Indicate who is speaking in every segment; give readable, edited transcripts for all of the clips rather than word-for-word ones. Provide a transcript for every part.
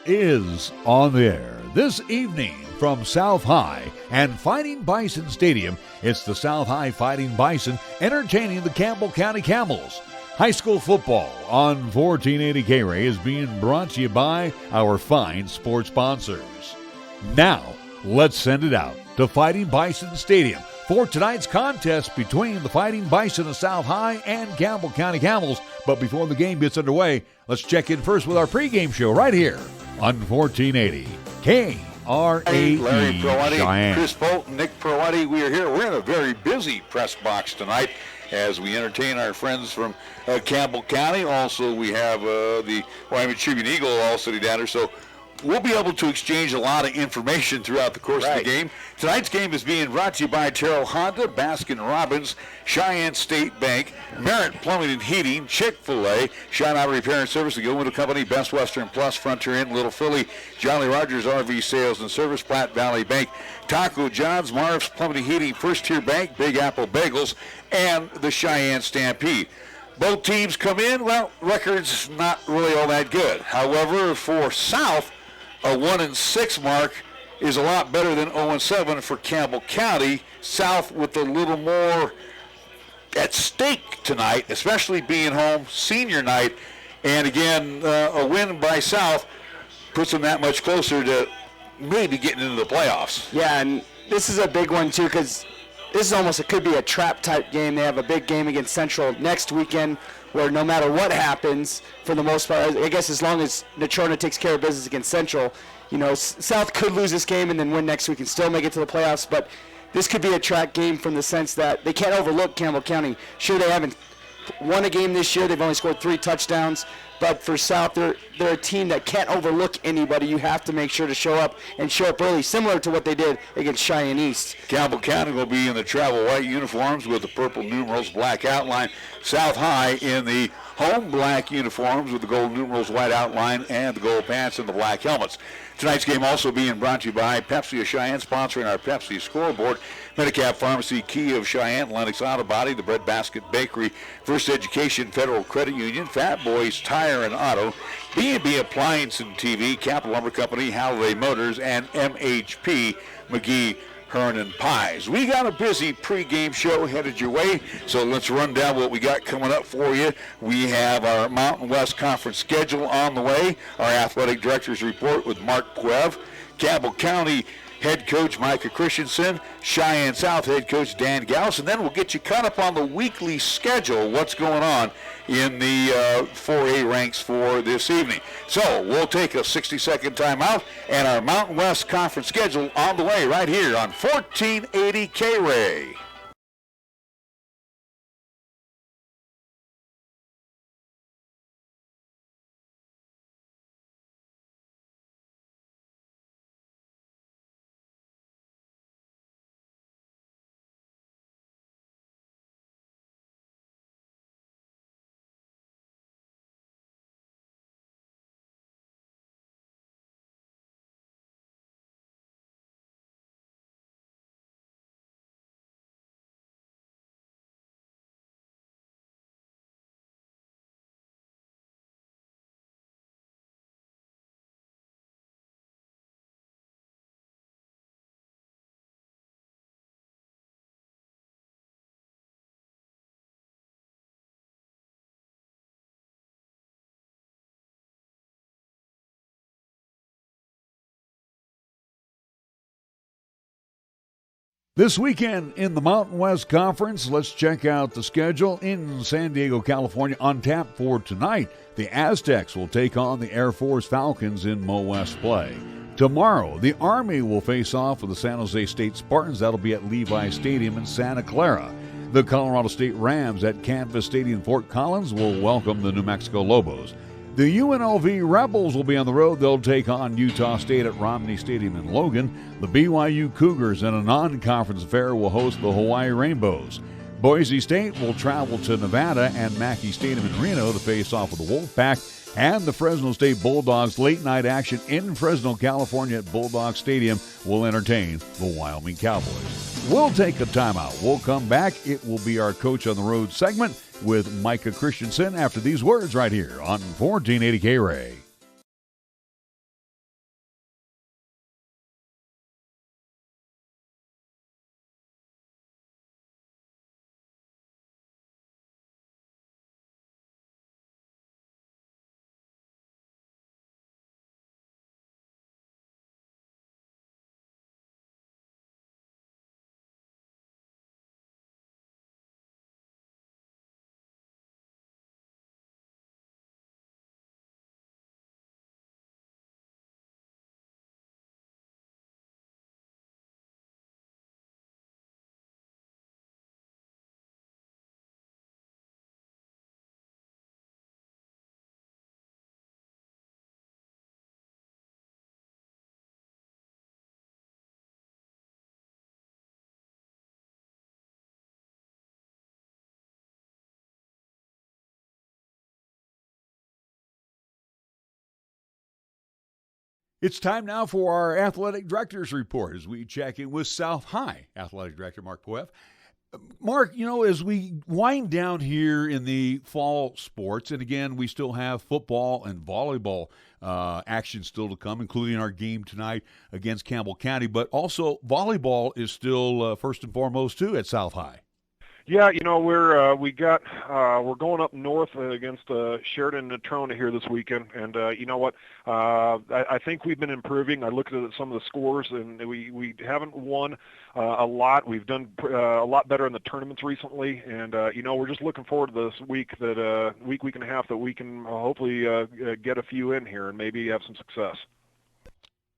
Speaker 1: is on the air. This evening from South High and Fighting Bison Stadium, it's the South High Fighting Bison entertaining the Campbell County Camels. High school football on 1480 KRAE is being brought to you by our fine sports sponsors. Now, let's send it out to Fighting Bison Stadium for tonight's contest between the Fighting Bison of South High and Campbell County Camels. But before the game gets underway, let's check in first with our pregame show right here on 1480 KRAE.
Speaker 2: Larry Proetti,
Speaker 1: Cheyenne.
Speaker 2: Chris Bolton, Nick Proetti. We are here. We're in a very busy press box tonight as we entertain our friends from Campbell County. Also, we have the Wyoming Tribune Eagle all sitting down here. So we'll be able to exchange a lot of information throughout the course of the game. Tonight's game is being brought to you by Terrell Honda, Baskin-Robbins, Cheyenne State Bank, Merritt Plumbing and Heating, Chick-fil-A, Shine Auto Repair and Service, the Go Window Company, Best Western Plus, Frontier Inn, Little Philly, Jolly Rogers RV Sales and Service, Platte Valley Bank, Taco John's, Marv's Plumbing and Heating, First Tier Bank, Big Apple Bagels, and the Cheyenne Stampede. Both teams come in, well, records not really all that good. However, for South, a 1-6 mark is a lot better than 0-7 for Campbell County. South with a little more at stake tonight, especially being home, senior night. And again, a win by South puts them that much closer to maybe getting into the playoffs.
Speaker 3: Yeah, and this is a big one too, because this is almost, it could be a trap type game. They have a big game against Central next weekend, where no matter what happens, for the most part, I guess as long as Natrona takes care of business against Central, you know, South could lose this game and then win next week and still make it to the playoffs. But this could be a trap game from the sense that they can't overlook Campbell County. Sure, they haven't won a game this year. They've only scored 3 touchdowns. But for South, they're a team that can't overlook anybody. You have to make sure to show up and show up early, similar to what they did against Cheyenne East.
Speaker 2: Campbell County will be in the travel white uniforms with the purple numerals, black outline. South High in the home black uniforms with the gold numerals, white outline, and the gold pants and the black helmets. Tonight's game also being brought to you by Pepsi of Cheyenne, sponsoring our Pepsi scoreboard. Medicap Pharmacy, Key of Cheyenne, Lennox Auto Body, the Bread Basket Bakery, First Education Federal Credit Union, Fat Boys Tire and Auto, B&B Appliance and TV, Capital Lumber Company, Halliday Motors, and MHP McGee Hearn and Pies. We got a busy pregame show headed your way, so let's run down what we got coming up for you. We have our Mountain West Conference schedule on the way, our athletic director's report with Mark Puev, Campbell County head coach Micah Christensen, Cheyenne South head coach Dan Gauss, and then we'll get you caught up on the weekly schedule, what's going on in the 4A ranks for this evening. So we'll take a 60-second timeout, and our Mountain West Conference schedule on the way right here on 1480 KRAE.
Speaker 1: This weekend in the Mountain West Conference, let's check out the schedule in San Diego, California. On tap for tonight, the Aztecs will take on the Air Force Falcons in Mo West play. Tomorrow, the Army will face off with the San Jose State Spartans. That'll be at Levi Stadium in Santa Clara. The Colorado State Rams at Canvas Stadium in Fort Collins will welcome the New Mexico Lobos. The UNLV Rebels will be on the road. They'll take on Utah State at Romney Stadium in Logan. The BYU Cougars in a non-conference affair will host the Hawaii Rainbows. Boise State will travel to Nevada and Mackey Stadium in Reno to face off with the Wolfpack. And the Fresno State Bulldogs late night action in Fresno, California at Bulldog Stadium will entertain the Wyoming Cowboys. We'll take a timeout. We'll come back. It will be our Coach on the Road segment with Micah Christensen after these words right here on 1480 KRAE. It's time now for our athletic director's report as we check in with South High athletic director Mark Poeff. Mark, as we wind down here in the fall sports, and again, we still have football and volleyball action still to come, including our game tonight against Campbell County, but also volleyball is still first and foremost, too, at South High.
Speaker 4: Yeah, we're going up north against Sheridan and Natrona here this weekend, and you know what? I think we've been improving. I looked at some of the scores, and we haven't won a lot. We've done a lot better in the tournaments recently, and we're just looking forward to this week week and a half that we can hopefully get a few in here and maybe have some success.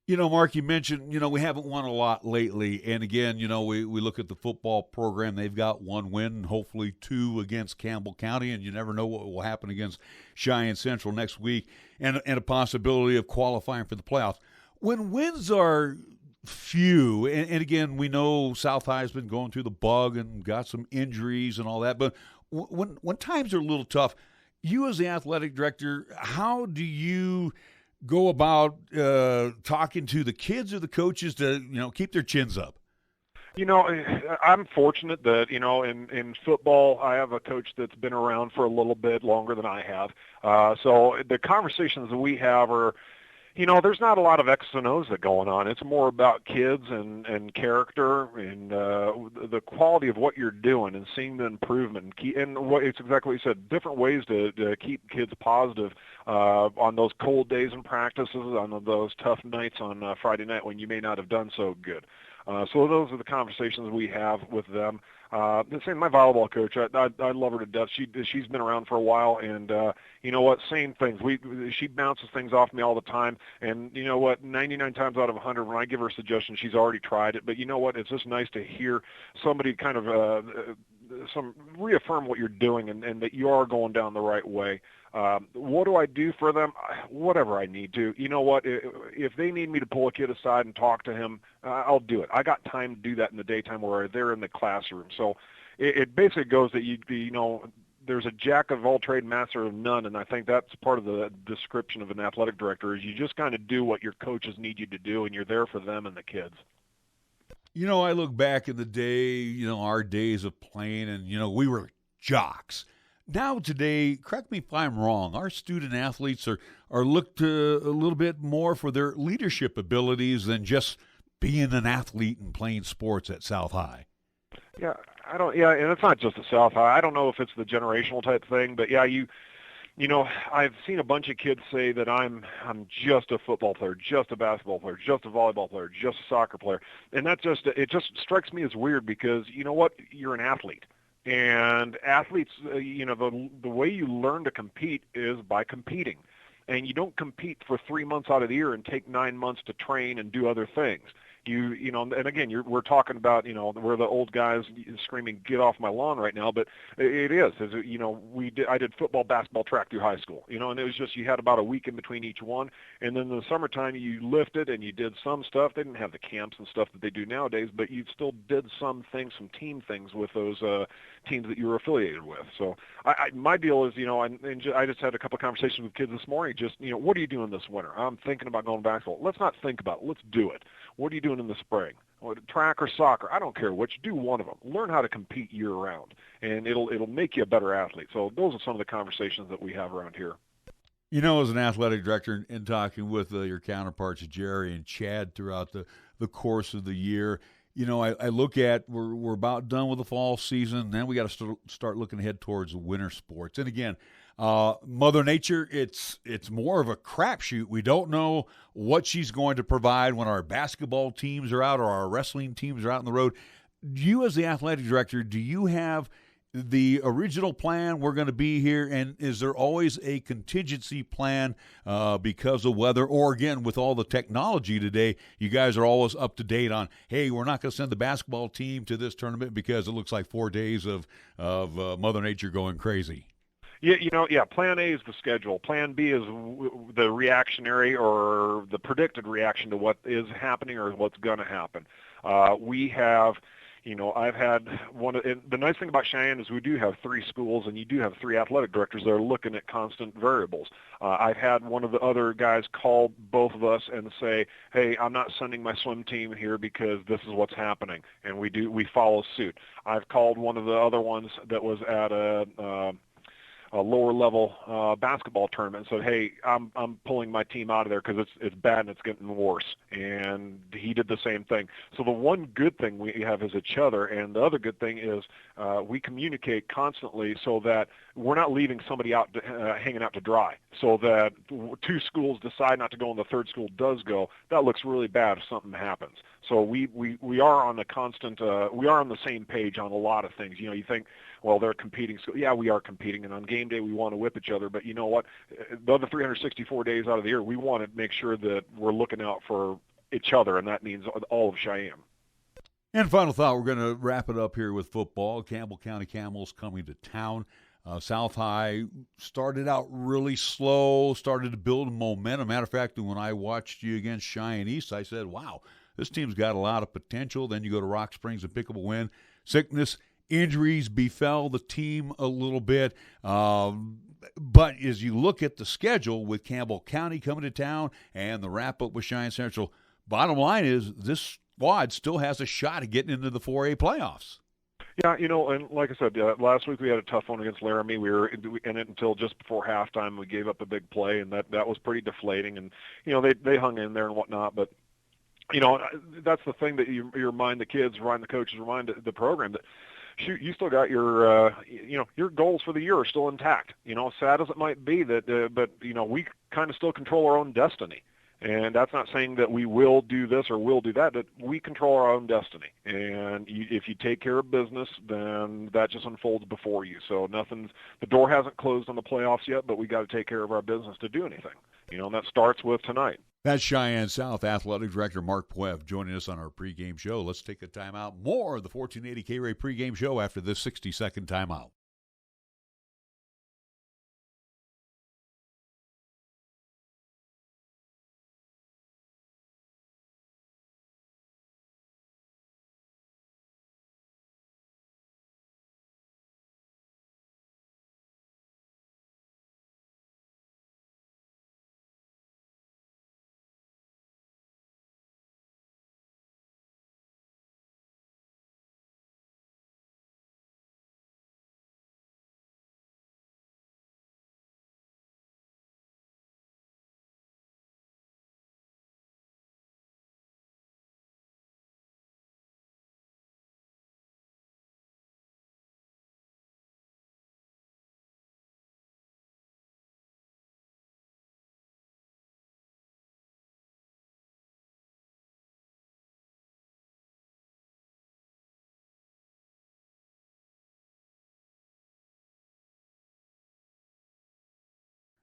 Speaker 1: Mark, you mentioned, we haven't won a lot lately. And again, we look at the football program. They've got one win, hopefully two against Campbell County. And you never know what will happen against Cheyenne Central next week and a possibility of qualifying for the playoffs. When wins are few, and again, we know South High has been going through the bug and got some injuries and all that. But when times are a little tough, you as the athletic director, how do you go about talking to the kids or the coaches to, keep their chins up?
Speaker 4: I'm fortunate that, in football, I have a coach that's been around for a little bit longer than I have. So the conversations that we have are, there's not a lot of X's and O's that going on. It's more about kids and character and the quality of what you're doing and seeing the improvement. And it's exactly what you said, different ways to keep kids positive on those cold days in practices, on those tough nights on Friday night when you may not have done so good. So those are the conversations we have with them. The same, my volleyball coach, I love her to death. She's been around for a while, and you know what? Same things. She bounces things off me all the time, and you know what? 99 times out of 100, when I give her a suggestion, she's already tried it. But you know what? It's just nice to hear somebody kind of reaffirm what you're doing and that you are going down the right way. What do I do for them? Whatever I need to. You know what? If they need me to pull a kid aside and talk to him, I'll do it. I got time to do that in the daytime where they're in the classroom. So it basically goes that there's a jack of all trade, master of none, and I think that's part of the description of an athletic director is you just kind of do what your coaches need you to do, and you're there for them and the kids.
Speaker 1: I look back in the day, our days of playing, and, we were jocks. Now today, correct me if I'm wrong, our student athletes are looked to a little bit more for their leadership abilities than just being an athlete and playing sports at South High.
Speaker 4: Yeah, and it's not just at South High. I don't know if it's the generational type thing, but yeah, I've seen a bunch of kids say that I'm just a football player, just a basketball player, just a volleyball player, just a soccer player. And it just strikes me as weird because you know what? You're an athlete. And athletes, the way you learn to compete is by competing. And you don't compete for 3 months out of the year and take 9 months to train and do other things. And again, we're talking about, we're the old guys screaming, get off my lawn right now, but it is, I did football, basketball, track through high school, and it was just, you had about a week in between each one. And then in the summertime, you lifted and you did some stuff. They didn't have the camps and stuff that they do nowadays, but you still did some things, some team things with those teams that you were affiliated with. So my deal is, I just had a couple of conversations with kids this morning, just, what are you doing this winter? I'm thinking about going basketball. Let's not think about it. Let's do it. What are you doing in the spring? Track or soccer? I don't care which. Do one of them. Learn how to compete year-round, and it'll make you a better athlete. So those are some of the conversations that we have around here.
Speaker 1: As an athletic director and talking with your counterparts, Jerry and Chad, throughout the course of the year, I look at we're about done with the fall season. Then we got to start looking ahead towards the winter sports. And again, Mother Nature, it's more of a crapshoot. We don't know what she's going to provide when our basketball teams are out or our wrestling teams are out on the road. You, as the athletic director, do you have the original plan? We're going to be here, and is there always a contingency plan because of weather? Or again, with all the technology today, you guys are always up to date on, hey, we're not going to send the basketball team to this tournament because it looks like 4 days of Mother Nature going crazy.
Speaker 4: Yeah, Plan A is the schedule. Plan B is the reactionary or the predicted reaction to what is happening or what's going to happen. We have, I've had and the nice thing about Cheyenne is we do have 3 schools, and you do have 3 athletic directors that are looking at constant variables. I've had one of the other guys call both of us and say, hey, I'm not sending my swim team here because this is what's happening, and we follow suit. I've called one of the other ones that was at a lower level basketball tournament and said, hey, I'm pulling my team out of there because it's bad and it's getting worse. And he did the same thing. So the one good thing we have is each other, and the other good thing is we communicate constantly so that we're not leaving somebody out hanging out to dry. So that 2 schools decide not to go and the 3rd school does go, that looks really bad if something happens. So we are on a constant, we are on the same page on a lot of things. You think, well, they're competing. So, yeah, we are competing, and on game day we want to whip each other. But you know what? The other 364 days out of the year, we want to make sure that we're looking out for each other, and that means all of Cheyenne.
Speaker 1: And final thought, we're going to wrap it up here with football. Campbell County Camels coming to town. South High started out really slow, started to build momentum. Matter of fact, when I watched you against Cheyenne East, I said, wow, this team's got a lot of potential. Then you go to Rock Springs and pick up a win. Sickness, injuries befell the team a little bit. But as you look at the schedule with Campbell County coming to town and the wrap-up with Cheyenne Central, bottom line is this squad still has a shot at getting into the 4A playoffs.
Speaker 4: Yeah, and like I said, last week we had a tough one against Laramie. We were in it until just before halftime. We gave up a big play, and that was pretty deflating. And, they hung in there and whatnot. But, that's the thing that you remind the kids, remind the coaches, remind the program that, shoot, you still got your goals for the year are still intact. Sad as it might be but we kind of still control our own destiny. And that's not saying that we will do this or will do that, but we control our own destiny. And if you take care of business, then that just unfolds before you. So the door hasn't closed on the playoffs yet, but we got to take care of our business to do anything. And that starts with tonight.
Speaker 1: That's Cheyenne South Athletic Director Mark Puev joining us on our pregame show. Let's take a timeout. More of the 1480 KRAE pregame show after this 60-second timeout.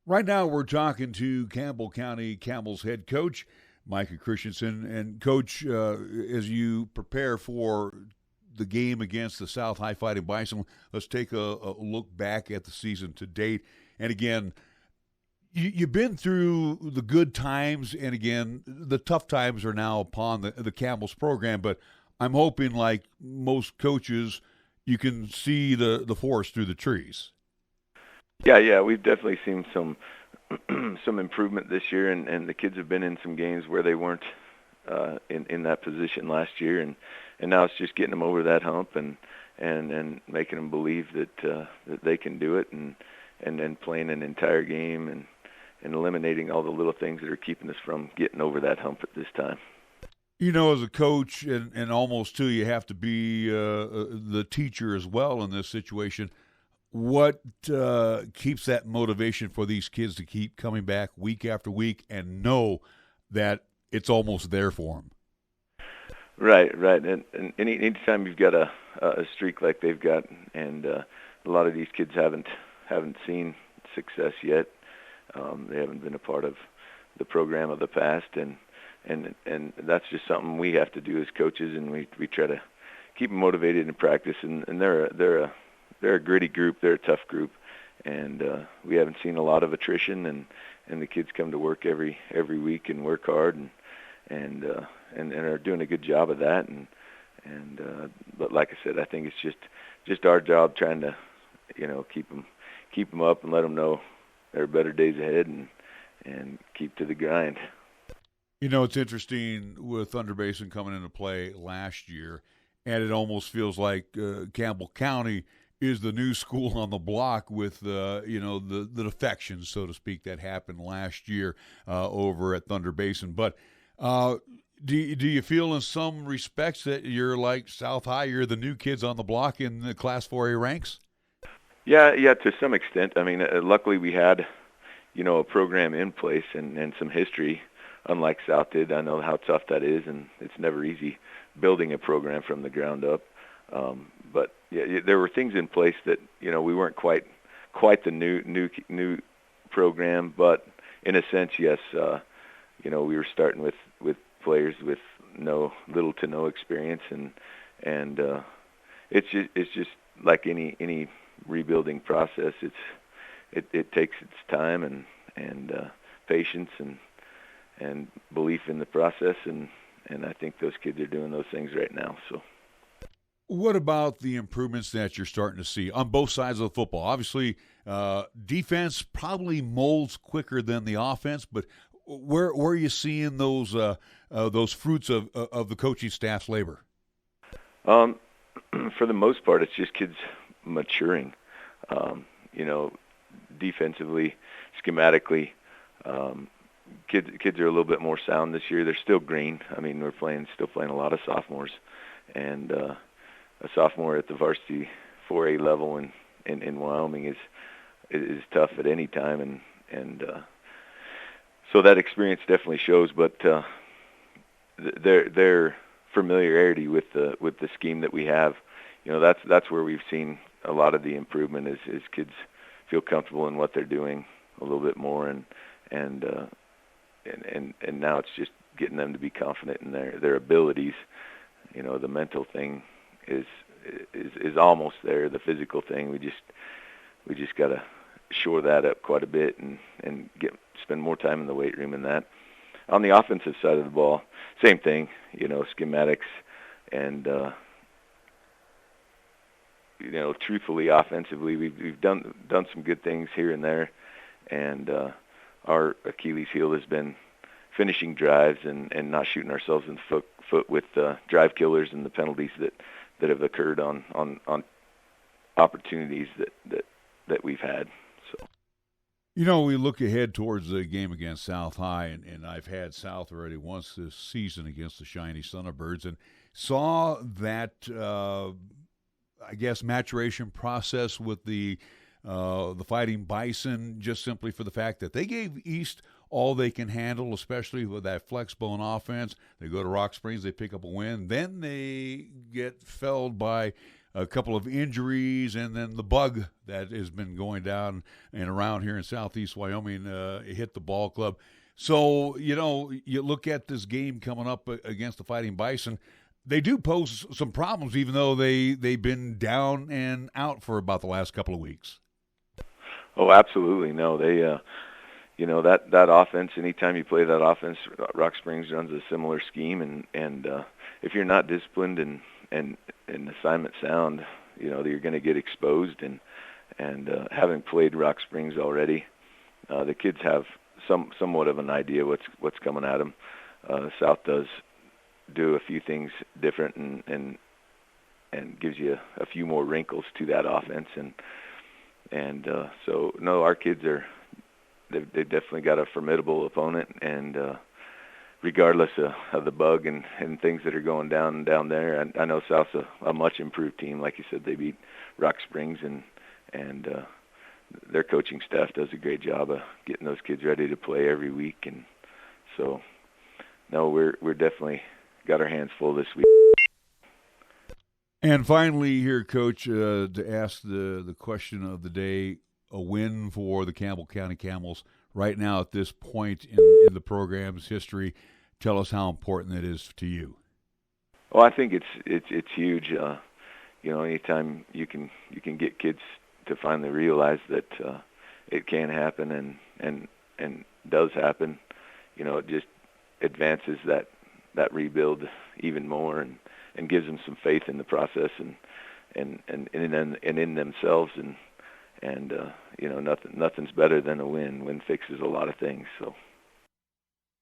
Speaker 1: Right now, we're talking to Campbell County Camels head coach, Micah Christensen. And, Coach, as you prepare for the game against the South High Fighting Bison, let's take a look back at the season to date. And, again, you've been through the good times, and, again, the tough times are now upon the Camels program. But I'm hoping, like most coaches, you can see the forest through the trees.
Speaker 5: Yeah, we've definitely seen some improvement this year, and the kids have been in some games where they weren't in that position last year, and now it's just getting them over that hump and making them believe that they can do it, and then playing an entire game and eliminating all the little things that are keeping us from getting over that hump at this time.
Speaker 1: As a coach, and almost too, you have to be the teacher as well in this situation. What keeps that motivation for these kids to keep coming back week after week and know that it's almost there for them?
Speaker 5: Right. And anytime you've got a streak like they've got, and a lot of these kids haven't seen success yet. They haven't been a part of the program of the past, and that's just something we have to do as coaches, and we try to keep them motivated in practice. And they're a gritty group. They're a tough group, and we haven't seen a lot of attrition. And the kids come to work every week and work hard, and are doing a good job of that. But like I said, I think it's just our job trying to, keep them up and let them know there are better days ahead and keep to the grind.
Speaker 1: It's interesting with Thunder Basin coming into play last year, and it almost feels like Campbell County is the new school on the block with the defections, so to speak, that happened last year over at Thunder Basin. But do you feel in some respects that you're like South High, you're the new kids on the block in the Class 4A ranks?
Speaker 5: Yeah, to some extent. I mean, luckily we had, a program in place and some history, unlike South did. I know how tough that is, and it's never easy building a program from the ground up. But yeah, there were things in place that we weren't quite the new program, but in a sense, yes, we were starting with players with little to no experience, and it's just like any rebuilding process. It takes its time and patience and belief in the process, and I think those kids are doing those things right now. So.
Speaker 1: What about the improvements that you're starting to see on both sides of the football? Obviously, defense probably molds quicker than the offense, but where are you seeing those fruits of the coaching staff's labor?
Speaker 5: For the most part, it's just kids maturing. Defensively, schematically, kids are a little bit more sound this year. They're still green. I mean, we're still playing a lot of sophomores, and a sophomore at the varsity 4A level in Wyoming is tough at any time, and so that experience definitely shows. But their familiarity with the scheme that we have, that's where we've seen a lot of the improvement is kids feel comfortable in what they're doing a little bit more, and now it's just getting them to be confident in their abilities. The mental thing is almost there. The physical thing, we just got to shore that up quite a bit and spend more time in the weight room in that. On the offensive side of the ball, same thing. Schematics and truthfully, offensively, we've done some good things here and there, and our Achilles heel has been finishing drives and not shooting ourselves in the foot with drive killers and the penalties that have occurred on opportunities that we've had. So.
Speaker 1: We look ahead towards the game against South High, and I've had South already once this season against the Shiny Thunderbirds, and saw that maturation process with the Fighting Bison, just simply for the fact that they gave East all they can handle, especially with that flex bone offense. They go to Rock Springs, they pick up a win, then they get felled by a couple of injuries, and then the bug that has been going down and around here in southeast Wyoming hit the ball club. So, you look at this game coming up against the Fighting Bison, they do pose some problems, even though they've been down and out for about the last couple of weeks.
Speaker 5: Oh, absolutely. No, they, that offense, anytime you play that offense, Rock Springs runs a similar scheme, and if you're not disciplined and assignment sound, you're going to get exposed, and having played Rock Springs already, the kids have somewhat of an idea what's coming at them. South does do a few things different and gives you a few more wrinkles to that offense, and so no, our kids they've definitely got a formidable opponent, and regardless of the bug and things that are going down there, I know South's a much improved team. Like you said, they beat Rock Springs, and their coaching staff does a great job of getting those kids ready to play every week, and so no, we're definitely got our hands full this week.
Speaker 1: And finally here, Coach, to ask the question of the day, a win for the Campbell County Camels right now at this point in the program's history. Tell us how important it is to you.
Speaker 5: Well, I think it's huge. Anytime you can get kids to finally realize that it can happen and does happen, it just advances that rebuild even more, and gives them some faith in the process and in themselves and nothing's better than a win. Win fixes a lot of things. So.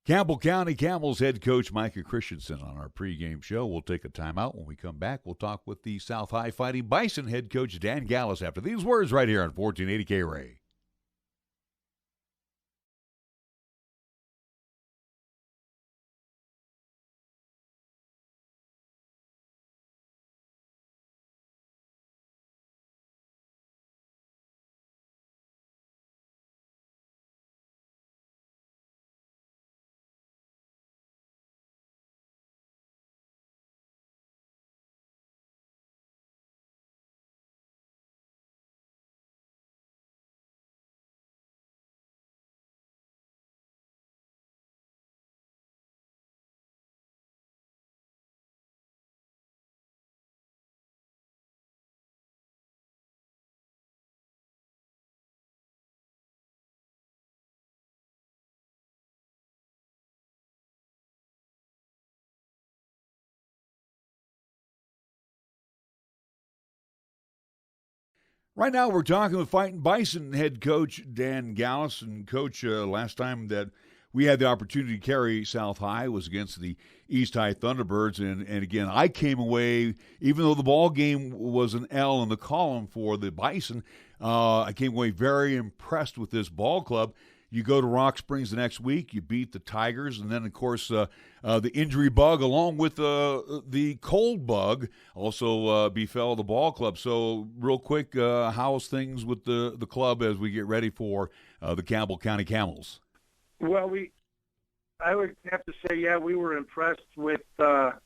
Speaker 1: Campbell County Camels head coach Micah Christensen on our pregame show. We'll take a timeout. When we come back, we'll talk with the South High Fighting Bison head coach Dan Gallus after these words right here on 1480 KRAE. Right now, we're talking with Fightin Bison head coach Dan Gallus. And, Coach, last time that we had the opportunity to carry South High was against the East High Thunderbirds. And again, I came away, even though the ball game was an L in the column for the Bison, I came away very impressed with this ball club. You go to Rock Springs the next week, you beat the Tigers, and then, of course, the injury bug along with the cold bug also befell the ball club. So real quick, how's things with the club as we get ready for the Campbell County Camels?
Speaker 6: Well, I would have to say, yeah, we were impressed with the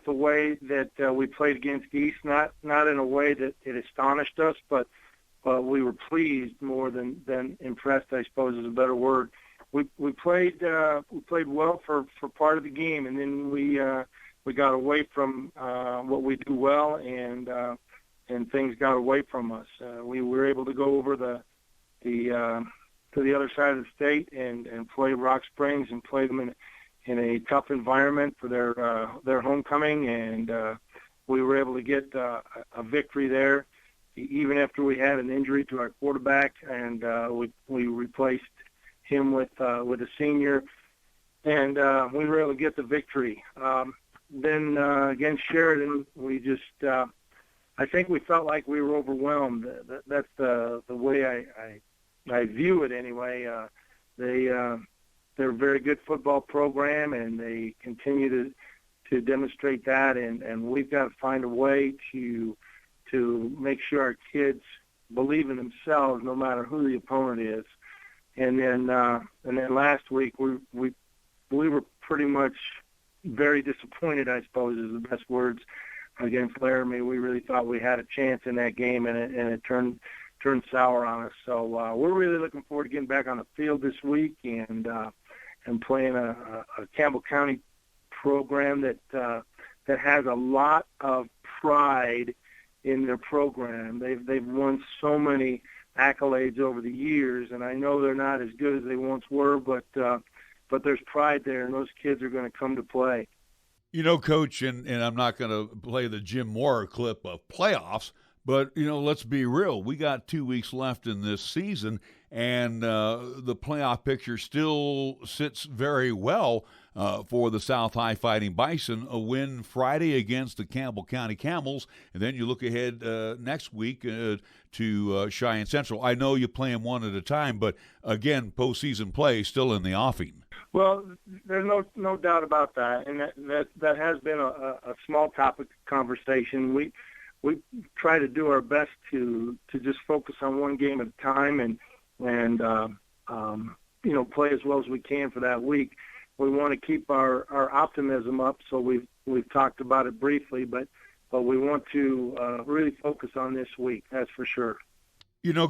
Speaker 6: way that we played against East, not in a way that it astonished us, but we were pleased more than impressed, I suppose is a better word. We played well for part of the game, and then we got away from what we do well, and things got away from us. We were able to go over to the other side of the state and play Rock Springs and play them in a tough environment for their homecoming, and we were able to get a victory there, even after we had an injury to our quarterback, and we replaced him with a senior, and we were able to get the victory. Then against Sheridan, we just I think we felt like we were overwhelmed. That's the way I view it anyway. They're a very good football program, and they continue to demonstrate that, and we've got to find a way to make sure our kids believe in themselves no matter who the opponent is. And then last week we were pretty much very disappointed, I suppose is the best words, against Laramie. We really thought we had a chance in that game, and it turned sour on us. So we're really looking forward to getting back on the field this week and playing a Campbell County program that has a lot of pride in their program. They've won so many accolades over the years, and I know they're not as good as they once were, but there's pride there, and those kids are going to come to play.
Speaker 1: You know, Coach, and I'm not going to play the Jim Mora clip of playoffs, but, let's be real. We got 2 weeks left in this season, and the playoff picture still sits very well for the South High Fighting Bison. A win Friday against the Campbell County Camels, and then you look ahead next week to Cheyenne Central. I know you play them one at a time, but, again, postseason play still in the offing.
Speaker 6: Well, there's no doubt about that, and that has been a small topic of conversation. We try to do our best to just focus on one game at a time and play as well as we can for that week. We want to keep our optimism up, so we've talked about it briefly, but we want to really focus on this week, that's for sure.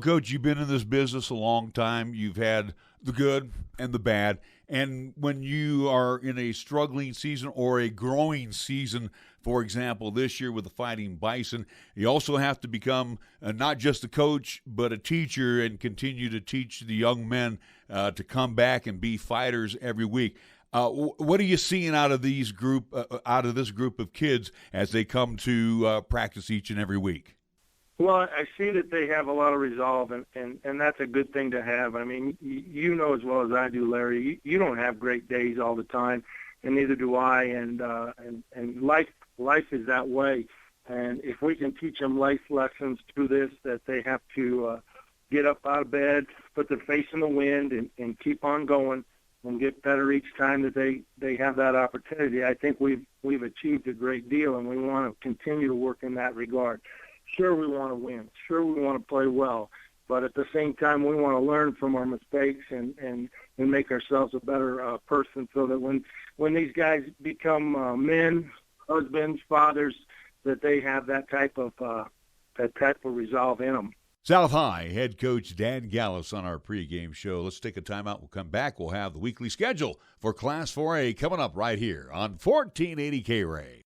Speaker 1: Coach, you've been in this business a long time. You've had the good and the bad. And when you are in a struggling season or a growing season, for example, this year with the Fighting Bison, you also have to become not just a coach, but a teacher and continue to teach the young men to come back and be fighters every week. What are you seeing out of this group of kids as they come to practice each and every week?
Speaker 6: Well, I see that they have a lot of resolve, and that's a good thing to have. I mean, you know as well as I do, Larry, you don't have great days all the time, and neither do I. And life is that way. And if we can teach them life lessons through this, that they have to get up out of bed, put their face in the wind, and keep on going, and get better each time that they have that opportunity, I think we've achieved a great deal, and we want to continue to work in that regard. Sure, we want to win. Sure, we want to play well. But at the same time, we want to learn from our mistakes and make ourselves a better person, so that when these guys become men, husbands, fathers, that they have that type of resolve in them.
Speaker 1: South High head coach Dan Gallus on our pregame show. Let's take a timeout. We'll come back. We'll have the weekly schedule for Class 4A coming up right here on 1480 KRAE.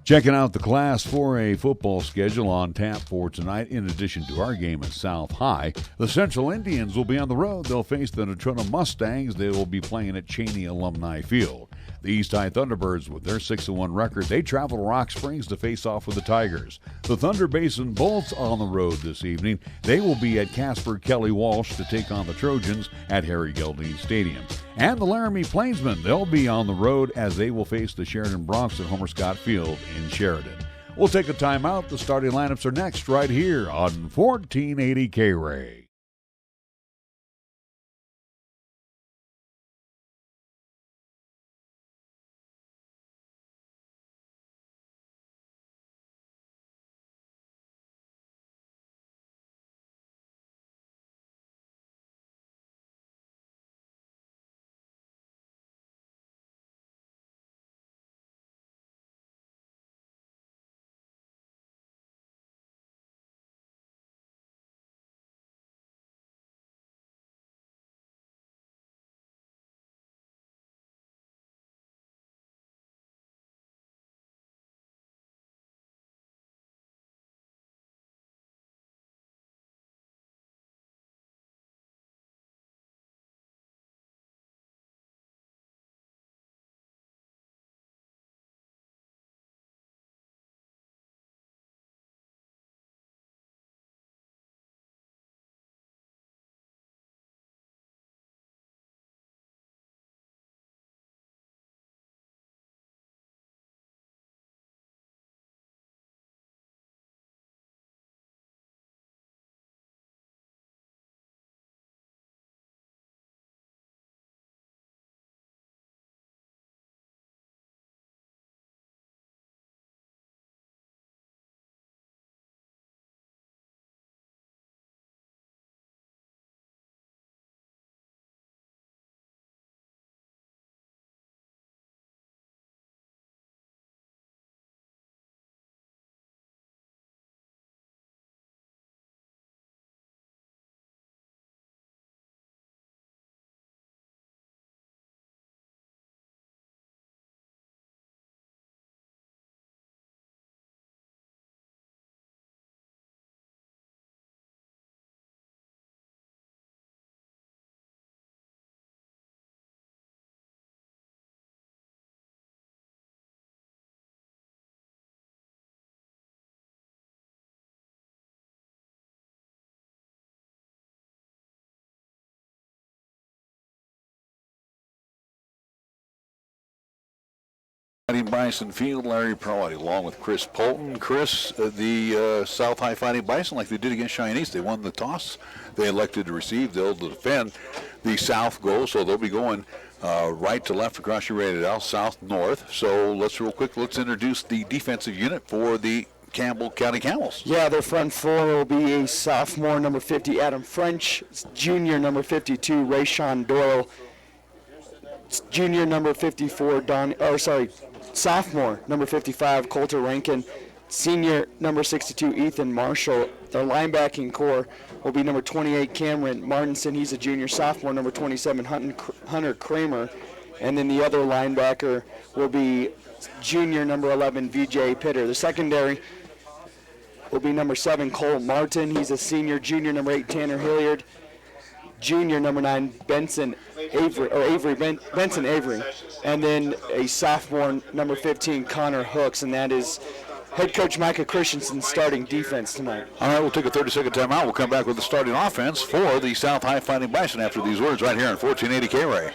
Speaker 1: Checking out the Class 4A football schedule on tap for tonight. In addition to our game at South High, the Central Indians will be on the road. They'll face the Natrona Mustangs. They will be playing at Cheney Alumni Field. The East High Thunderbirds, with their 6-1 record, they travel to Rock Springs to face off with the Tigers. The Thunder Basin Bolts on the road this evening. They will be at Casper Kelly Walsh to take on the Trojans at Harry Geldine Stadium. And the Laramie Plainsmen, they'll be on the road as they will face the Sheridan Broncs at Homer Scott Field in Sheridan. We'll take a timeout. The starting lineups are next right here on 1480 KRAE.
Speaker 2: Fighting Bison Field, Larry Perlotti, along with Chris Polton. Chris, the South High Fighting Bison, like they did against Cheyenne, they won the toss. They elected to receive. They'll defend the south goal, so they'll be going right to left across your radar, south north. So let's introduce the defensive unit for the Campbell County Camels.
Speaker 3: Yeah, their front four will be a sophomore, number 50, Adam French, junior, number 52, Rayshawn Doyle, junior, number 54, sophomore, number 55, Coulter Rankin, senior, number 62, Ethan Marshall. Their linebacking core will be number 28, Cameron Martinson. He's a junior. Sophomore, number 27, Hunter Kramer. And then the other linebacker will be junior, number 11, VJ Pitter. The secondary will be number 7, Cole Martin. He's a senior. Junior, number 8, Tanner Hilliard. Junior, number 9, Benson Avery. And then a sophomore, number 15, Connor Hooks. And that is head coach Micah Christensen's starting defense tonight.
Speaker 2: All right, we'll take a 30-second timeout. We'll come back with the starting offense for the South High Fighting Bison after these words right here on 1480 KRAE.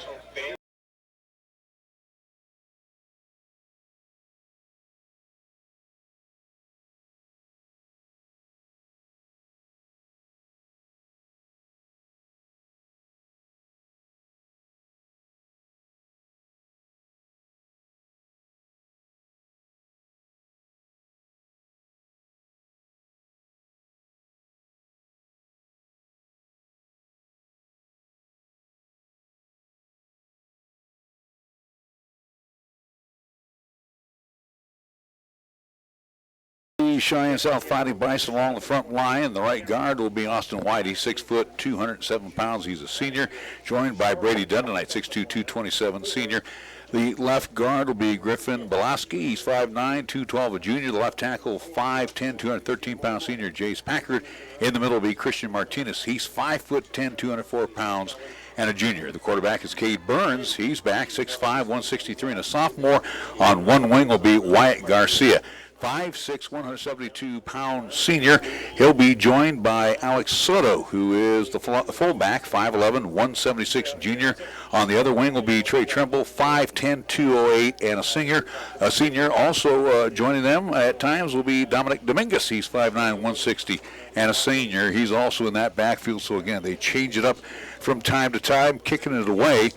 Speaker 2: Cheyenne South Fighting Bison along the front line. The right guard will be Austin White. He's 6 foot, 207 pounds. He's a senior, joined by Brady Dunn tonight, 6'2", 227, senior. The left guard will be Griffin Belaski. He's 5'9", 212, a junior. The left tackle, 5'10", 213-pound senior, Jace Packard. In the middle will be Christian Martinez. He's 5'10", 204 pounds, and a junior. The quarterback is Cade Burns. He's back, 6'5", 163, and a sophomore. On one wing will be Wyatt Garcia, 5'6", 172-pound senior. He'll be joined by Alex Soto, who is the fullback, 5'11", 176 junior. On the other wing will be Trey Trimble, 5'10", 208, and a senior. A senior also joining them at times will be Dominic Dominguez. He's 5'9", 160, and a senior. He's also in that backfield. So again, they change it up from time to time, kicking it away.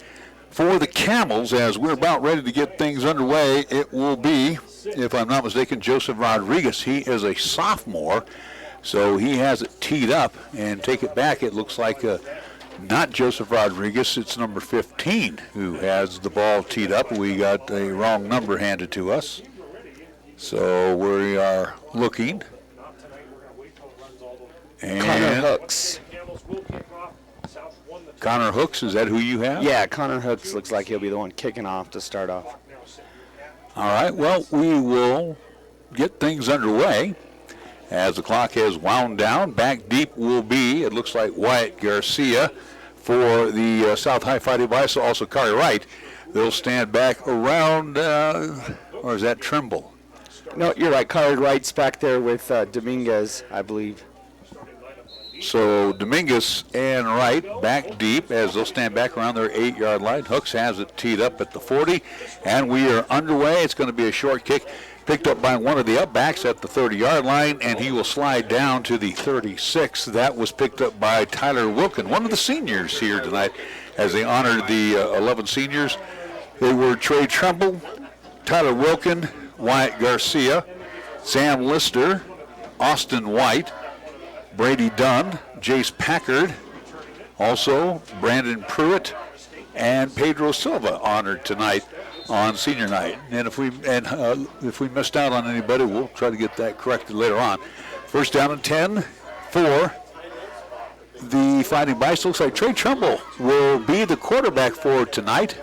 Speaker 2: For the Camels, as we're about ready to get things underway, it will be, if I'm not mistaken, Joseph Rodriguez. He is a sophomore, so he has it teed up. And take it back, it looks like not Joseph Rodriguez, it's number 15 who has the ball teed up. We got a wrong number handed to us. So we are looking. And
Speaker 3: Connor Hooks.
Speaker 2: Connor Hooks, is that who you have?
Speaker 3: Yeah, Connor Hooks looks like he'll be the one kicking off to start off.
Speaker 2: All right, well, we will get things underway as the clock has wound down. Back deep will be, it looks like, Wyatt Garcia for the South High Fighting Bison, also Kari Wright. They'll stand back around, or is that Trimble?
Speaker 3: No, you're right. Kari Wright's back there with Dominguez, I believe.
Speaker 2: So Dominguez and Wright back deep as they'll stand back around their 8-yard line. Hooks has it teed up at the 40, and we are underway. It's going to be a short kick picked up by one of the upbacks at the 30-yard line, and he will slide down to the 36. That was picked up by Tyler Wilkin, one of the seniors here tonight, as they honored the 11 seniors. They were Trey Trimble, Tyler Wilkin, Wyatt Garcia, Sam Lister, Austin White, Brady Dunn, Jace Packard, also Brandon Pruitt, and Pedro Silva honored tonight on senior night. And if we missed out on anybody, we'll try to get that corrected later on. First down and 10 for the Fighting Bison. Looks like Trey Trimble will be the quarterback for tonight.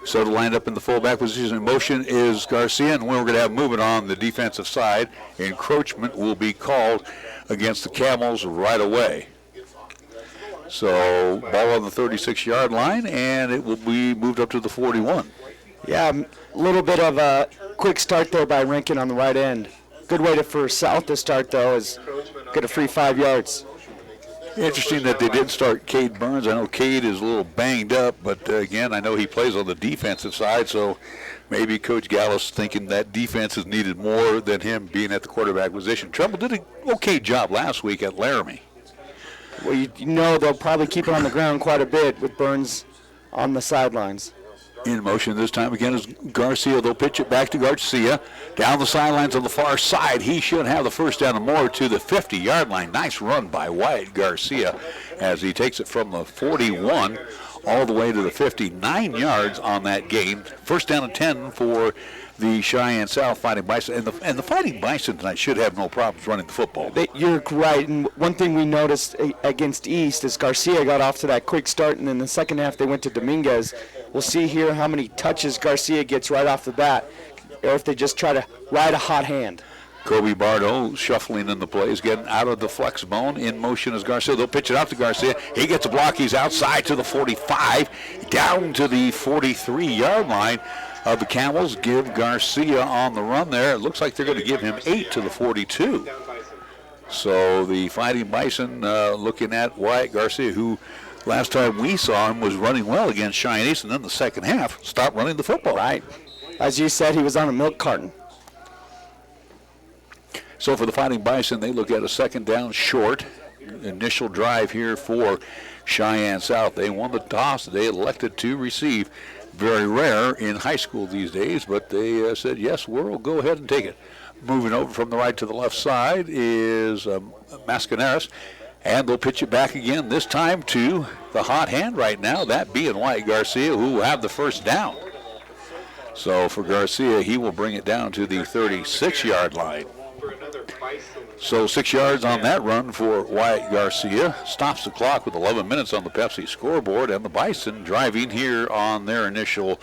Speaker 2: So to line up in the fullback position in motion is Garcia, and we're going to have movement on the defensive side. Encroachment will be called against the Camels right away. So ball on the 36-yard line, and it will be moved up to the 41.
Speaker 3: Yeah, a little bit of a quick start there by Rankin on the right end. Good way for South to start, though, is get a free 5 yards.
Speaker 2: Interesting that they didn't start Cade Burns. I know Cade is a little banged up, but again, I know he plays on the defensive side, so maybe Coach Gallus thinking that defense is needed more than him being at the quarterback position. Trumbull did an okay job last week at Laramie.
Speaker 3: Well, you know they'll probably keep it on the ground quite a bit with Burns on the sidelines.
Speaker 2: In motion this time again is Garcia. They'll pitch it back to Garcia. Down the sidelines on the far side. He should have the first down and more to the 50-yard line. Nice run by Wyatt Garcia as he takes it from the 41 all the way to the 59 yards on that gain. First down and 10 for the Cheyenne South Fighting Bison. And the Fighting Bison tonight should have no problems running the football.
Speaker 3: You're right. And one thing we noticed against East is Garcia got off to that quick start, and in the second half they went to Dominguez. We'll see here how many touches Garcia gets right off the bat, or if they just try to ride a hot hand.
Speaker 2: Kobe Bardo shuffling in the plays, getting out of the flex bone. In motion is Garcia. They'll pitch it out to Garcia. He gets a block. He's outside to the 45, down to the 43-yard line of the Camels. Give Garcia on the run there. It looks like they're going to give him 8 to the 42. So the Fighting Bison looking at Wyatt Garcia, who last time we saw him was running well against Cheyenne East, and then the second half stopped running the football.
Speaker 3: Right. As you said, he was on a milk carton.
Speaker 2: So for the Fighting Bison, they look at a second down short. Initial drive here for Cheyenne South. They won the toss. They elected to receive. Very rare in high school these days, but they said, yes, we'll go ahead and take it. Moving over from the right to the left side is Mascaneras, and they'll pitch it back again, this time to the hot hand right now, that being Wyatt Garcia, who will have the first down. So for Garcia, he will bring it down to the 36-yard line. So 6 yards on that run for Wyatt Garcia. Stops the clock with 11 minutes on the Pepsi scoreboard, and the Bison driving here on their initial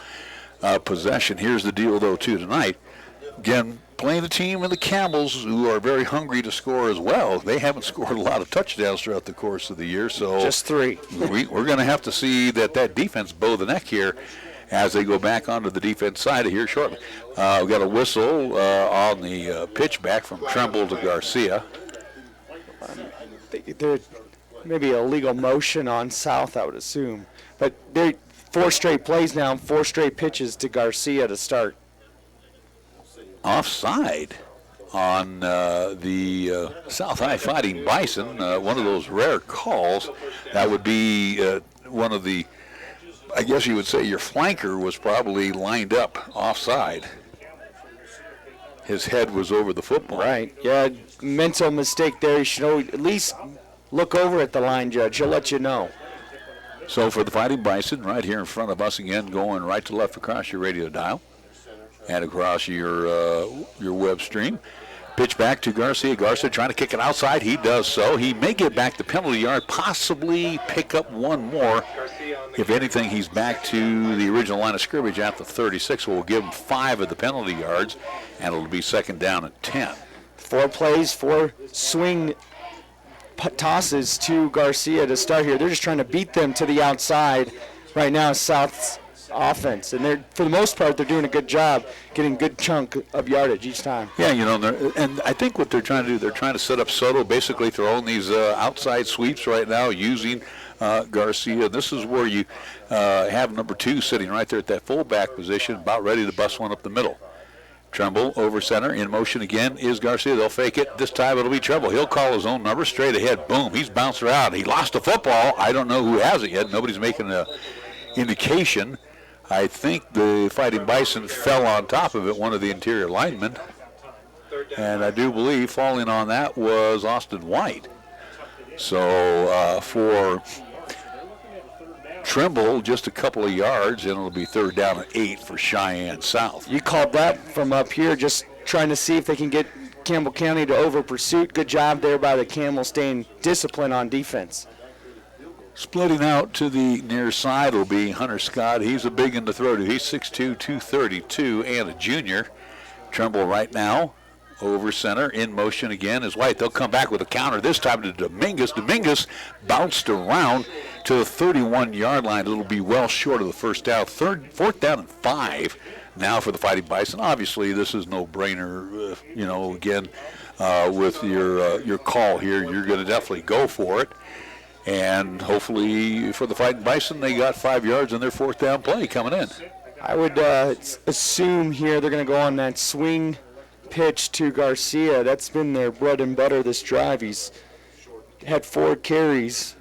Speaker 2: possession. Here's the deal, though, too, tonight. Again, playing the team of the Camels, who are very hungry to score as well. They haven't scored a lot of touchdowns throughout the course of the year, so
Speaker 3: just 3.
Speaker 2: We're going to have to see that defense bow the neck here as they go back onto the defense side of here shortly. We've got a whistle on the pitch back from Trumbull to Garcia.
Speaker 3: There may be a legal motion on South, I would assume. But they're 4 straight plays now, 4 straight pitches to Garcia to start.
Speaker 2: Offside on the South High Fighting Bison, one of those rare calls. That would be one of the, I guess you would say your flanker was probably lined up offside. His head was over the football.
Speaker 3: Right, yeah, mental mistake there. You should at least look over at the line judge. He'll let you know.
Speaker 2: So for the Fighting Bison, right here in front of us again, going right to left across your radio dial and across your web stream. Pitch back to Garcia. Garcia trying to kick it outside. He does so. He may get back the penalty yard, possibly pick up one more. If anything, he's back to the original line of scrimmage at the 36. We'll give him 5 of the penalty yards, and it'll be second down and 10.
Speaker 3: 4 plays, 4 swing tosses to Garcia to start here. They're just trying to beat them to the outside right now, South's offense, and they're, for the most part, they're doing a good job getting a good chunk of yardage each time.
Speaker 2: Yeah, you know, and I think what they're trying to do, they're trying to set up Soto, basically throwing these outside sweeps right now using Garcia. This is where you have number 2 sitting right there at that fullback position, about ready to bust one up the middle. Trumbull over center, in motion again is Garcia. They'll fake it. This time it'll be Trumbull. He'll call his own number straight ahead. Boom, he's bounced around. He lost the football. I don't know who has it yet. Nobody's making an indication. I think the Fighting Bison fell on top of it, one of the interior linemen. And I do believe falling on that was Austin White. So for Trimble, just a couple of yards, and it'll be third down and 8 for Cheyenne South.
Speaker 3: You called that from up here, just trying to see if they can get Campbell County to over pursuit. Good job there by the Camels staying disciplined on defense.
Speaker 2: Splitting out to the near side will be Hunter Scott. He's a big one to throw to. He's 6'2", 232, and a junior. Trimble right now over center, in motion again is White. They'll come back with a counter, this time to Dominguez. Dominguez bounced around to the 31-yard line. It'll be well short of the first down. Fourth down and 5 now for the Fighting Bison. Obviously, this is no brainer. Again, with your call here, you're going to definitely go for it. And hopefully for the Fighting Bison, they got 5 yards on their fourth down play coming in.
Speaker 3: I would assume here they're going to go on that swing pitch to Garcia. That's been their bread and butter this drive. He's had 4 carries.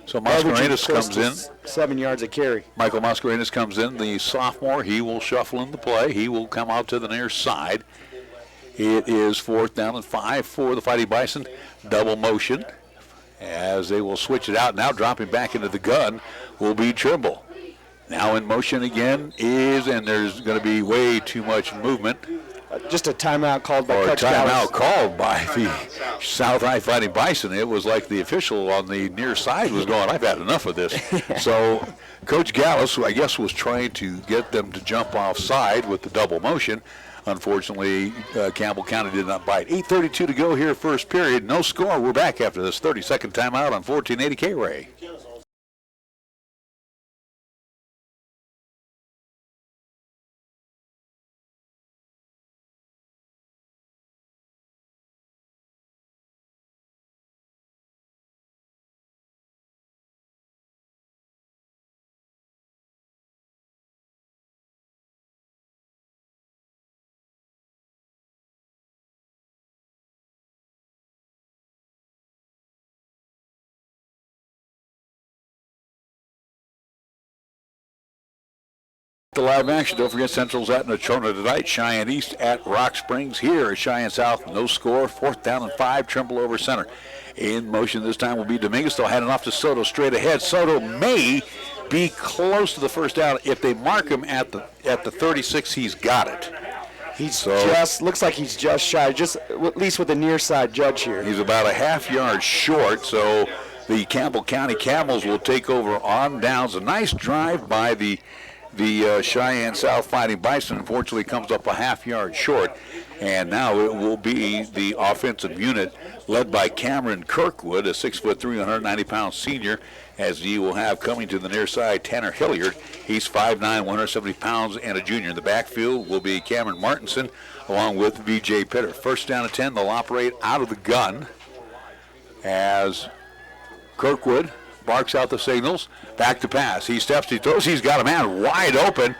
Speaker 2: So Mascarenas comes in.
Speaker 3: 7 yards a carry.
Speaker 2: Michael Mascarenas comes in, the sophomore. He will shuffle into play. He will come out to the near side. It is 4th down and 5 for the Fighting Bison. Double motion as they will switch it out. Now dropping back into the gun will be Trimble. Now in motion again and there's going to be way too much movement.
Speaker 3: Just a timeout called by Coach
Speaker 2: Or a timeout
Speaker 3: Dallas.
Speaker 2: called by the South High Fighting Bison. It was like the official on the near side was going, I've had enough of this. So Coach Gallus, who I guess was trying to get them to jump offside with the double motion. Unfortunately, Campbell County did not bite. 8:32 to go here, first period. No score. We're back after this 30-second timeout on 1480 KRAE. The live action. Don't forget Central's at Natrona tonight. Cheyenne East at Rock Springs. Here at Cheyenne South. No score. 4th down and 5. Trimble over center. In motion this time will be Dominguez. They'll hand it off to Soto straight ahead. Soto may be close to the first down. If they mark him at the 36, he's got it.
Speaker 3: Looks like he's just shy, just at least with the near side judge here.
Speaker 2: He's about a half yard short, so the Campbell County Camels will take over on downs. A nice drive by the Cheyenne South Fighting Bison. Unfortunately comes up a half yard short, and now it will be the offensive unit led by Cameron Kirkwood, a 6'3", 190-pound senior, as he will have coming to the near side Tanner Hilliard. He's 5'9", 170 pounds, and a junior. In the backfield will be Cameron Martinson along with V.J. Pitter. 1st down and 10. They'll operate out of the gun as Kirkwood barks out the signals. Back to pass. He steps, he throws. He's got a man wide open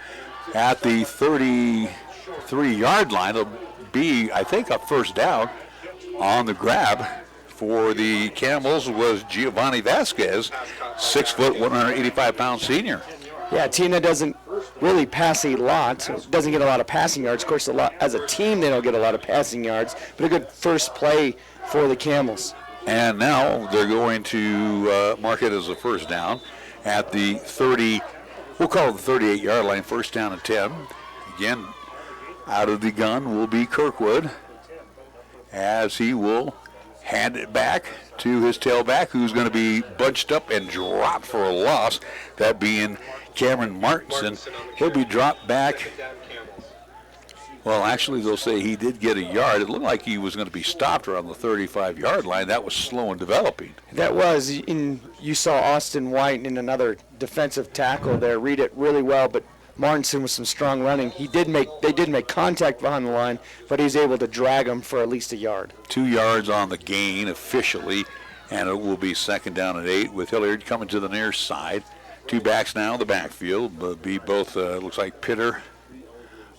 Speaker 2: at the 33-yard line. It'll be, I think, a 1st down. On the grab for the Camels was Giovanni Vasquez, 6', 185-pound senior.
Speaker 3: Yeah, Tina doesn't really pass a lot. Doesn't get a lot of passing yards. Of course, as a team, they don't get a lot of passing yards, but a good first play for the Camels.
Speaker 2: And now they're going to mark it as a 1st down at the 30, we'll call it the 38-yard line, 1st down and 10. Again, out of the gun will be Kirkwood, as he will hand it back to his tailback, who's going to be bunched up and dropped for a loss, that being Cameron Martinson. He'll be dropped back. Well, actually, they'll say he did get a yard. It looked like he was going to be stopped around the 35-yard line. That was slow in developing.
Speaker 3: That was. You saw Austin White in another defensive tackle there read it really well, but Martinson with some strong running. They did make contact behind the line, but he was able to drag him for at least a yard. 2
Speaker 2: yards on the gain officially, and it will be 2nd down and 8 with Hilliard coming to the near side. 2 backs now in the backfield, but be both, looks like Pitter,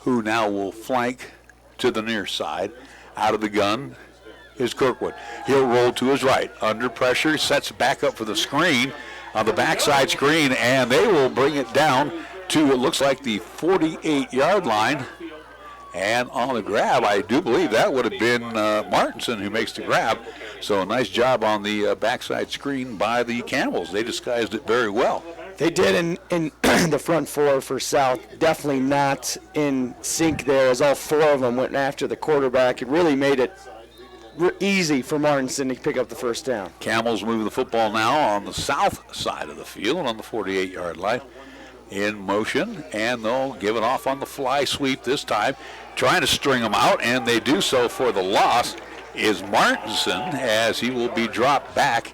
Speaker 2: who now will flank to the near side. Out of the gun is Kirkwood. He'll roll to his right. Under pressure, sets back up for the screen on the backside screen, and they will bring it down to, it looks like, the 48-yard line. And on the grab, I do believe that would have been Martinson who makes the grab. So a nice job on the backside screen by the Camels. They disguised it very well.
Speaker 3: They did in the front 4 for South. Definitely not in sync there, as all 4 of them went after the quarterback. It really made it easy for Martinson to pick up the 1st down.
Speaker 2: Camels move the football now on the south side of the field on the 48-yard line. In motion, and they'll give it off on the fly sweep this time, trying to string them out, and they do so. For the loss is Martinson, as he will be dropped back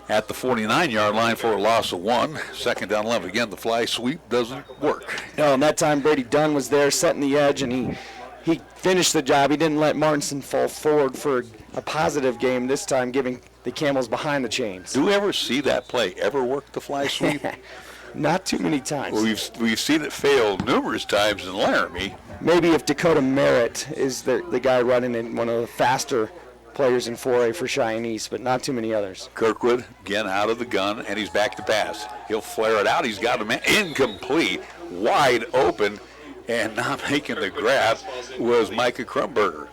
Speaker 2: at the 49-yard line for a loss of 1. 2nd down 11. Again, the fly sweep doesn't work.
Speaker 3: No, and that time Brady Dunn was there setting the edge, and he finished the job. He didn't let Martinson fall forward for a positive game this time, giving the Camels behind the chains.
Speaker 2: Do you ever see that play? Ever work the fly sweep?
Speaker 3: Not too many times.
Speaker 2: Well, we've seen it fail numerous times in Laramie.
Speaker 3: Maybe if Dakota Merritt is the guy running in, one of the faster players in 4A for Cheyenne East, but not too many others.
Speaker 2: Kirkwood, again, out of the gun, and he's back to pass. He'll flare it out. He's got him incomplete, wide open, and not making the grab was Micah Crumberger.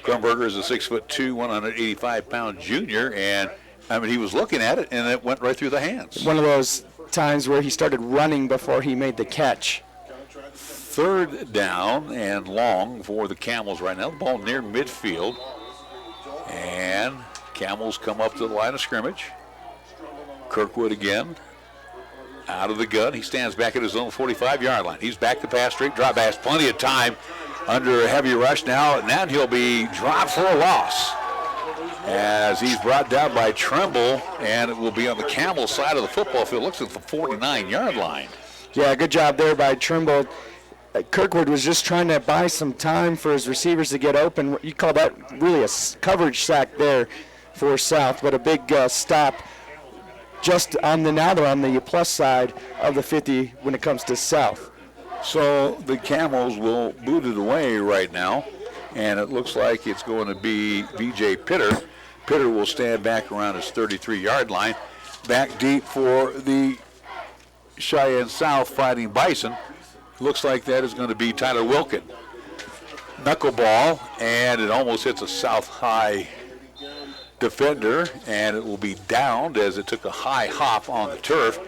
Speaker 2: Crumberger is a 6'2", 185-pound junior, and he was looking at it, and it went right through the hands.
Speaker 3: One of those times where he started running before he made the catch.
Speaker 2: Third down and long for the Camels right now. The ball near midfield. And Camels come up to the line of scrimmage. Kirkwood again out of the gun. He stands back at his own 45-yard line. He's back to pass, straight drop. Has plenty of time under a heavy rush now. And then he'll be dropped for a loss as he's brought down by Trimble, and it will be on the Camel side of the football field. Looks at the 49-yard line.
Speaker 3: Yeah, good job there by Trimble. Kirkwood was just trying to buy some time for his receivers to get open. You call that really a coverage sack there for South, but a big stop just on now they're on the plus side of the 50 when it comes to South.
Speaker 2: So the Camels will boot it away right now, and it looks like it's going to be V.J. Pitter. Pitter will stand back around his 33-yard line. Back deep for the Cheyenne South Fighting Bison. Looks like that is going to be Tyler Wilkin. Knuckleball, and it almost hits a South High defender, and it will be downed as it took a high hop on the turf.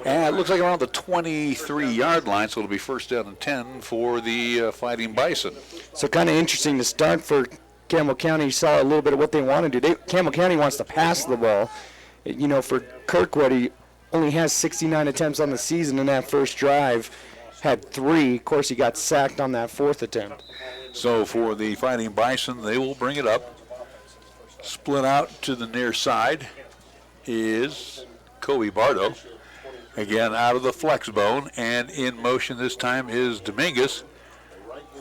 Speaker 2: And it looks like around the 23-yard line, so it'll be first down and 10 for the Fighting Bison.
Speaker 3: So kind of interesting to start for Campbell County. You saw a little bit of what they want to do. Campbell County wants to pass the ball. You know, for Kirkwood, he only has 69 attempts on the season in that first drive. Had 3. Of course, he got sacked on that 4th attempt.
Speaker 2: So for the Fighting Bison, they will bring it up. Split out to the near side is Kobe Bardo. Again, out of the flex bone, and in motion this time is Dominguez.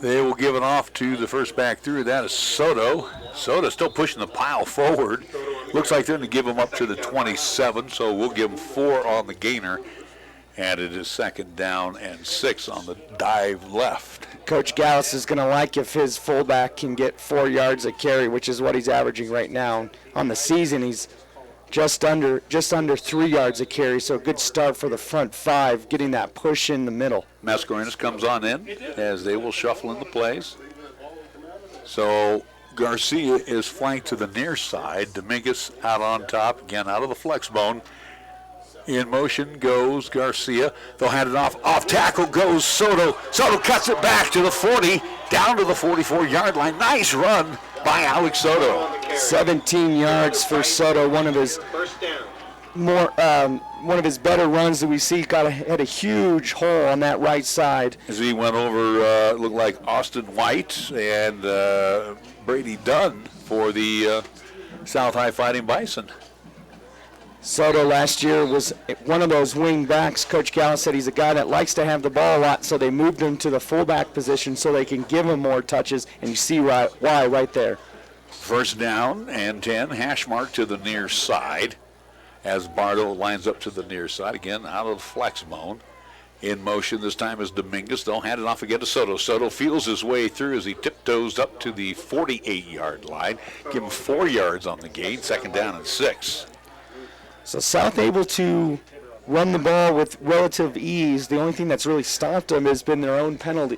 Speaker 2: They will give it off to the first back through. That is Soto. Soto still pushing the pile forward. Looks like they're going to give him up to the 27, so we'll give him 4 on the gainer. And it is second down and 6 on the dive left.
Speaker 3: Coach Gallus is going to like if his fullback can get 4 yards a carry, which is what he's averaging right now. On the season, he's just under 3 yards a carry, so a good start for the front 5, getting that push in the middle.
Speaker 2: Mascarenas comes on in as they will shuffle in the plays. So Garcia is flanked to the near side. Dominguez out on top, again out of the flex bone. In motion goes Garcia. They'll hand it off. Off tackle goes Soto. Soto cuts it back to the 40, down to the 44-yard line. Nice run by Alex Soto.
Speaker 3: 17 yards for Soto. One of his better runs that we see. Had a huge hole on that right side.
Speaker 2: As he went over, looked like Austin White and Brady Dunn for the South High Fighting Bison.
Speaker 3: Soto last year was one of those wing backs. Coach Gallus said he's a guy that likes to have the ball a lot, so they moved him to the fullback position so they can give him more touches, and you see why right there.
Speaker 2: First down and 10, hash mark to the near side as Bardo lines up to the near side, again out of the flex bone. In motion this time is Dominguez. They'll hand it off again to Soto. Soto feels his way through as he tiptoes up to the 48-yard line. Give him 4 yards on the gain, second down and 6.
Speaker 3: So South able to run the ball with relative ease. The only thing that's really stopped them has been their own penalty,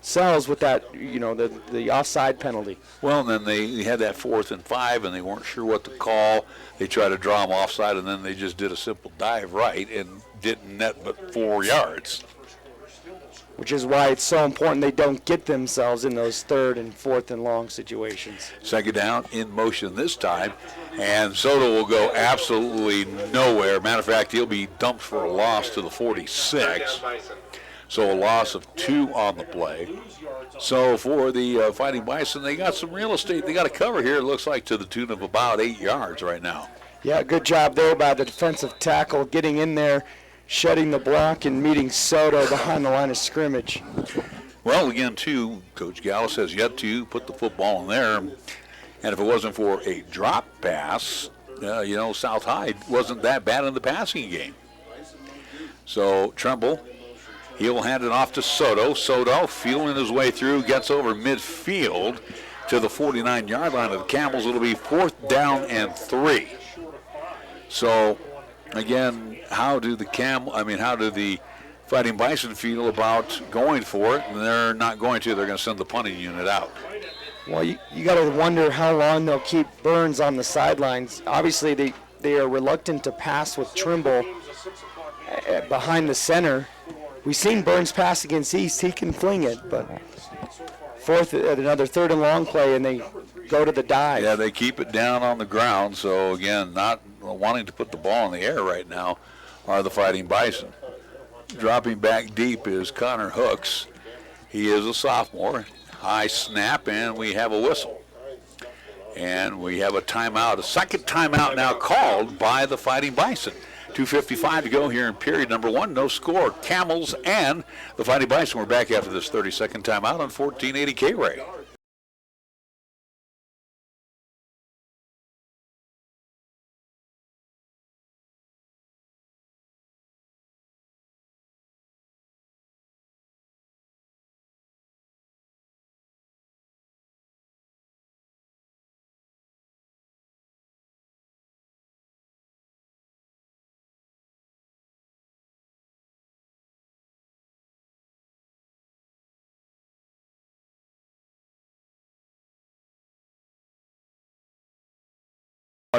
Speaker 3: selves with that, the offside penalty.
Speaker 2: Well, and then they had that 4th and 5, and they weren't sure what to call. They tried to draw them offside, and then they just did a simple dive right and didn't net but 4 yards.
Speaker 3: Which is why it's so important they don't get themselves in those 3rd and 4th and long situations.
Speaker 2: Second down in motion this time, and Soto will go absolutely nowhere. Matter of fact, he'll be dumped for a loss to the 46. So a loss of 2 on the play. So for the Fighting Bison, they got some real estate. They got a cover here, it looks like, to the tune of about 8 yards right now.
Speaker 3: Yeah, good job there by the defensive tackle getting in there, shedding the block and meeting Soto behind the line of scrimmage.
Speaker 2: Well, again, too, Coach Gallus has yet to put the football in there. And if it wasn't for a drop pass, South High wasn't that bad in the passing game. So Trimble, he'll hand it off to Soto. Soto feeling his way through, gets over midfield to the 49-yard line of the Camels. It'll be 4th down and 3. So again, how do the Fighting Bison feel about going for it? And they're not going to. They're going to send the punting unit out.
Speaker 3: Well, you got to wonder how long they'll keep Burns on the sidelines. Obviously, they are reluctant to pass with Trimble behind the center. We've seen Burns pass against East. He can fling it, but another 3rd and long play, and they go to the dive.
Speaker 2: Yeah, they keep it down on the ground. So, again, not wanting to put the ball in the air right now are the Fighting Bison. Dropping back deep is Connor Hooks. He is a sophomore. High snap, and we have a whistle. And we have a timeout, a second timeout now called by the Fighting Bison. 2:55 to go here in period number 1. No score. Camels and the Fighting Bison. We're back after this 30-second timeout on 1480 KRAE.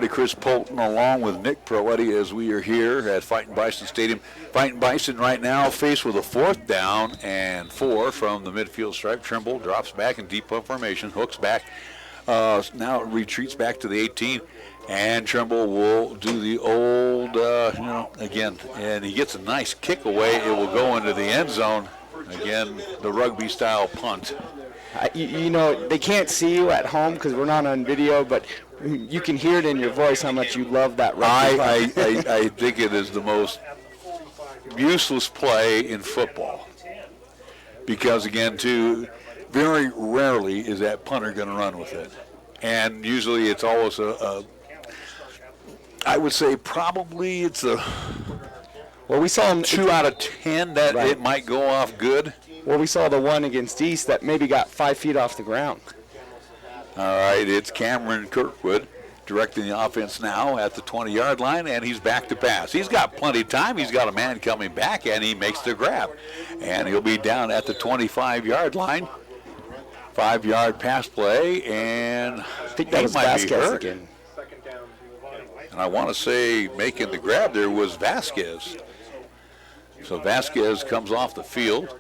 Speaker 2: Chris Polton along with Nick Proetti as we are here at Fightin' Bison Stadium. Fightin' Bison right now faced with a 4th down and 4 from the midfield stripe. Trimble drops back in deep punt formation, hooks back, now retreats back to the 18, and Trimble will do the old, again, and he gets a nice kick away. It will go into the end zone. Again, the rugby-style punt.
Speaker 3: They can't see you at home because we're not on video, but you can hear it in your voice how much you love that rugby.
Speaker 2: I think it is the most useless play in football because, again, too, very rarely is that punter going to run with it. And usually it's always I would say probably it's we saw him 2 out of 10 that right. It might go off good.
Speaker 3: Well, we saw the one against East that maybe got 5 feet off the ground.
Speaker 2: All right, it's Cameron Kirkwood directing the offense now at the 20-yard line, and he's back to pass. He's got plenty of time. He's got a man coming back, and he makes the grab. And he'll be down at the 25-yard line. 5-yard pass play, and
Speaker 3: I think that was Vasquez again.
Speaker 2: And I want to say making the grab there was Vasquez. So Vasquez comes off the field.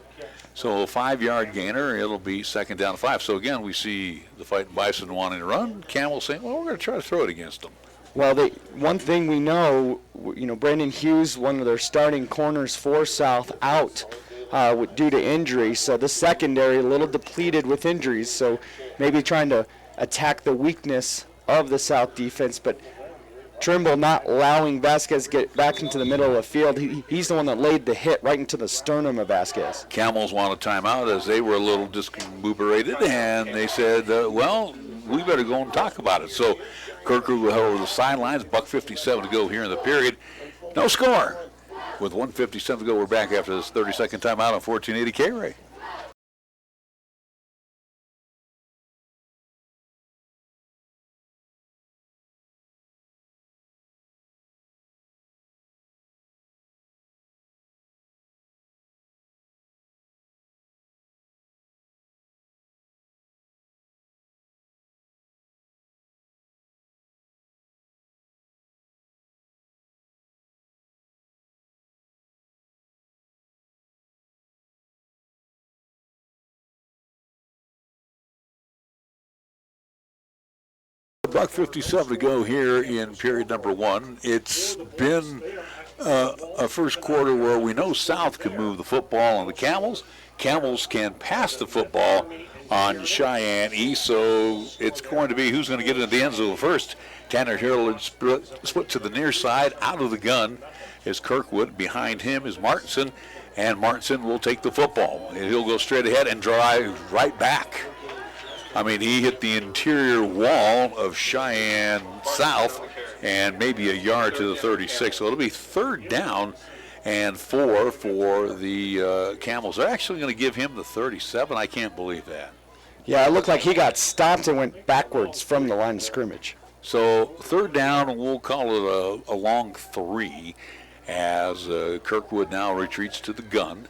Speaker 2: So a 5-yard gainer, it'll be 2nd down and 5. So again, we see the Fighting Bison wanting to run. Camels saying, well, we're going to try to throw it against them.
Speaker 3: Well, one thing we know, Brandon Hughes, one of their starting corners for South, out due to injury. So the secondary a little depleted with injuries. So maybe trying to attack the weakness of the South defense, but Trimble not allowing Vasquez to get back into the middle of the field. He's the one that laid the hit right into the sternum of Vasquez.
Speaker 2: Camels want a timeout as they were a little discombobulated, and they said, we better go and talk about it. So Kirkwood will head over the sidelines, $1:57 to go here in the period. No score. With 1:57 to go, we're back after this 30-second timeout on 1480 KRAE. $1:57 to go here in period number 1. It's been a first quarter where we know South can move the football on the Camels. Camels can pass the football on Cheyenne East, so it's going to be who's going to get into the end zone first. Tanner Hill split to the near side. Out of the gun is Kirkwood. Behind him is Martinson, and Martinson will take the football. And he'll go straight ahead and drive right back. I mean, he hit the interior wall of Cheyenne South and maybe a yard to the 36. So it'll be 3rd down and 4 for the Camels. They're actually going to give him the 37. I can't believe that.
Speaker 3: Yeah, it looked like he got stopped and went backwards from the line of scrimmage.
Speaker 2: So 3rd down, we'll call it a long 3 as Kirkwood now retreats to the gun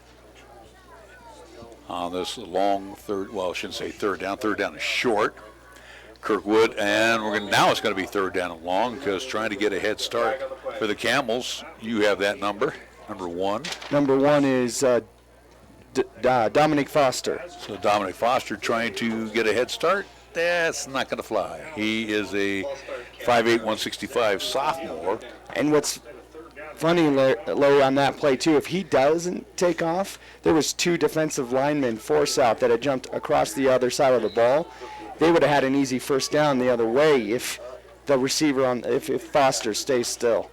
Speaker 2: on this long third. Well, I shouldn't say 3rd down. 3rd down is short. Kirkwood, and now it's going to be 3rd down and long because trying to get a head start for the Camels. You have that number 1.
Speaker 3: Number 1 is Dominic Foster.
Speaker 2: So Dominic Foster trying to get a head start. That's not going to fly. He is a 5'8", 165 sophomore.
Speaker 3: And what's funny, Larry, on that play, too, if he doesn't take off, there was 2 defensive linemen for South that had jumped across the other side of the ball. They would have had an easy 1st down the other way if the receiver if Foster stays still.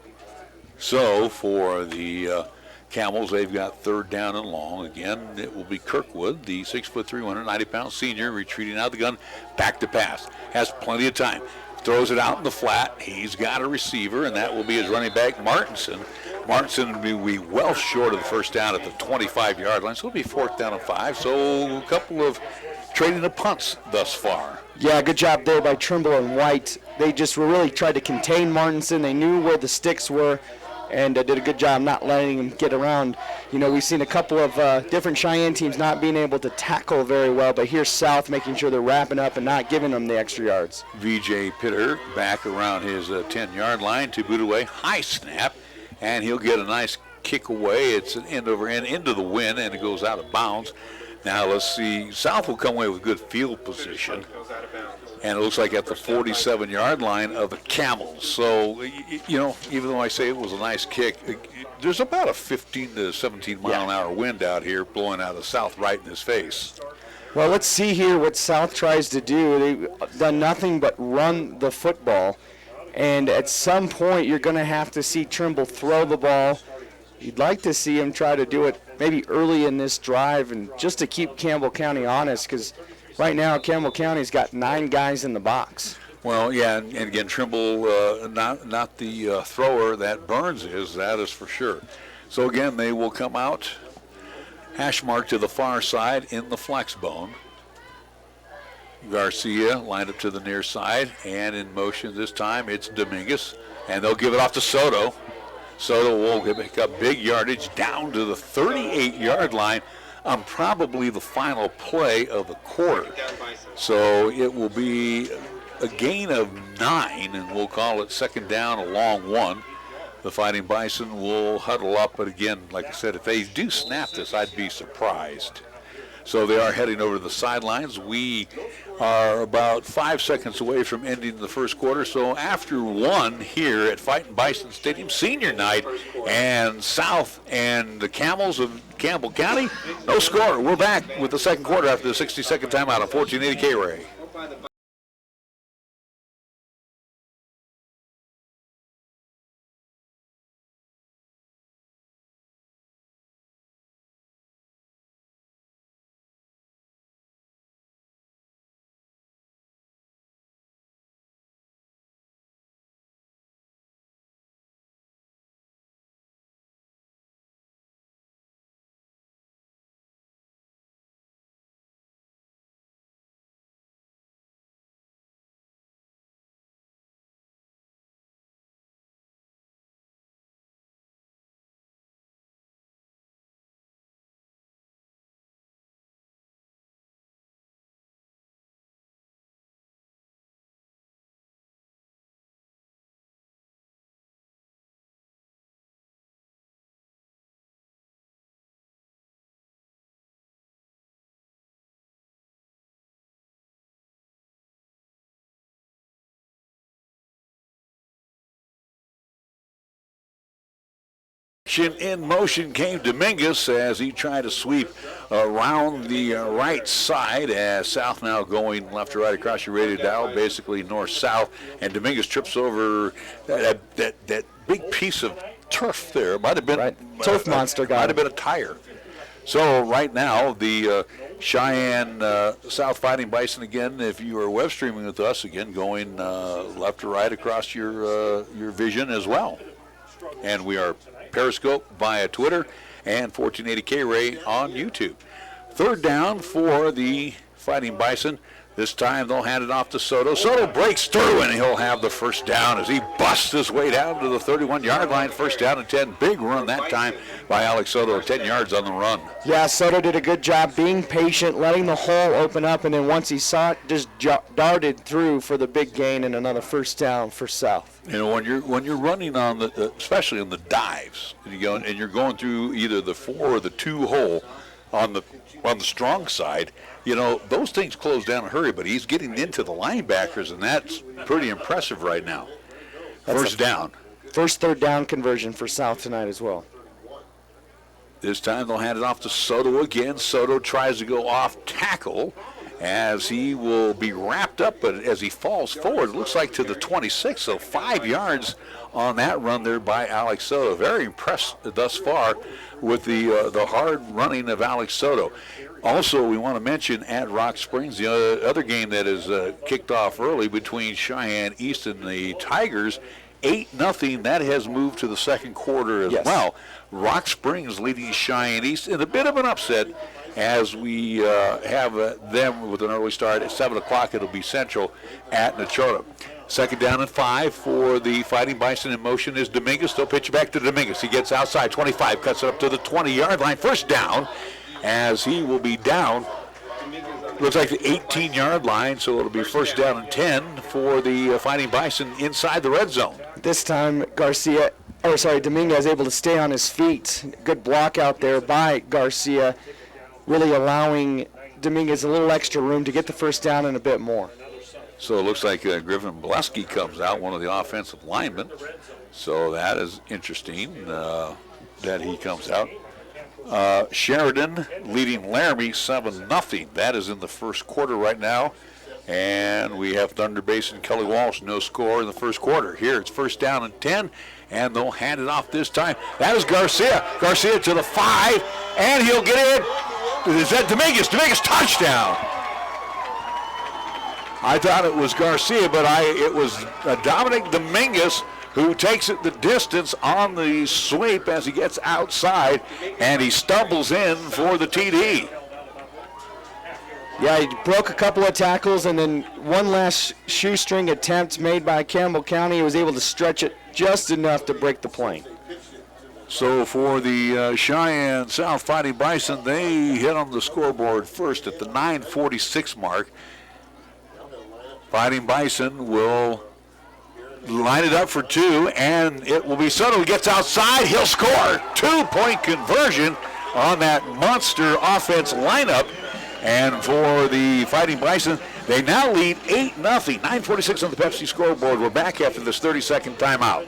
Speaker 2: So for the Camels, they've got 3rd down and long. Again, it will be Kirkwood, the 6'3", 190-pound senior, retreating out of the gun, back to pass. Has plenty of time. Throws it out in the flat. He's got a receiver, and that will be his running back, Martinson. Martinson will be well short of the 1st down at the 25-yard line, so it'll be 4th down and 5. So a couple of trading the punts thus far.
Speaker 3: Yeah, good job there by Trimble and White. They just really tried to contain Martinson. They knew where the sticks were and did a good job not letting him get around. You know, we've seen a couple of different Cheyenne teams not being able to tackle very well, but here's South making sure they're wrapping up and not giving them the extra yards.
Speaker 2: V.J. Pitter back around his 10-yard line to boot away. High snap, and he'll get a nice kick away. It's an end-over-end into the wind, and it goes out of bounds. Now let's see. South will come away with good field position. And it looks like at the 47-yard line of the Camels. So, you know, even though I say it was a nice kick, there's about a 15 to 17-mile-an-hour wind out here blowing out of the south right in his face.
Speaker 3: Well, let's see here what South tries to do. They've done nothing but run the football. And at some point, you're going to have to see Trimble throw the ball. You'd like to see him try to do it maybe early in this drive and just to keep Campbell County honest, because right now Campbell County's got 9 guys in the box.
Speaker 2: Well, yeah, and again, Trimble, not the thrower that Burns is, that is for sure. So again, they will come out, hash mark to the far side in the flex bone. Garcia lined up to the near side, and in motion this time it's Dominguez, and they'll give it off to Soto. Soto will pick up big yardage down to the 38-yard line on probably the final play of the quarter. So it will be a gain of 9, and we'll call it 2nd down, a long 1. The Fighting Bison will huddle up, but again, like I said, if they do snap this, I'd be surprised. So they are heading over to the sidelines. We are about 5 seconds away from ending the first quarter. So after 1 here at Fightin' Bison Stadium, senior night, and South and the Camels of Campbell County, no score. We're back with the second quarter after the 60-second timeout on 1480 KRAE. In motion came Dominguez as he tried to sweep around the right side, as South now going left to right across your radio dial, basically north-south, and Dominguez trips over that big piece of turf there. Might have been
Speaker 3: right. Turf monster guy.
Speaker 2: Might have been a tire. So right now the Cheyenne South Fighting Bison again, if you are web streaming with us again, going left to right across your vision as well. And we are Periscope, via Twitter, and 1480 KRAE on YouTube. Third down for the Fighting Bison. This time they'll hand it off to Soto. Soto breaks through, and he'll have the first down as he busts his way down to the 31-yard line. First down and 10. Big run that time by Alex Soto, 10 yards on the run.
Speaker 3: Yeah, Soto did a good job being patient, letting the hole open up, and then once he saw it, just darted through for the big gain and another first down for South.
Speaker 2: You know, when you're running on the, especially in the dives, and you're going through either the 4 or the 2 hole on the strong side, you know, those things close down in a hurry, but he's getting into the linebackers, and that's pretty impressive right now. First down.
Speaker 3: First third down conversion for South tonight as well.
Speaker 2: This time they'll hand it off to Soto again. Soto tries to go off tackle as he will be wrapped up, but as he falls forward, it looks like to the 26, so 5 yards on that run there by Alex Soto. Very impressed thus far with the hard running of Alex Soto. Also, we want to mention at Rock Springs, the other game that is kicked off early between Cheyenne East and the Tigers, 8-0. That has moved to the second quarter as well. Rock Springs leading Cheyenne East in a bit of an upset as we have them with an early start at 7 o'clock. It'll be Central at Nechota. Second down and 5 for the Fighting Bison. In motion is Dominguez. They'll pitch it back to Dominguez. He gets outside 25, cuts it up to the 20-yard line. First down as he will be down. Looks like the 18-yard line, so it'll be first down and 10 for the Fighting Bison inside the red zone.
Speaker 3: This time Dominguez able to stay on his feet. Good block out there by Garcia, really allowing Dominguez a little extra room to get the first down and a bit more.
Speaker 2: So it looks like Griffin Bolesky comes out, one of the offensive linemen. So that is interesting that he comes out. Sheridan leading Laramie 7-0. That is in the first quarter right now. And we have Thunder Basin, Kelly Walsh, no score in the first quarter. Here it's first down and 10, and they'll hand it off this time. That is Garcia. Garcia to the 5, and he'll get in. Is that Dominguez? Dominguez touchdown. I thought it was Garcia, but it was Dominic Dominguez who takes it the distance on the sweep as he gets outside, and he stumbles in for the TD.
Speaker 3: Yeah, he broke a couple of tackles, and then one last shoestring attempt made by Campbell County. He was able to stretch it just enough to break the plane.
Speaker 2: So for the Cheyenne South Fighting Bison, they hit on the scoreboard first at the 9:46 mark. Fighting Bison will line it up for 2, and it will be Soto who gets outside. He'll score. 2-point conversion on that monster offense lineup. And for the Fighting Bison, they now lead 8-0. 9:46 on the Pepsi scoreboard. We're back after this 30-second timeout.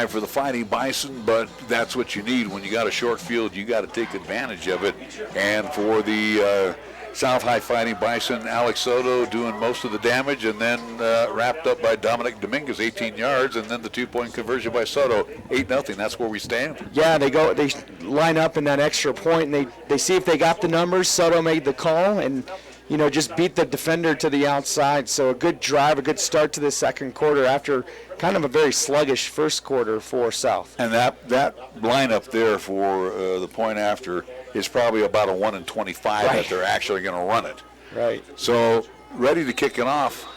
Speaker 2: For the Fighting Bison, but that's what you need when you got a short field. You got to take advantage of it. And for the South High Fighting Bison, Alex Soto doing most of the damage, and then wrapped up by Dominic Dominguez, 18 yards, and then the 2-point conversion by Soto, 8-0. That's where we stand.
Speaker 3: Yeah, they line up in that extra point, and they see if they got the numbers. Soto made the call, and just beat the defender to the outside. So a good drive, a good start to the second quarter after kind of a very sluggish first quarter for South.
Speaker 2: And that lineup there for the point after is probably about a 1-25 that they're actually going to run it.
Speaker 3: Right.
Speaker 2: So ready to kick it off.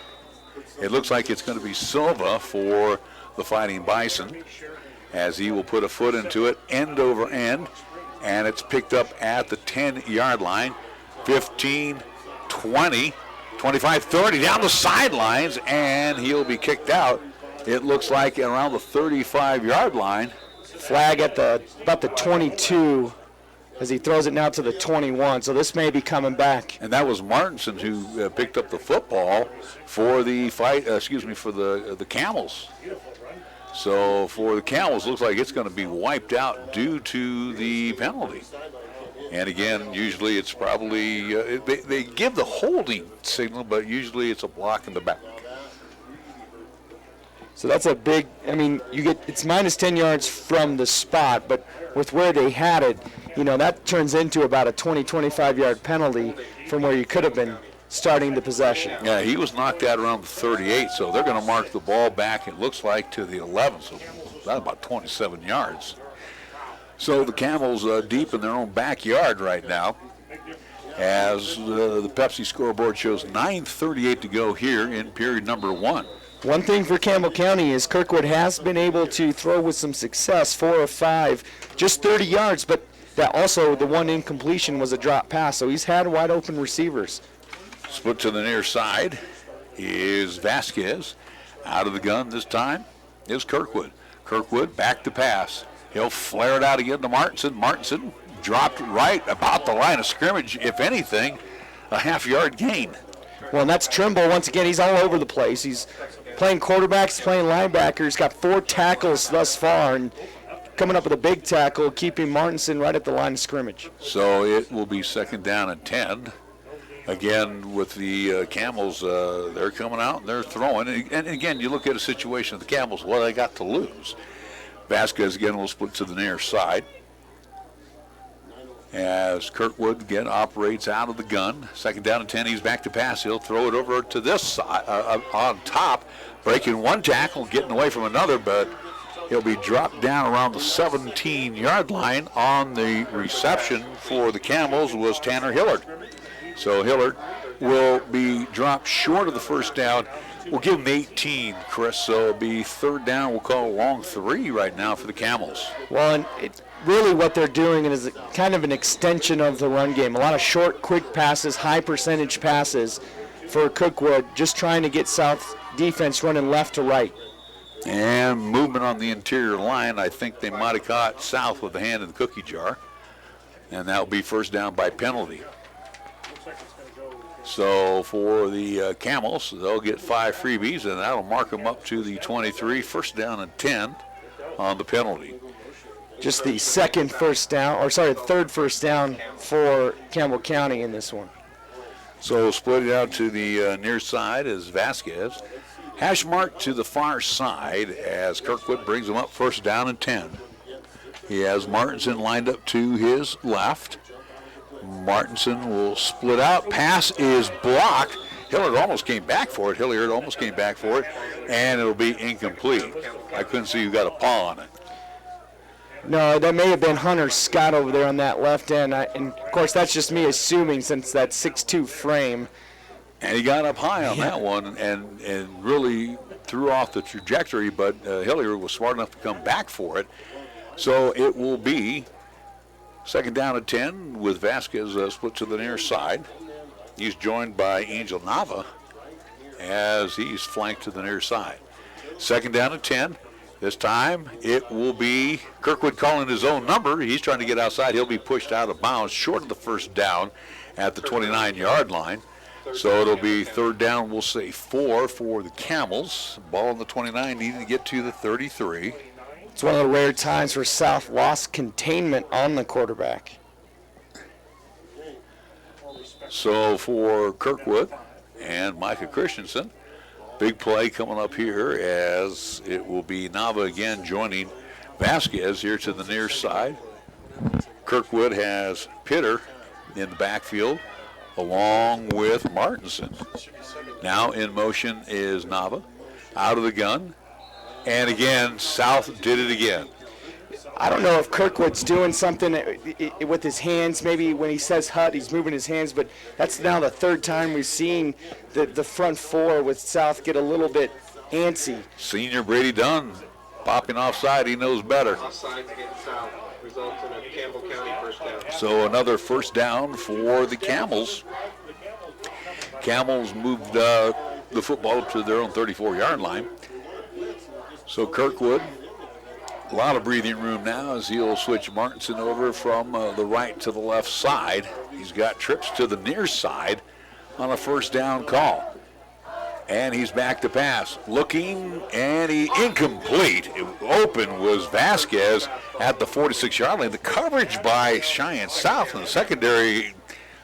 Speaker 2: It looks like it's going to be Silva for the Fighting Bison as he will put a foot into it, end over end, and it's picked up at the 10-yard line. 15, 20, 25, 30 down the sidelines, and he'll be kicked out. It looks like around the 35-yard line.
Speaker 3: Flag at about the 22 as he throws it now to the 21. So this may be coming back.
Speaker 2: And that was Martinson who picked up the football for the for the Camels. So for the Camels, looks like it's going to be wiped out due to the penalty. And again, usually it's probably, they give the holding signal, but usually it's a block in the back.
Speaker 3: So that's a big, it's minus 10 yards from the spot, but with where they had it, that turns into about a 20, 25-yard penalty from where you could have been starting the possession.
Speaker 2: Yeah, he was knocked out around the 38, so they're going to mark the ball back, it looks like, to the 11, so that's about 27 yards. So the Camels deep in their own backyard right now, as the Pepsi scoreboard shows 9:38 to go here in period number 1.
Speaker 3: One thing for Campbell County is Kirkwood has been able to throw with some success, 4 of 5, just 30 yards, but that also the one incompletion was a drop pass, so he's had wide open receivers.
Speaker 2: Split to the near side is Vasquez. Out of the gun this time is Kirkwood. Kirkwood back to pass. He'll flare it out again to Martinson. Martinson dropped right about the line of scrimmage. If anything, a half-yard gain.
Speaker 3: Well, and that's Trimble. Once again, he's all over the place. He's playing quarterbacks, he's playing linebacker. He's got 4 tackles thus far, and coming up with a big tackle, keeping Martinson right at the line of scrimmage.
Speaker 2: So it will be 2nd down and 10. Again, with the Camels, they're coming out and they're throwing. And again, you look at a situation of the Camels, what they got to lose. Vasquez again will split to the near side as Kirkwood again operates out of the gun. 2nd down and 10, he's back to pass. He'll throw it over to this side on top, breaking one tackle, getting away from another, but he'll be dropped down around the 17-yard line. On the reception for the Camels was Tanner Hillard. So Hillard will be dropped short of the 1st down. We'll give him 18, Chris, so it'll be 3rd down. We'll call a long 3 right now for the Camels.
Speaker 3: Well, and really what they're doing is kind of an extension of the run game. A lot of short, quick passes, high percentage passes for Kirkwood, just trying to get South defense running left to right.
Speaker 2: And movement on the interior line. I think they might have caught South with a hand in the cookie jar. And that will be 1st down by penalty. So for the Camels, they'll get 5 freebies, and that'll mark them up to the 23, 1st down and 10 on the penalty.
Speaker 3: Just the 3rd first down for Campbell County in this one.
Speaker 2: So split it out to the near side is Vasquez. Hash mark to the far side as Kirkwood brings them up 1st down and 10. He has Martinson lined up to his left. Martinson will split out. Pass is blocked. Hilliard almost came back for it. And it'll be incomplete. I couldn't see who got a paw on it.
Speaker 3: No, that may have been Hunter Scott over there on that left end. And of course, that's just me assuming since that 6'2" frame.
Speaker 2: And he got up high on that one and really threw off the trajectory, but Hilliard was smart enough to come back for it. So it will be 2nd down and 10 with Vasquez split to the near side. He's joined by Angel Nava as he's flanked to the near side. 2nd down and 10. This time it will be Kirkwood calling his own number. He's trying to get outside. He'll be pushed out of bounds short of the 1st down at the 29-yard line. So it'll be 3rd down, we'll say 4 for the Camels. Ball on the 29, needing to get to the 33.
Speaker 3: It's one of the rare times where South lost containment on the quarterback.
Speaker 2: So for Kirkwood and Micah Christensen, big play coming up here as it will be Nava again joining Vasquez here to the near side. Kirkwood has Pitter in the backfield along with Martinson. Now in motion is Nava out of the gun. And again, South did it again.
Speaker 3: I don't know if Kirkwood's doing something with his hands. Maybe when he says hut, he's moving his hands, but that's now the 3rd time we've seen the front 4 with South get a little bit antsy.
Speaker 2: Senior Brady Dunn popping offside. He knows better.
Speaker 7: Offsides against South results in a Campbell County 1st down.
Speaker 2: So another 1st down for the Camels. Camels moved the football up to their own 34-yard line. So Kirkwood A lot of breathing room now as he'll switch Martinson over from the right to the left side. He's got trips to the near side on a first down call. And he's back to pass. Looking, and he incomplete. Open was Vasquez at the 46-yard line. The coverage by Cheyenne South in the secondary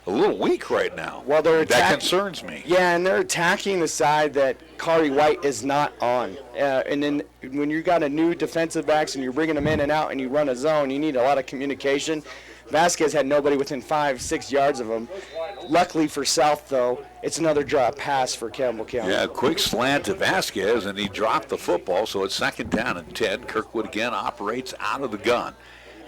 Speaker 2: a little weak right now.
Speaker 3: Well,
Speaker 2: that concerns me.
Speaker 3: Yeah, and they're attacking the side that KRAE White is not on. And then when you got a new defensive backs and you're bringing them in and out and you run a zone, you need a lot of communication. Vasquez had nobody within 5-6 yards of him. Luckily for South, though, it's another drop pass for Campbell County.
Speaker 2: Yeah, quick slant to Vasquez, and he dropped the football, so it's second down and 10. Kirkwood again operates out of the gun.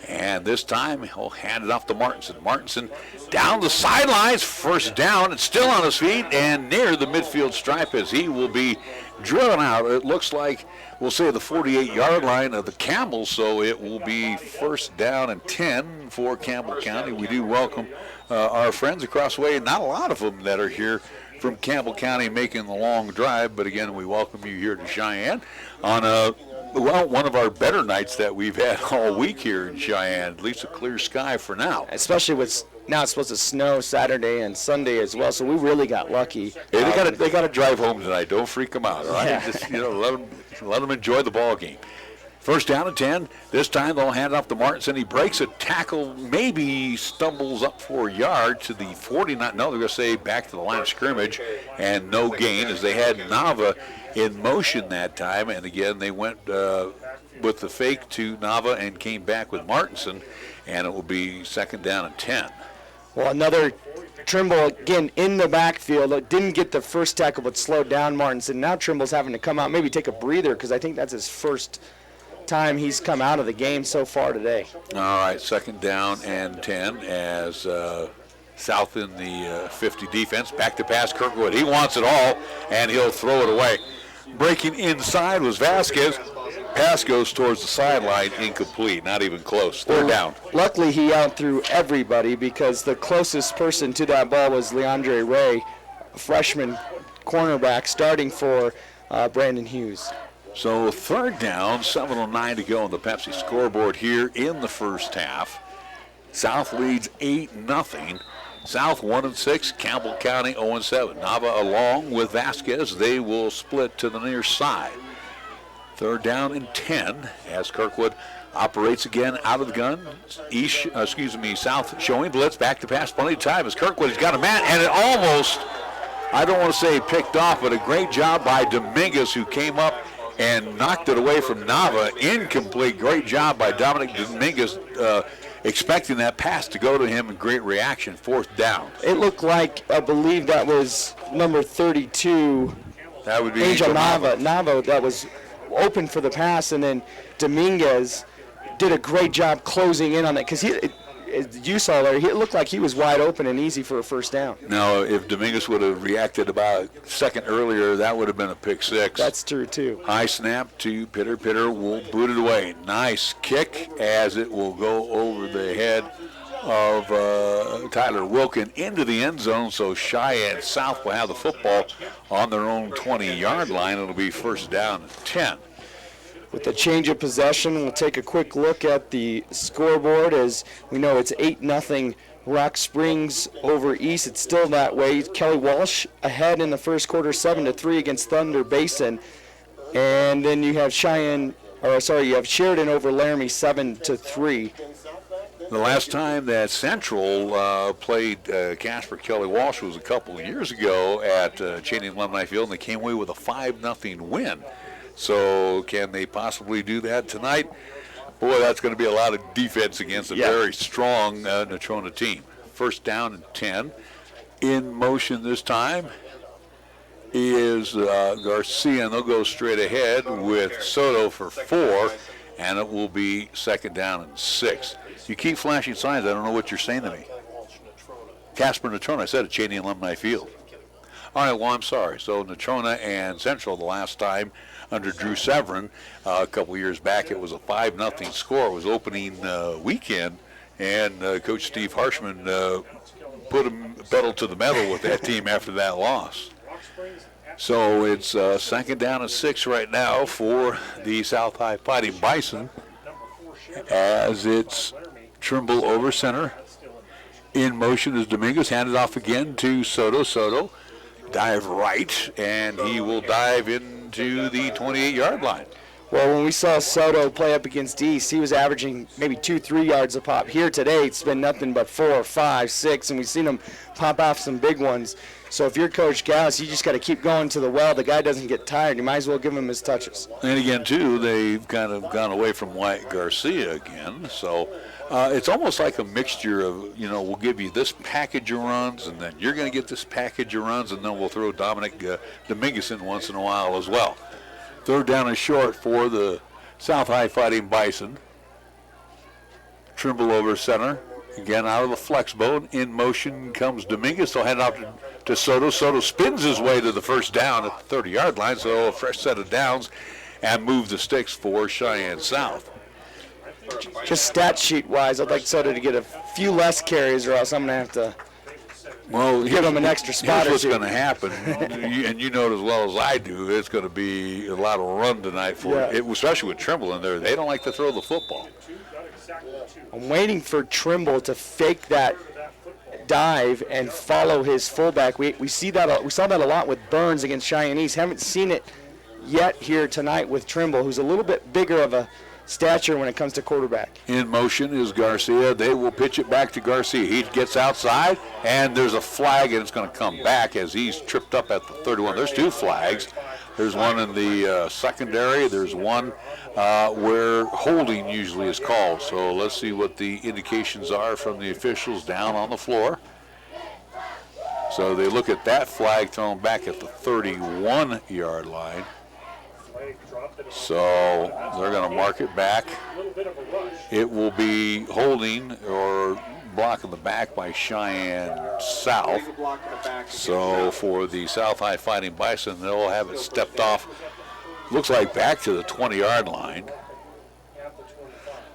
Speaker 2: And this time, he'll hand it off to Martinson. Martinson down the sidelines, first down, and still on his feet and near the midfield stripe as he will be driven out. It looks like, we'll say, the 48-yard line of the Camels, so it will be first down and 10 for Campbell County. We do welcome our friends across the way. Not a lot of them that are here from Campbell County making the long drive, but again, we welcome you here to Cheyenne on one of our better nights that we've had all week here in Cheyenne. At least a clear sky for now.
Speaker 3: Especially with now it's supposed to snow Saturday and Sunday as well, so we really got lucky.
Speaker 2: Hey, they got to drive home tonight. Don't freak them out, all right?
Speaker 3: Yeah.
Speaker 2: Just, let them enjoy the ball game. First down and 10. This time they'll hand it off to Martinson. He breaks a tackle, maybe stumbles up for a yard to the 49. No, they're going to say back to the line of scrimmage, and no gain as they had Nava in motion that time. And again, they went with the fake to Nava and came back with Martinson, and it will be second down and 10.
Speaker 3: Well, another Trimble, again, in the backfield. Didn't get the first tackle, but slowed down Martinson. Now Trimble's having to come out, maybe take a breather, because I think that's his first time he's come out of the game so far today.
Speaker 2: All right, second down and 10 as South in the 50 defense. Back to pass, Kirkwood. He wants it all, and he'll throw it away. Breaking inside was Vasquez. Pass goes towards the sideline, incomplete, not even close. Third down.
Speaker 3: Luckily, he out-threw everybody because the closest person to that ball was Leandre Ray, a freshman cornerback, starting for Brandon Hughes.
Speaker 2: So third down, 7:09 to go on the Pepsi scoreboard here in the first half. South leads 8-0. South 1-6, Campbell County 0-7. Nava along with Vasquez, they will split to the near side. Third down and 10 as Kirkwood operates again out of the gun. South showing blitz, back to pass, plenty of time as Kirkwood has got a man, and it almost, I don't want to say picked off, but a great job by Dominguez who came up and knocked it away from Nava. Incomplete. Great job by Dominic Dominguez expecting that pass to go to him, and great reaction. Fourth down.
Speaker 3: It looked like, I believe that was number 32.
Speaker 2: That would be
Speaker 3: Angel Nava. Nava, that was open for the pass, and then Dominguez did a great job closing in on it because you saw there, it looked like he was wide open and easy for a first down.
Speaker 2: Now, if Dominguez would have reacted about a second earlier, that would have been a pick six.
Speaker 3: That's true, too.
Speaker 2: High snap to Pitter. Pitter will boot it away. Nice kick as it will go over the head of Tyler Wilkin into the end zone, so Cheyenne South will have the football on their own 20-yard line. It'll be first down and 10.
Speaker 3: With the change of possession, we'll take a quick look at the scoreboard. As we know, it's 8-0 Rock Springs over East. It's still that way. Kelly Walsh ahead in the first quarter, 7-3 against Thunder Basin. And then you have Sheridan over Laramie, 7-3.
Speaker 2: The last time that Central played Casper Kelly Walsh was a couple of years ago at Cheney Alumni Field, and they came away with a 5-0 win. So can they possibly do that tonight? Boy, that's going to be a lot of defense against a very strong Natrona team. First down and 10. In motion this time is Garcia, and they'll go straight ahead with Soto for 4, and it will be second down and 6. You keep flashing signs. I don't know what you're saying to me. Casper Natrona, I said at Cheney Alumni Field. All right, well, I'm sorry. So Natrona and Central the last time under Drew Severin a couple years back, it was a 5-0 score. It was opening weekend, and Coach Steve Harshman put him pedal to the metal with that team after that loss. So it's second down and 6 right now for the South High Fighting Bison. as it's Trimble over center. In motion is Dominguez, handed off again to Soto. Soto dive right, and he will dive into the 28-yard line.
Speaker 3: Well, when we saw Soto play up against East, he was averaging maybe 2-3 yards a pop. Here today, it's been nothing but 4, 5, 6, and we've seen him pop off some big ones. So if you're Coach Gauss, you just got to keep going to the well. The guy doesn't get tired. You might as well give him his touches.
Speaker 2: And again, too, they've kind of gone away from Wyatt Garcia again. So it's almost like a mixture of, we'll give you this package of runs, and then you're going to get this package of runs, and then we'll throw Dominic Dominguez in once in a while as well. Third down and short for the South High Fighting Bison. Trimble over center. Again, out of the flex bone. In motion comes Dominguez. They'll hand it out to Soto. Soto spins his way to the first down at the 30-yard line, so a fresh set of downs and move the sticks for Cheyenne South.
Speaker 3: Just stat sheet-wise, I'd like Soto to get a few less carries, or else I'm going to have to give him an extra spot.
Speaker 2: Here's what's going to happen, and you know it as well as I do, it's going to be a lot of run tonight, especially with Trimble in there. They don't like to throw the football.
Speaker 3: I'm waiting for Trimble to fake that dive and follow his fullback. We saw that a lot with Burns against Cheyenne East. Haven't seen it yet here tonight with Trimble, who's a little bit bigger of a stature when it comes to quarterback.
Speaker 2: In motion is Garcia. They will pitch it back to Garcia. He gets outside, and there's a flag, and it's going to come back as he's tripped up at the 31. There's two flags. There's one in the secondary. There's one where holding usually is called. So let's see what the indications are from the officials down on the floor. So they look at that flag thrown back at the 31-yard line. So they're going to mark it back. It will be holding or blocking the back by Cheyenne South. So for the South High Fighting Bison, they'll have it stepped off, looks like back to the 20-yard line.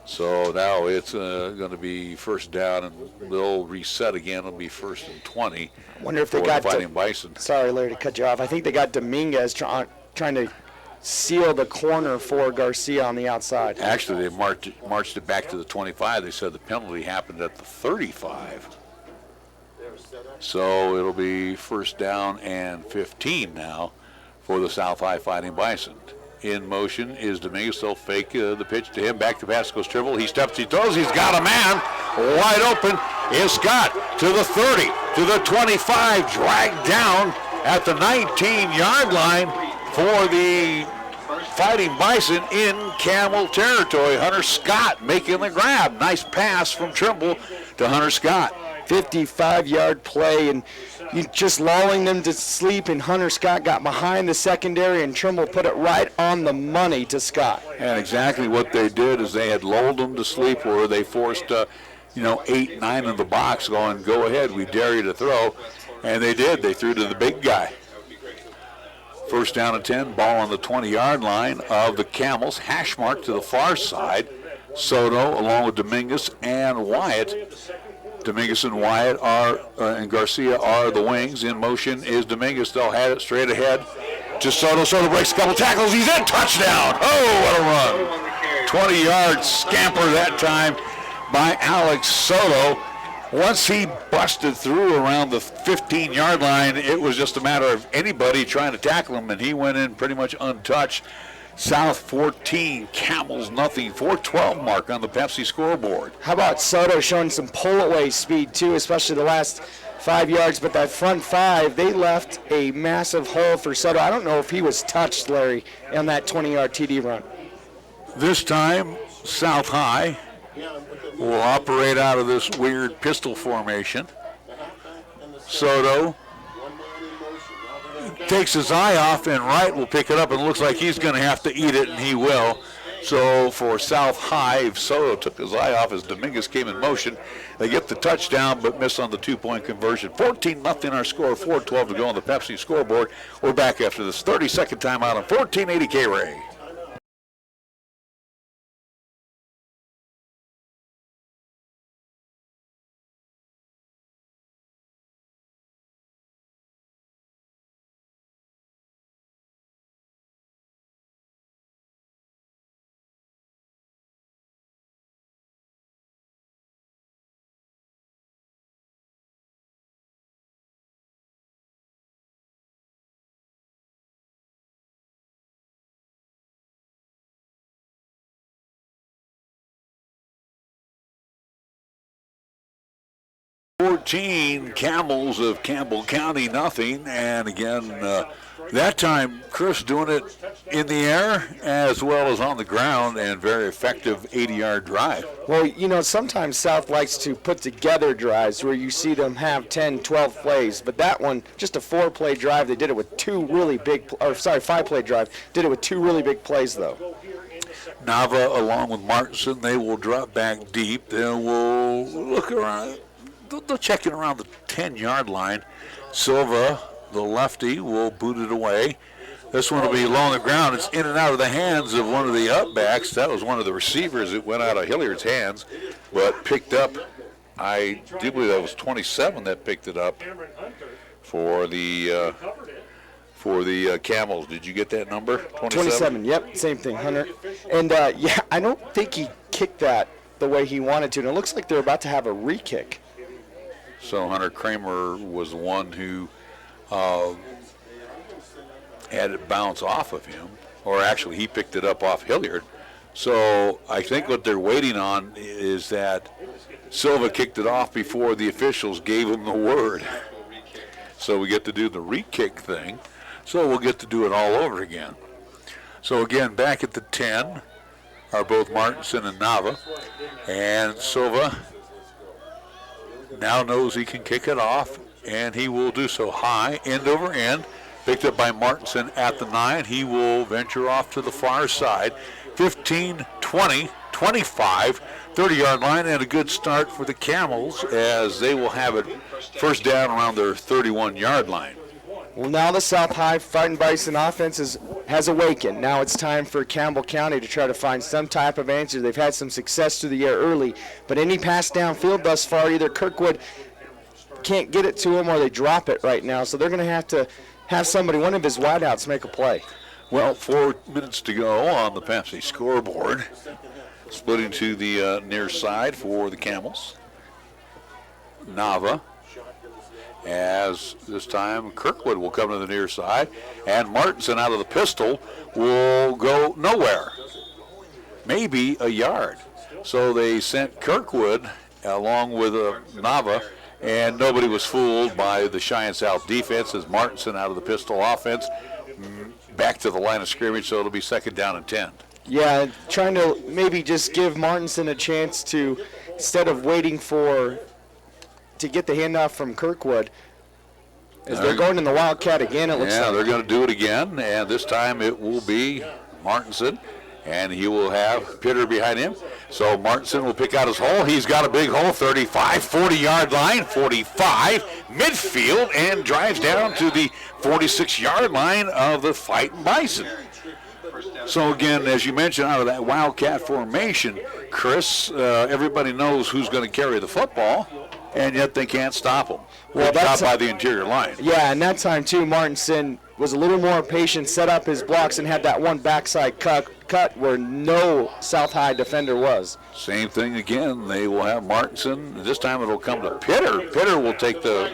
Speaker 2: So now it's going to be first down, and they'll reset again. It'll be first and 20.
Speaker 3: I wonder if they got
Speaker 2: Fighting Bison.
Speaker 3: Sorry, Larry, to cut you off. I think they got Dominguez trying to seal the corner for Garcia on the outside.
Speaker 2: Actually, they marched it back to the 25. They said the penalty happened at the 35. So it'll be first down and 15 now for the South High Fighting Bison. In motion is Dominguez. They'll fake the pitch to him. Back to pass goes Trimble. He steps, he throws. He's got a man. Wide open is Scott to the 30, to the 25. Dragged down at the 19-yard line for the Fighting Bison in Camel territory. Hunter Scott making the grab. Nice pass from Trimble to Hunter Scott.
Speaker 3: 55-yard play, and you just lulling them to sleep, and Hunter Scott got behind the secondary, and Trimble put it right on the money to Scott.
Speaker 2: And exactly what they did is they had lulled them to sleep, where they forced 8, 9 in the box going, go ahead, we dare you to throw. And they did. They threw to the big guy. First down and 10, ball on the 20-yard line of the Camels. Hash mark to the far side. Soto along with Dominguez and Wyatt. Dominguez and Wyatt and Garcia are the wings. In motion is Dominguez. They'll have it straight ahead to Soto. Soto breaks a couple tackles. He's in. Touchdown. Oh, what a run. 20-yard scamper that time by Alex Soto. Once he busted through around the 15-yard line, it was just a matter of anybody trying to tackle him, and he went in pretty much untouched. South 14, Camels nothing. 4:12 mark on the Pepsi scoreboard.
Speaker 3: How about Soto showing some pull-away speed, too, especially the last 5 yards, but that front 5, they left a massive hole for Soto. I don't know if he was touched, Larry, on that 20-yard TD run.
Speaker 2: This time, South High will operate out of this weird pistol formation. Soto takes his eye off, and Wright will pick it up, and it looks like he's going to have to eat it, and he will. So for South High, Soto took his eye off as Dominguez came in motion. They get the touchdown, but miss on the two-point conversion. 14-0 our score, 4:12 to go on the Pepsi scoreboard. We're back after this 30-second timeout on 1480 KRAE. 14, Camels of Campbell County, nothing. And again, that time, Chris doing it in the air as well as on the ground, and very effective 80-yard drive.
Speaker 3: Well, you know, sometimes South likes to put together drives where you see them have 10, 12 plays, but that one, just a 4-play drive, they did it with 5-play drive, did it with 2 really big plays, though.
Speaker 2: Nava, along with Martinson, they will drop back deep. They will look around. They'll check in around the 10-yard line. Silva, the lefty, will boot it away. This one will be low on the ground. It's in and out of the hands of one of the upbacks. That was one of the receivers. It went out of Hilliard's hands, but picked up. I do believe that was 27 that picked it up for the Camels. Did you get that number?
Speaker 3: 27, yep, same thing, Hunter. And, yeah, I don't think he kicked that the way he wanted to, and it looks like they're about to have a re-kick.
Speaker 2: So Hunter Kramer was the one who had it bounce off of him, or actually he picked it up off Hilliard. So I think what they're waiting on is that Silva kicked it off before the officials gave him the word. So we get to do the re-kick thing. So we'll get to do it all over again. So again, back at the 10 are both Martinson and Nava. And Silva now knows he can kick it off, and he will do so high, end over end. Picked up by Martinson at the 9. He will venture off to the far side. 15, 20, 25, 30-yard line, and a good start for the Camels as they will have it first down around their 31-yard line.
Speaker 3: Well, now the South High Fightin' Bison offense has awakened. Now it's time for Campbell County to try to find some type of answer. They've had some success through the air early, but any pass downfield thus far, either Kirkwood can't get it to him or they drop it right now. So they're going to have somebody, one of his wideouts, make a play.
Speaker 2: Well, 4 minutes to go on the Pepsi scoreboard. Splitting to the near side for the Camels. Nava, as this time Kirkwood will come to the near side, and Martinson out of the pistol will go nowhere, maybe a yard. So they sent Kirkwood along with Nava, and nobody was fooled by the Cheyenne South defense as Martinson out of the pistol offense back to the line of scrimmage, so it'll be second down and 10.
Speaker 3: Yeah, trying to maybe just give Martinson a chance to, instead of waiting to get the handoff from Kirkwood, as they're going in the Wildcat again, it looks like.
Speaker 2: Yeah, they're going to do it again, and this time it will be Martinson, and he will have Pitter behind him. So Martinson will pick out his hole. He's got a big hole, 35, 40-yard line, 45, midfield, and drives down to the 46-yard line of the Fightin' Bison. So again, as you mentioned, out of that Wildcat formation, Chris, everybody knows who's going to carry the football, and yet they can't stop him. Well, that's by the interior line.
Speaker 3: Yeah, and that time too, Martinson was a little more patient, set up his blocks, and had that one backside cut where no South High defender was.
Speaker 2: Same thing again. They will have Martinson. This time it will come to Pitter. Pitter will take the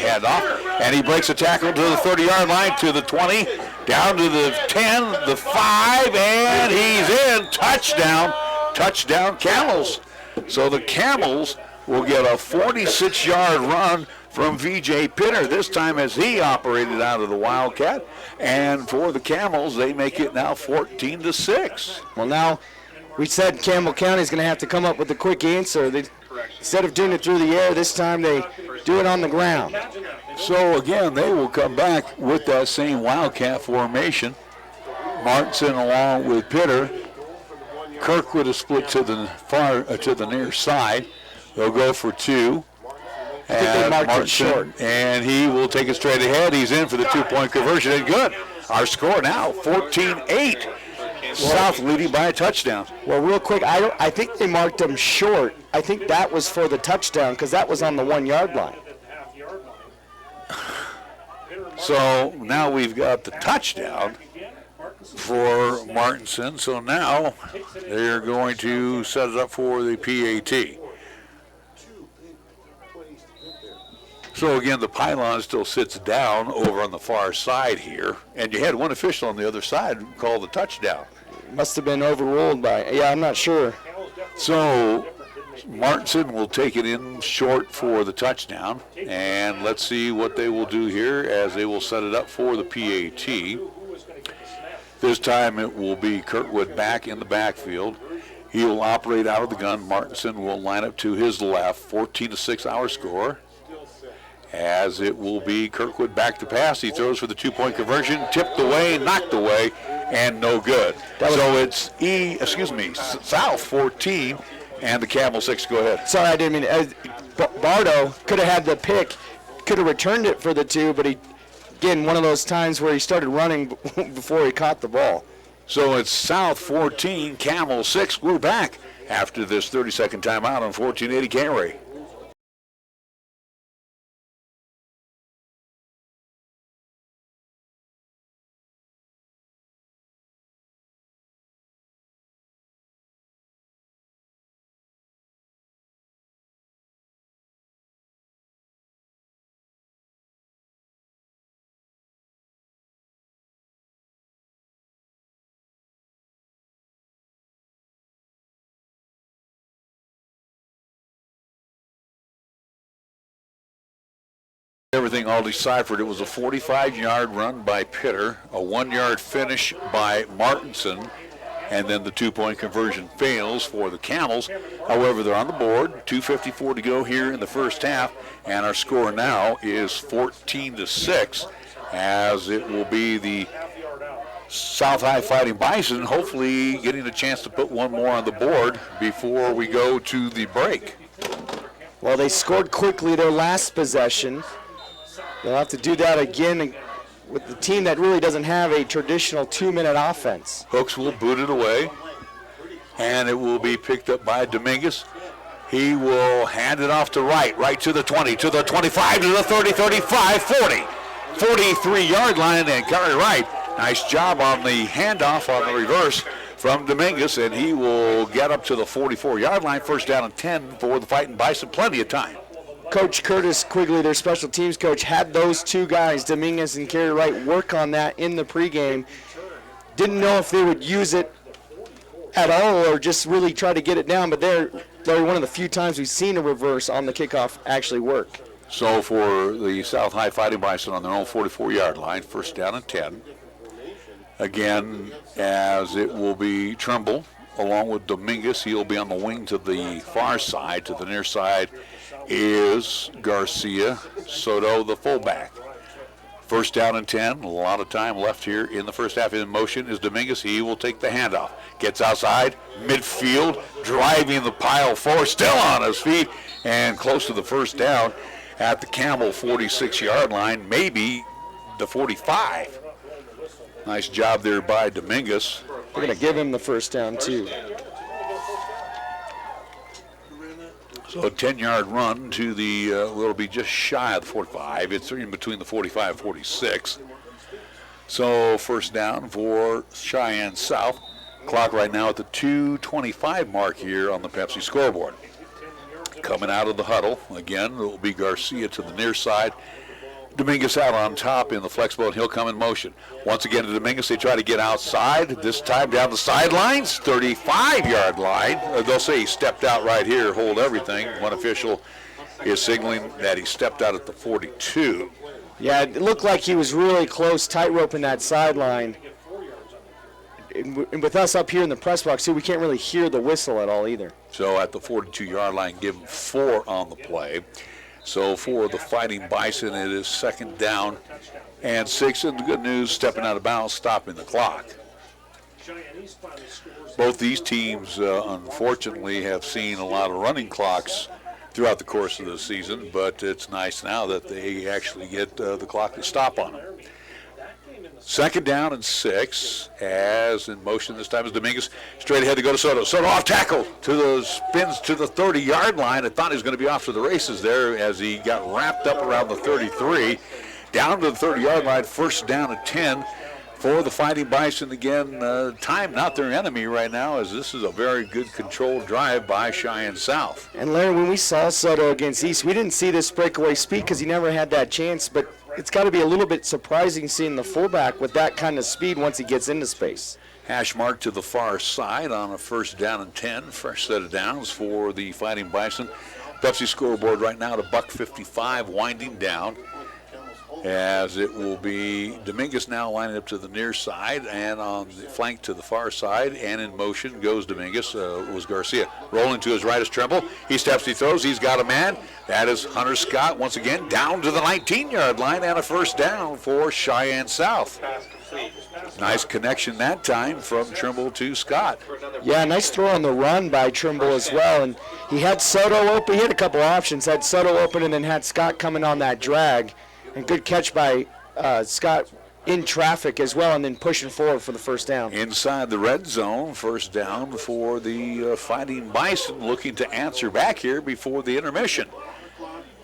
Speaker 2: hand off, and he breaks a tackle to the 30-yard line, to the 20, down to the 10, the 5, and he's in. Touchdown. Touchdown, Camels. So the Camels will get a 46-yard run from V.J. Pitter, this time as he operated out of the Wildcat. And for the Camels, they make it now 14-6.
Speaker 3: Well, now we said Campbell County is going to have to come up with a quick answer. Instead of doing it through the air, this time they do it on the ground.
Speaker 2: So again, they will come back with that same Wildcat formation. Martinson along with Pitter. Kirkwood is split to the near side. They'll go for 2. And Martinson, and he will take it straight ahead. He's in for the 2-point conversion, and good. Our score now, 14-8. South leading by a touchdown.
Speaker 3: Well, real quick, I think they marked him short. I think that was for the touchdown because that was on the 1-yard line.
Speaker 2: So now we've got the touchdown for Martinson. So now they're going to set it up for the PAT. So again, the pylon still sits down over on the far side here, and you had one official on the other side call the touchdown.
Speaker 3: Must have been overruled by, I'm not sure.
Speaker 2: So Martinson will take it in short for the touchdown. And let's see what they will do here as they will set it up for the PAT. This time it will be Kirkwood back in the backfield. He will operate out of the gun. Martinson will line up to his left. 14-6 our score. As it will be Kirkwood back to pass. He throws for the 2-point conversion, tipped away, knocked away, and no good. So it's South 14 and the Camel 6. Go ahead.
Speaker 3: Sorry, I didn't mean Bardo could have had the pick, could have returned it for the 2, but he, again, one of those times where he started running before he caught the ball.
Speaker 2: So it's South 14, Camel 6. We're back after this 30-second timeout on 1480 KRAE. Everything all deciphered. It was a 45-yard run by Pitter, a 1-yard finish by Martinson, and then the 2-point conversion fails for the Camels. However, they're on the board. 2:54 to go here in the first half, and our score now is 14-6, as it will be the South High Fighting Bison hopefully getting a chance to put one more on the board before we go to the break.
Speaker 3: Well, they scored quickly their last possession. They'll have to do that again with the team that really doesn't have a traditional 2-minute offense.
Speaker 2: Hooks will boot it away, and it will be picked up by Dominguez. He will hand it off to right to the 20, to the 25, to the 30, 35, 40. 43-yard line, and Curry Wright, nice job on the handoff on the reverse from Dominguez, and he will get up to the 44-yard line. First down and 10 for the Fightin' Bison. Plenty of time.
Speaker 3: Coach Curtis Quigley, their special teams coach, had those 2 guys, Dominguez and Kerry Wright, work on that in the pregame. Didn't know if they would use it at all or just really try to get it down, but they're one of the few times we've seen a reverse on the kickoff actually work.
Speaker 2: So for the South High Fighting Bison on their own 44-yard line, first down and 10. Again, as it will be Trimble along with Dominguez. He'll be on the wing to the far side. To the near side is Garcia. Soto, the fullback. First down and 10. A lot of time left here in the first half. In motion is Dominguez. He will take the handoff. Gets outside, midfield, driving the pile forward, still on his feet, and close to the first down at the Campbell 46-yard line, maybe the 45. Nice job there by Dominguez.
Speaker 3: They're going to give him the first down, too.
Speaker 2: So a 10-yard run to the, will be just shy of the 45. It's in between the 45 and 46. So first down for Cheyenne South. Clock right now at the 2:25 mark here on the Pepsi scoreboard. Coming out of the huddle, again, it will be Garcia to the near side. Dominguez out on top in the flex mode. He'll come in motion. Once again to Dominguez. They try to get outside. This time down the sidelines, 35-yard line. They'll say he stepped out right here, hold everything. One official is signaling that he stepped out at the 42.
Speaker 3: Yeah, it looked like he was really close, tightrope in that sideline. And with us up here in the press box, too, we can't really hear the whistle at all either.
Speaker 2: So at the 42-yard line, give him 4 on the play. So for the Fighting Bison, it is second down and 6. And the good news, stepping out of bounds, stopping the clock. Both these teams, unfortunately, have seen a lot of running clocks throughout the course of the season, but it's nice now that they actually get the clock to stop on them. Second down and 6, as in motion this time is Dominguez. Straight ahead to go to Soto. Soto off tackle to the spins to the 30-yard line. I thought he was going to be off to the races there as he got wrapped up around the 33. Down to the 30-yard line, first down at 10 for the Fighting Bison. Again, time not their enemy right now, as this is a very good controlled drive by Cheyenne South.
Speaker 3: And Larry, when we saw Soto against East, we didn't see this breakaway speed because he never had that chance, but it's got to be a little bit surprising seeing the fullback with that kind of speed once he gets into space.
Speaker 2: Hash mark to the far side on a 1st down and 10. Fresh set of downs for the Fighting Bison. Pepsi scoreboard right now at $1.55, winding down, as it will be Dominguez now lining up to the near side and on the flank to the far side, and in motion goes Dominguez. Was Garcia. Rolling to his right is Trimble. He steps, he throws, he's got a man. That is Hunter Scott once again down to the 19-yard line, and a 1st down for Cheyenne South. Nice connection that time from Trimble to Scott.
Speaker 3: Yeah, nice throw on the run by Trimble as well. And he had Soto open. He had a couple options. Had Soto open and then had Scott coming on that drag. And good catch by Scott in traffic as well, and then pushing forward for the 1st down.
Speaker 2: Inside the red zone, 1st down for the Fighting Bison, looking to answer back here before the intermission.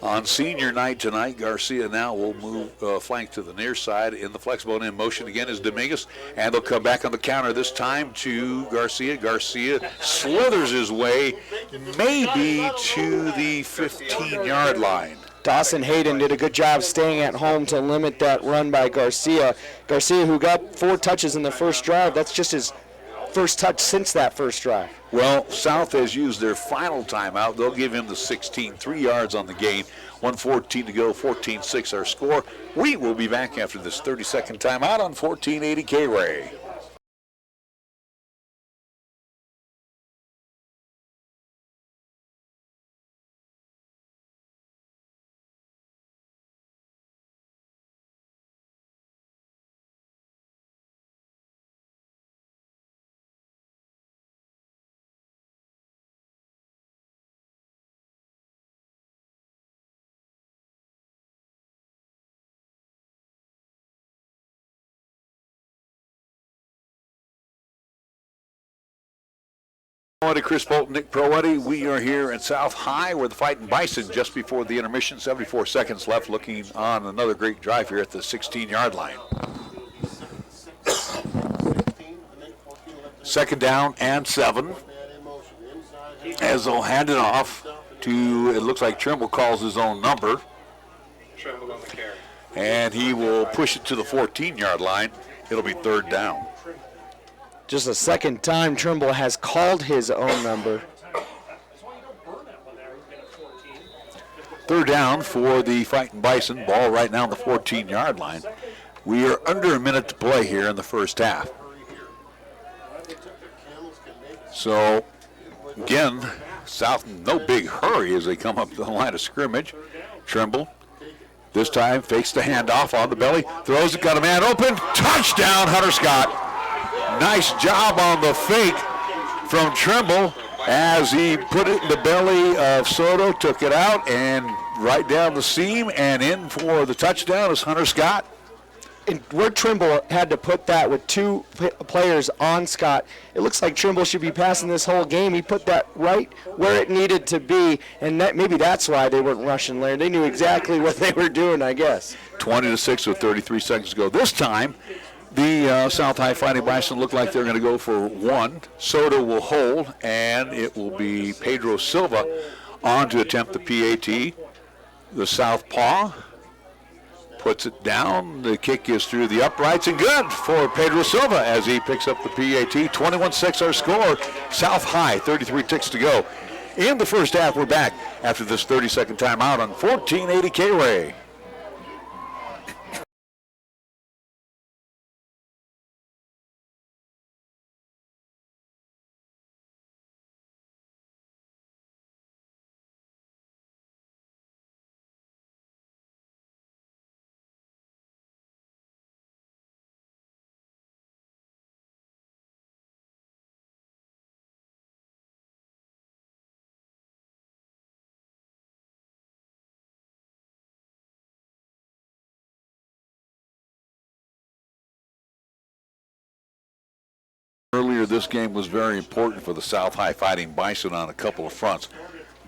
Speaker 2: On senior night tonight, Garcia now will move flank to the near side. In the flexible in motion again is Dominguez, and they'll come back on the counter this time to Garcia. Garcia slithers his way maybe to the 15-yard line.
Speaker 3: Dawson Hayden did a good job staying at home to limit that run by Garcia. Garcia, who got 4 touches in the first drive, that's just his first touch since that first drive.
Speaker 2: Well, South has used their final timeout. They'll give him the 16, 3 yards on the gain. 1:14 to go, 14-6 our score. We will be back after this 30-second timeout on 1480 KRAE. Chris Bolton, Nick Proetti. We are here in South High. We're the Fighting Bison just before the intermission. 74 seconds left, looking on another great drive here at the 16-yard line. 2nd down and 7. As they'll hand it off to, it looks like Trimble calls his own number.
Speaker 7: Trimble on the carry.
Speaker 2: And he will push it to the 14-yard line. It'll be 3rd down.
Speaker 3: Just a 2nd time Trimble has called his own number.
Speaker 2: 3rd down for the Fighting Bison. Ball right now on the 14-yard line. We are under a minute to play here in the 1st half. So, again, South in no big hurry as they come up to the line of scrimmage. Trimble, this time, fakes the handoff on the belly. Throws it, got a man open. Touchdown, Hunter Scott. Nice job on the fake from Trimble as he put it in the belly of Soto, took it out, and right down the seam, and in for the touchdown is Hunter Scott.
Speaker 3: And where Trimble had to put that with 2 players on Scott, it looks like Trimble should be passing this whole game. He put that right where it needed to be, and maybe that's why they weren't rushing Larry. They knew exactly what they were doing, I guess.
Speaker 2: 20-6 with 33 seconds to go. This time, the South High Fighting Bison look like they're going to go for 1. Soto will hold, and it will be Pedro Silva on to attempt the PAT. The southpaw puts it down. The kick is through the uprights, and good for Pedro Silva as he picks up the PAT. 21-6 our score. South High, 33 ticks to go. In the 1st half, we're back after this 30-second timeout on 1480 KRAE. Earlier, this game was very important for the South High Fighting Bison on a couple of fronts.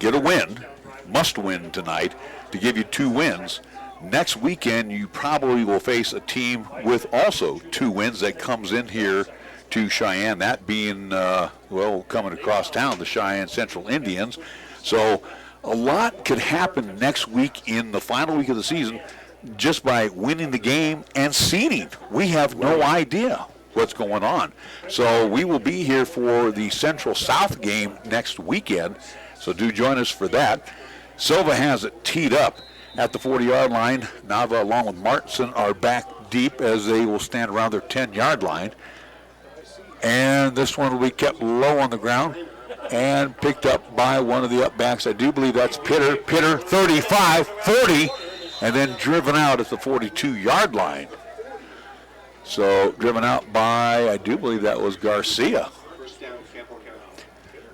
Speaker 2: Get a win, must win tonight to give you 2 wins. Next weekend, you probably will face a team with also 2 wins that comes in here to Cheyenne, that being, coming across town, the Cheyenne Central Indians. So a lot could happen next week in the final week of the season just by winning the game and seeding. We have no idea. what's going on. So we will be here for the Central South game next weekend, so do join us for that. Silva has it teed up at the 40-yard line. Nava along with Martinson are back deep as they will stand around their 10-yard line. And this one will be kept low on the ground and picked up by one of the upbacks. I do believe that's Pitter. Pitter, 35, 40, and then driven out at the 42-yard line. So driven out by, I do believe that was Garcia.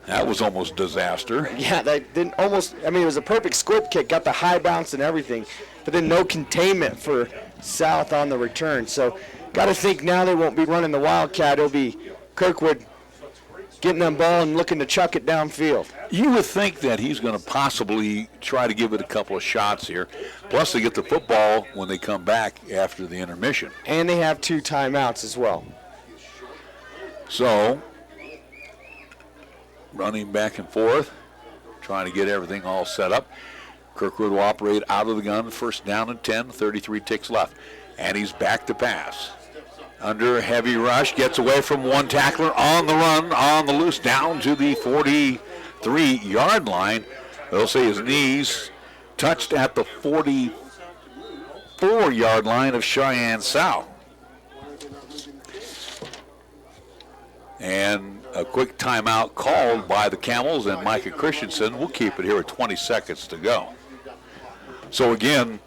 Speaker 2: That was almost disaster.
Speaker 3: Yeah, that didn't almost, I mean, it was a perfect squib kick, got the high bounce and everything, but then no containment for South on the return. So got to think now they won't be running the Wildcat. It'll be Kirkwood getting them ball and looking to chuck it downfield.
Speaker 2: You would think that he's going to possibly try to give it a couple of shots here. Plus, they get the football when they come back after the intermission.
Speaker 3: And they have 2 timeouts as well.
Speaker 2: So, running back and forth, trying to get everything all set up. Kirkwood will operate out of the gun, first down and 10, 33 ticks left. And he's back to pass. Under heavy rush, gets away from one tackler on the run, on the loose, down to the 43-yard line. They'll say his knees touched at the 44-yard line of Cheyenne South. And a quick timeout called by the Camels and Micah Christensen. We'll keep it here with 20 seconds to go. So again,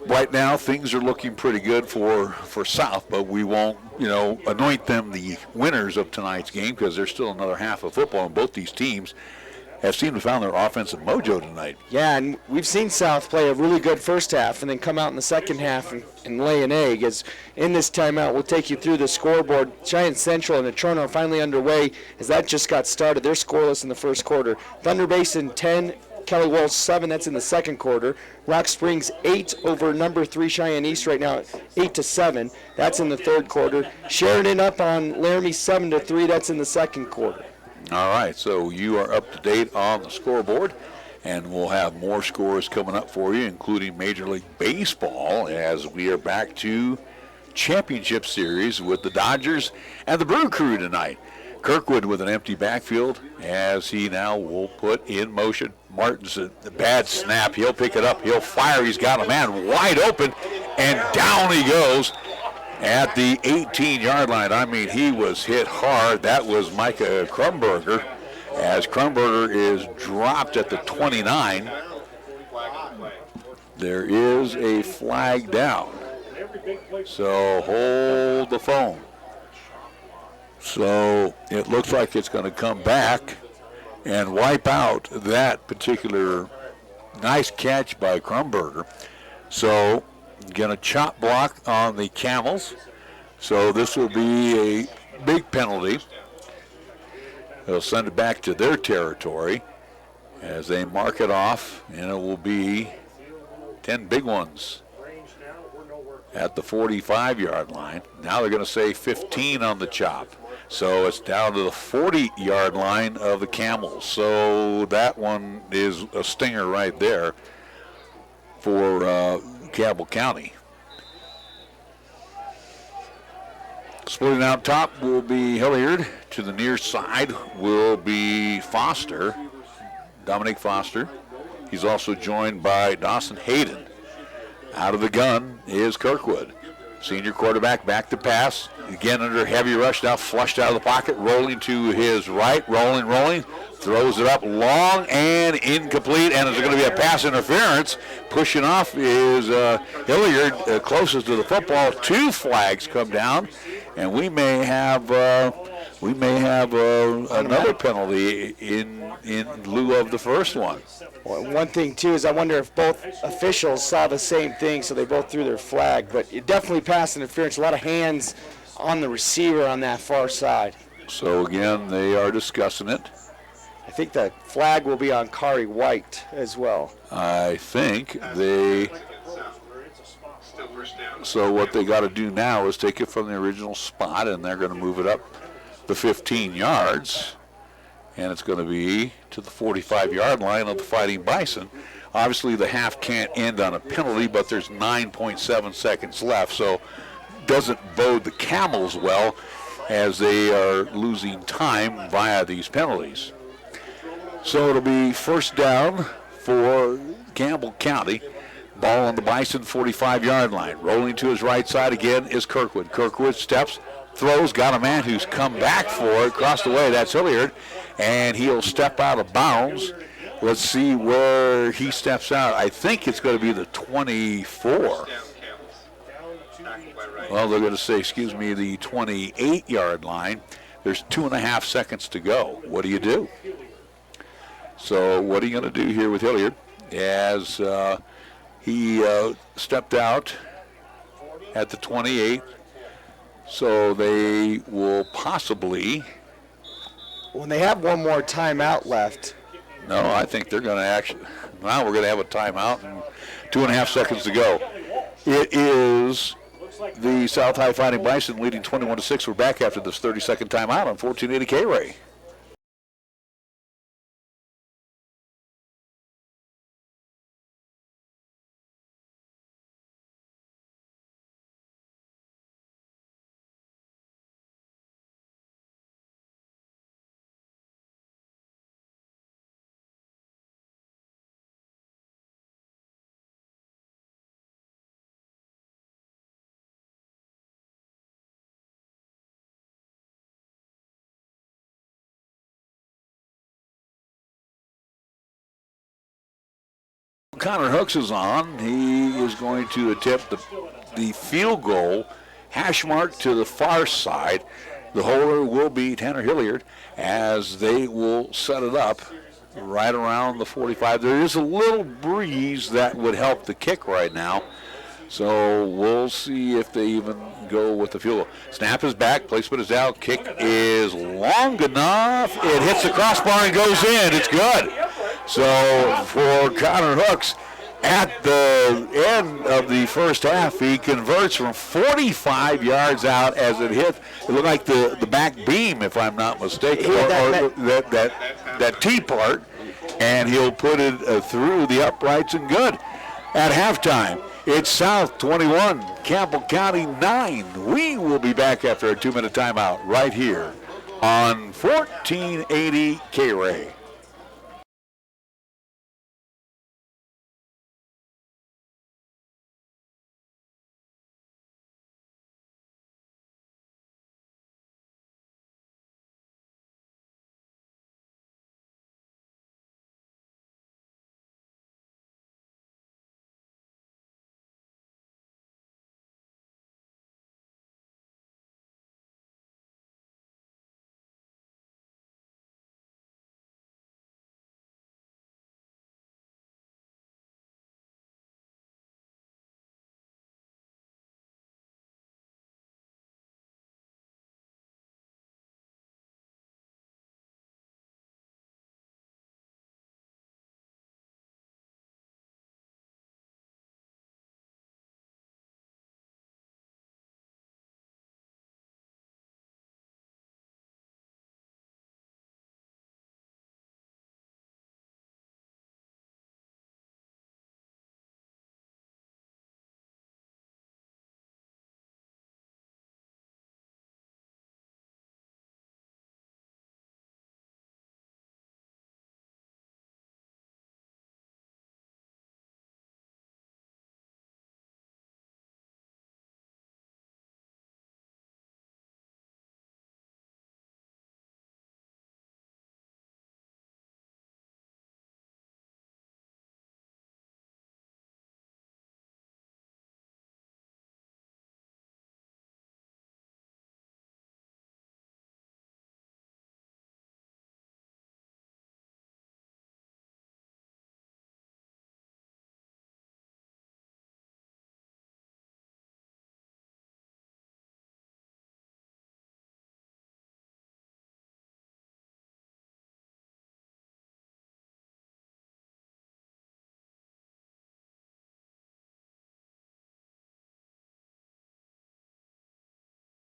Speaker 2: right now things are looking pretty good for South, but we won't, anoint them the winners of tonight's game because there's still another half of football, and both these teams have seemed to found their offensive mojo tonight.
Speaker 3: Yeah, and we've seen South play a really good first half and then come out in the second half and lay an egg. As in this timeout, we'll take you through the scoreboard. Cheyenne Central and Natrona are finally underway as that just got started. They're scoreless in the first quarter. Thunder Basin 10, Kelly Walsh 7. That's in the second quarter. Rock Springs 8 over number 3 Cheyenne East right now, 8-7. That's in the third quarter. Sheridan up on Laramie 7-3. That's in the second quarter.
Speaker 2: All right, so you are up to date on the scoreboard, and we'll have more scores coming up for you, including Major League Baseball, as we are back to championship series with the Dodgers and the Brew Crew tonight. Kirkwood with an empty backfield as he now will put in motion. Martin's a bad snap. He'll pick it up. He'll fire. He's got a man wide open, and down he goes at the 18-yard line. I mean, he was hit hard. That was Micah Krumberger, as Krumberger is dropped at the 29. There is a flag down. So hold the phone. So it looks like it's going to come back and wipe out that particular nice catch by Krumberger. So going to chop block on the Camels. So this will be a big penalty. They'll send it back to their territory as they mark it off, and it will be 10 big ones at the 45-yard line. Now they're going to say 15 on the chop. So it's down to the 40-yard line of the Camels. So that one is a stinger right there for Campbell County. Splitting out top will be Hilliard. To the near side will be Foster, Dominic Foster. He's also joined by Dawson Hayden. Out of the gun is Kirkwood. Senior quarterback back to pass. Again under heavy rush, now flushed out of the pocket, rolling to his right, rolling. Throws it up long and incomplete, and it's going to be a pass interference. Pushing off is Hilliard, closest to the football. 2 flags come down, and we may have another penalty in lieu of the first one.
Speaker 3: Well, one thing, too, is I wonder if both officials saw the same thing, so they both threw their flag. But it definitely pass interference. A lot of hands on the receiver on that far side.
Speaker 2: So, again, they are discussing it.
Speaker 3: I think the flag will be on Kari White as well.
Speaker 2: I think they... So what they got to do now is take it from the original spot, and they're going to move it up the 15 yards. And it's going to be to the 45-yard line of the Fighting Bison. Obviously, the half can't end on a penalty, but there's 9.7 seconds left. So doesn't bode the Camels well as they are losing time via these penalties. So it'll be first down for Campbell County. Ball on the Bison 45-yard line. Rolling to his right side again is Kirkwood. Kirkwood steps, throws, got a man who's come back for it, across the way. That's Hilliard, and he'll step out of bounds. Let's see where he steps out. I think it's going to be the 24. Well, they're going to say, excuse me, the 28-yard line. There's 2.5 seconds to go. What do you do? So what are you going to do here with Hilliard as he stepped out at the 28? So they will possibly...
Speaker 3: When they have one more timeout left.
Speaker 2: No, I think they're going to actually... Now we're going to have a timeout and 2.5 seconds to go. It is the South High Fighting Bison leading 21-6. We're back after this 30-second timeout on 1480 KRAE. Connor Hooks is on. He is going to attempt the field goal, hash mark to the far side. The holder will be Tanner Hilliard as they will set it up right around the 45. There is a little breeze that would help the kick right now. So we'll see if they even go with the field goal. Snap is back, placement is out, kick is long enough. It hits the crossbar and goes in. It's good. So for Connor Hooks, at the end of the first half, he converts from 45 yards out as it hit. It looked like the back beam, if I'm not mistaken, or that T part, and he'll put it through the uprights and good. At halftime, it's South 21, Campbell County 9. We will be back after a 2-minute timeout right here on 1480 KRAE.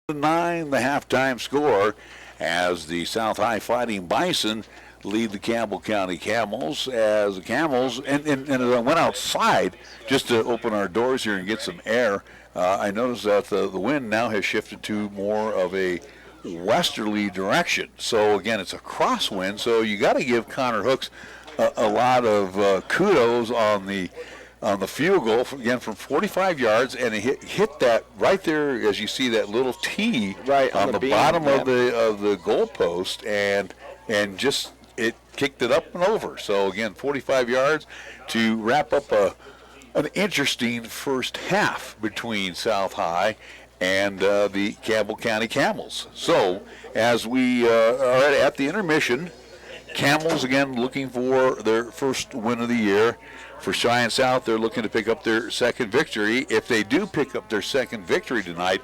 Speaker 2: The halftime score as the South High Fighting Bison lead the Campbell County Camels, as the Camels, and as I went outside just to open our doors here and get some air, I noticed that the wind now has shifted to more of a westerly direction. So again, it's a crosswind, so you got to give Connor Hooks a lot of kudos on the field goal, again from 45 yards, and it hit that right there, as you see that little T
Speaker 3: right
Speaker 2: on the
Speaker 3: beam,
Speaker 2: bottom of the goal post, and just it kicked it up and over. So again, 45 yards to wrap up an interesting first half between South High and the Campbell County Camels. So as we are at the intermission, Camels again looking for their first win of the year. For Cheyenne South, they're looking to pick up their second victory. If they do pick up their second victory tonight,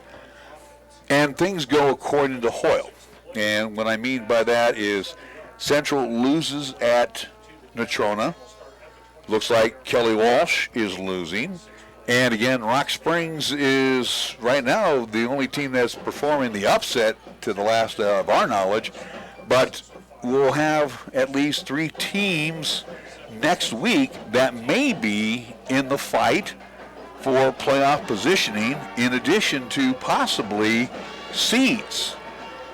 Speaker 2: and things go according to Hoyle, and what I mean by that is Central loses at Natrona. Looks like Kelly Walsh is losing. And again, Rock Springs is right now the only team that's performing the upset to the last of our knowledge. But we'll have at least 3 teams next week that may be in the fight for playoff positioning, in addition to possibly seeds.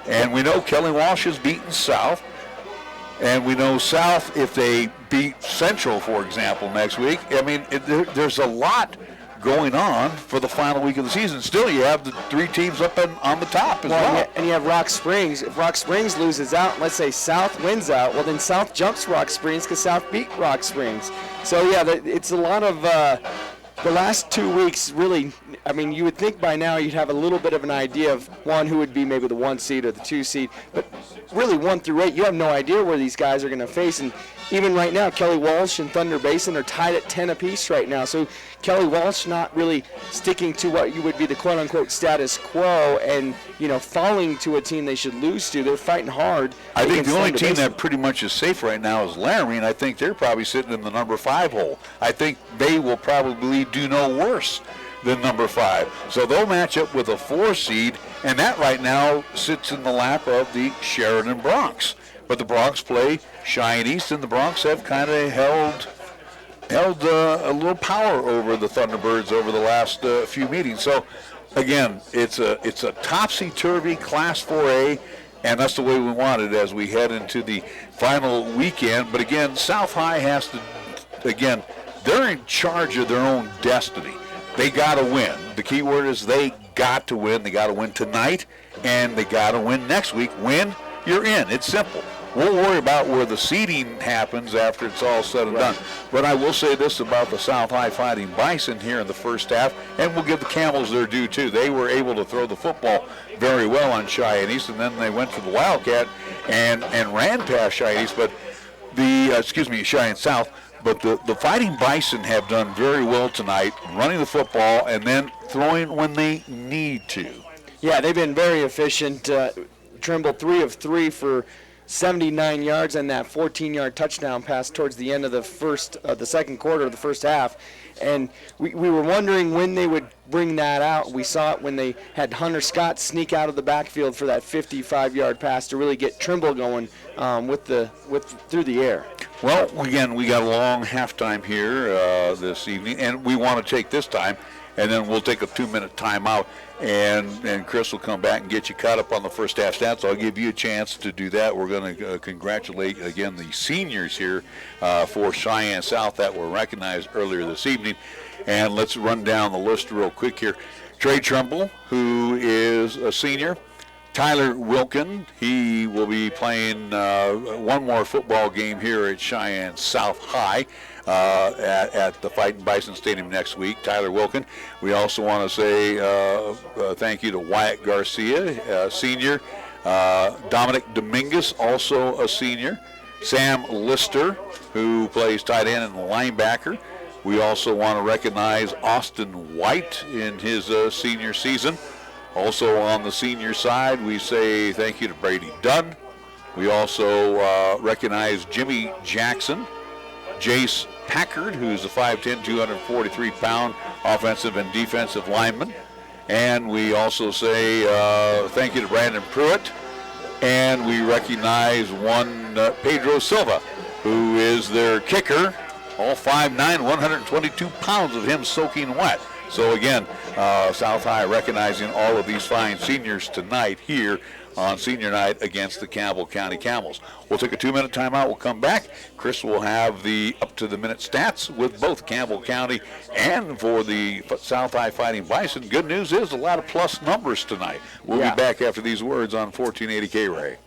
Speaker 2: And we know Kelly Walsh has beaten South. And we know South, if they beat Central, for example, next week, I mean, there's a lot going on for the final week of the season. Still, you have the 3 teams up on the top as well.
Speaker 3: And you have Rock Springs. If Rock Springs loses out, let's say South wins out, well, then South jumps Rock Springs because South beat Rock Springs. So, yeah, it's a lot of the last 2 weeks really, I mean, you would think by now you'd have a little bit of an idea of who would be maybe the 1 seed or the 2 seed. But really 1 through 8, you have no idea where these guys are going to face. And even right now, Kelly Walsh and Thunder Basin are tied at 10 apiece right now. So Kelly Walsh not really sticking to what you would be the quote-unquote status quo and, falling to a team they should lose to. They're fighting hard.
Speaker 2: I think the only team that pretty much is safe right now is Laramie, and I think they're probably sitting in the number 5 hole. I think they will probably do no worse than number 5. So they'll match up with a 4 seed, and that right now sits in the lap of the Sheridan Bronx. But the Bronx play Cheyenne East, and the Bronx have kind of held a little power over the Thunderbirds over the last few meetings. So again, it's a topsy-turvy Class 4A, and that's the way we want it as we head into the final weekend. But again, South High has to, again, they're in charge of their own destiny. They got to win. The key word is they got to win. They got to win tonight, and they got to win next week. Win, you're in. It's simple. We'll worry about where the seeding happens after it's all said and done. But I will say this about the South High Fighting Bison here in the first half, and we'll give the Camels their due too. They were able to throw the football very well on Cheyenne East, and then they went for the Wildcat and ran past Cheyenne East, but Cheyenne South. But the Fighting Bison have done very well tonight, running the football and then throwing when they need to.
Speaker 3: Yeah, they've been very efficient. Trimble 3 of 3 for 79 yards and that 14-yard touchdown pass towards the end of the second quarter of the first half. And we were wondering when they would bring that out. We saw it when they had Hunter Scott sneak out of the backfield for that 55-yard pass to really get Trimble going through the air.
Speaker 2: Well, again, we got a long halftime here this evening, and we want to take this time, and then we'll take a 2-minute timeout, and Chris will come back and get you caught up on the first half stats. I'll give you a chance to do that. We're going to congratulate, again, the seniors here for Cheyenne South that were recognized earlier this evening. And let's run down the list real quick here. Trey Trimble, who is a senior. Tyler Wilkin, he will be playing one more football game here at Cheyenne South High at the Fightin' Bison Stadium next week. Tyler Wilkin. We also want to say thank you to Wyatt Garcia, senior. Dominic Dominguez, also a senior. Sam Lister, who plays tight end and linebacker. We also want to recognize Austin White in his senior season. Also on the senior side, we say thank you to Brady Dunn. We also recognize Jimmy Jackson, Jace Packard, who's a 5'10", 243-pound offensive and defensive lineman. And we also say thank you to Brandon Pruitt, And we recognize one Pedro Silva, who is their kicker. All 5'9", 122 pounds of him soaking wet. So again, South High recognizing all of these fine seniors tonight here on senior night against the Campbell County Camels. We'll take a 2-minute timeout. We'll come back. Chris will have the up-to-the-minute stats with both Campbell County and for the South High Fighting Bison. Good news is a lot of plus numbers tonight. We'll be back after these words on 1480 KRAE.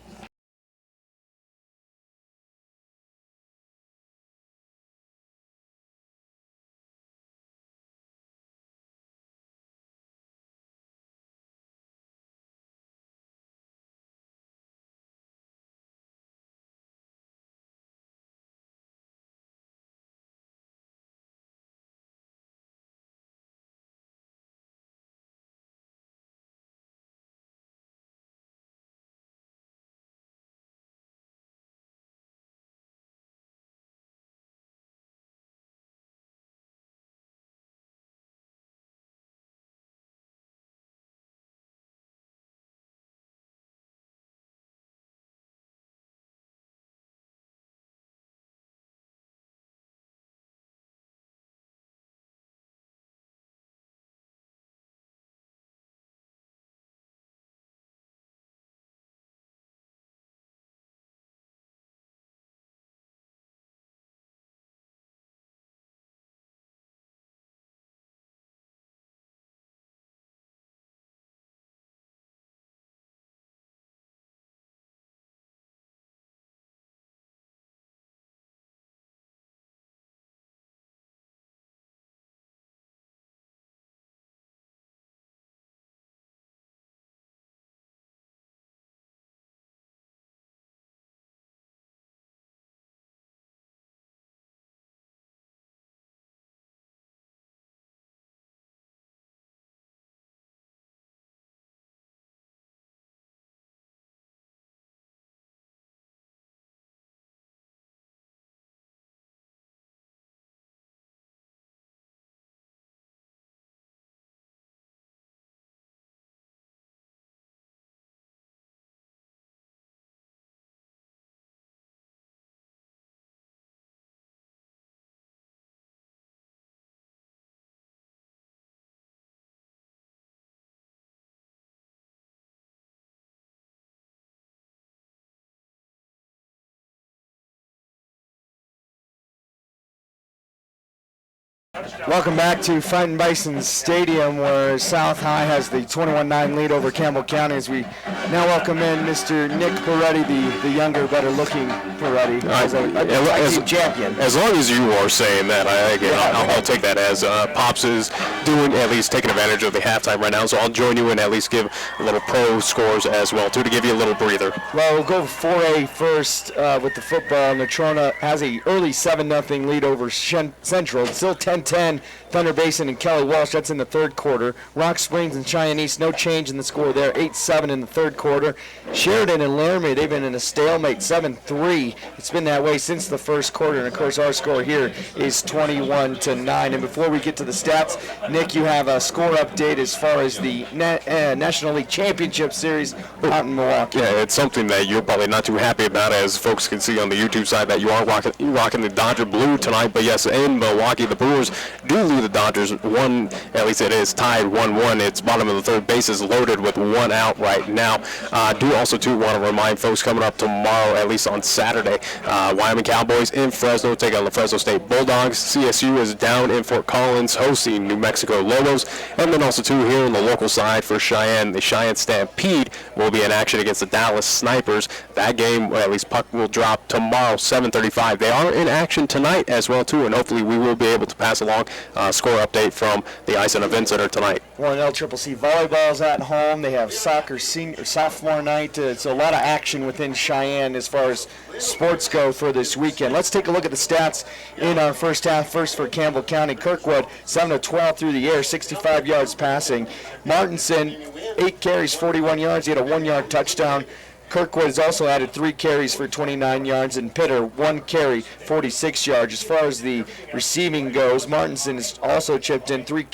Speaker 3: Welcome back to Fightin Bison Stadium, where South High has the 21-9 lead over Campbell County. As we now welcome in Mr. Nick Peretti, the younger, better-looking Peretti, as a champion.
Speaker 8: As long as you are saying that, I'll take that as Pops is doing, at least taking advantage of the halftime right now. So I'll join you and at least give a little pro scores as well, too, to give you a little breather.
Speaker 3: Well, we'll go 4A first with the football. Natrona has a early 7-0 lead over Central. It's still 10-10. Thunder Basin and Kelly Walsh, that's in the third quarter. Rock Springs and Cheyenne East, no change in the score there, 8-7 in the third quarter. Sheridan and Laramie, they've been in a stalemate, 7-3. It's been that way since the first quarter, and of course our score here is 21-9. And before we get to the stats, Nick, you have a score update as far as the National League Championship Series out in Milwaukee.
Speaker 8: Yeah, it's something that you're probably not too happy about, as folks can see on the YouTube side that you are rocking the Dodger blue tonight. But yes, in Milwaukee, the Brewers do lead the Dodgers one, at least it is tied 1-1. It's bottom of the third, bases loaded with one out right now. I do also too want to remind folks coming up tomorrow, at least on Saturday, Wyoming Cowboys in Fresno take on the Fresno State Bulldogs. CSU is down in Fort Collins hosting New Mexico Lobos. And then also too here on the local side for Cheyenne, the Cheyenne Stampede will be in action against the Dallas Snipers. That game, at least puck will drop tomorrow, 7:35. They are in action tonight as well too, and hopefully we will be able to pass along score update from the Ice and Event Center tonight.
Speaker 3: Well, LCCC volleyball's at home. They have soccer sophomore night. It's a lot of action within Cheyenne as far as sports go for this weekend. Let's take a look at the stats in our first half. First for Campbell County, Kirkwood 7-12 through the air, 65 yards passing. Martinson 8 carries, 41 yards. He had a 1-yard touchdown. Kirkwood has also added 3 carries for 29 yards, and Pitter 1 carry, 46 yards. As far as the receiving goes, Martinson has also chipped in 3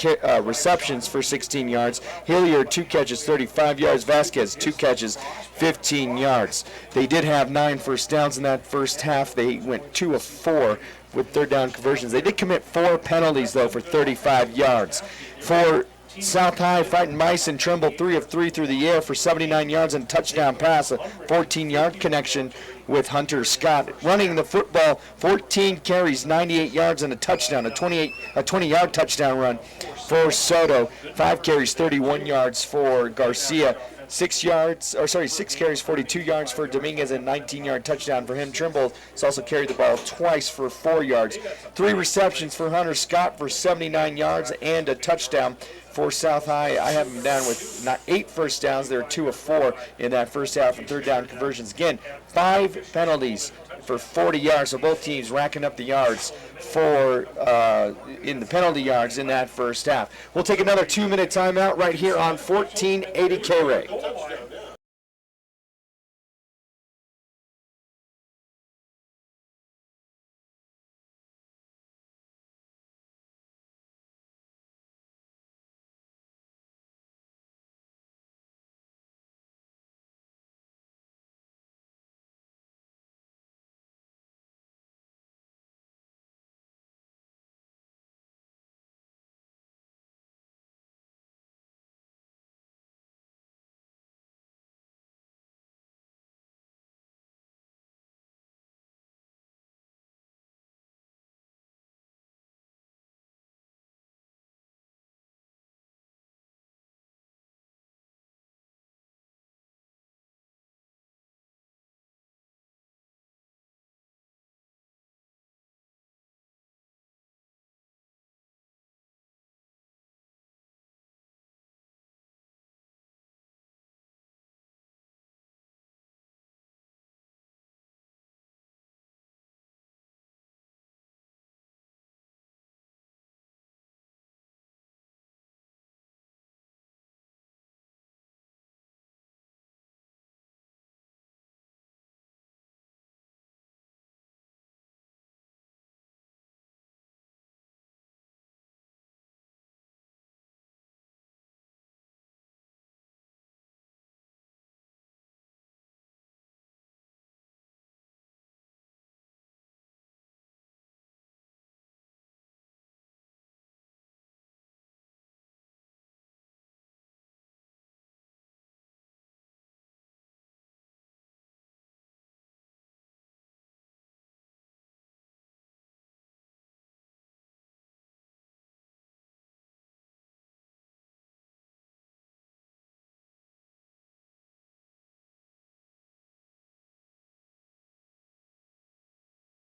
Speaker 3: receptions for 16 yards. Hilliard 2 catches, 35 yards. Vasquez 2 catches, 15 yards. They did have 9 first downs in that first half. They went 2 of 4 with third down conversions. They did commit 4 penalties, though, for 35 yards. For South High, Fightin Bison, Trimble 3 of 3 through the air for 79 yards and a touchdown pass, a 14-yard connection with Hunter Scott. Running the football, 14 carries, 98 yards and a touchdown, a 20-yard touchdown run for Soto. 5 carries, 31 yards for Garcia. 6 carries, 42 yards for Dominguez, and 19-yard touchdown for him. Trimble has also carried the ball twice for 4 yards. 3 receptions for Hunter Scott for 79 yards and a touchdown for South High. I have them down with 8 first downs. They're 2 of 4 in that first half and third down conversions. Again, 5 penalties for 40 yards. So both teams racking up the yards for in the penalty yards in that first half. We'll take another 2-minute timeout right here on 1480 KRAE.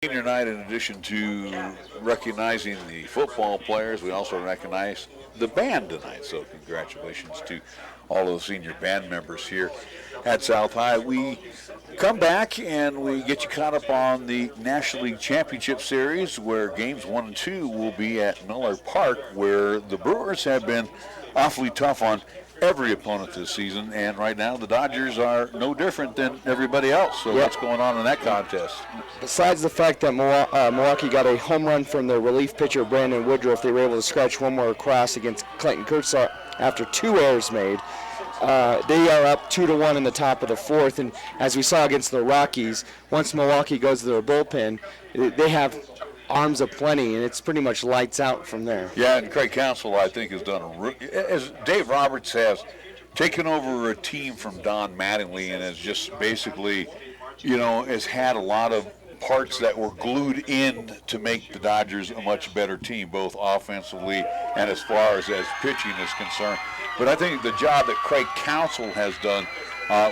Speaker 2: Senior night, in addition to recognizing the football players, we also recognize the band tonight. So congratulations to all of the senior band members here at South High. We come back and we get you caught up on the National League Championship Series, where games 1 and 2 will be at Miller Park, where the Brewers have been awfully tough on every opponent this season, and right now the Dodgers are no different than everybody else. So what's going on in that contest?
Speaker 3: Besides the fact that Milwaukee got a home run from their relief pitcher Brandon Woodruff, they were able to scratch one more across against Clayton Kurtzaw after 2 errors made. They are up 2-1 in the top of the 4th, and as we saw against the Rockies, once Milwaukee goes to their bullpen, they have arms aplenty, and it's pretty much lights out from there.
Speaker 2: Yeah, and Craig Counsell, I think, has done as Dave Roberts has taken over a team from Don Mattingly and has just basically, has had a lot of parts that were glued in to make the Dodgers a much better team, both offensively and as far as pitching is concerned. But I think the job that Craig Counsell has done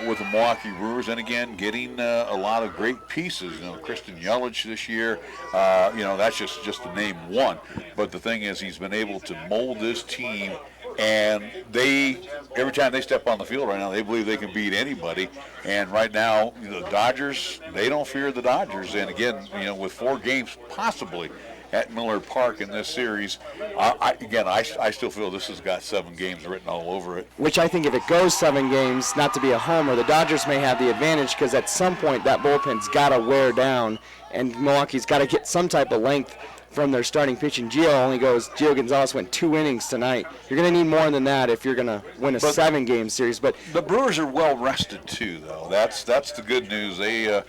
Speaker 2: with the Milwaukee Brewers, and again, getting a lot of great pieces. Christian Yelich this year, that's just to name one. But the thing is, he's been able to mold this team, and every time they step on the field right now, they believe they can beat anybody. And right now, the Dodgers, they don't fear the Dodgers. And again, with 4 games possibly at Miller Park in this series. I still feel this has got 7 games written all over it.
Speaker 3: Which I think if it goes 7 games, not to be a homer, the Dodgers may have the advantage because at some point that bullpen's got to wear down, and Milwaukee's got to get some type of length from their starting pitching. Gio Gonzalez went 2 innings tonight. You're going to need more than that if you're going to win a 7-game series. But
Speaker 2: the Brewers are well rested too, though. That's the good news. They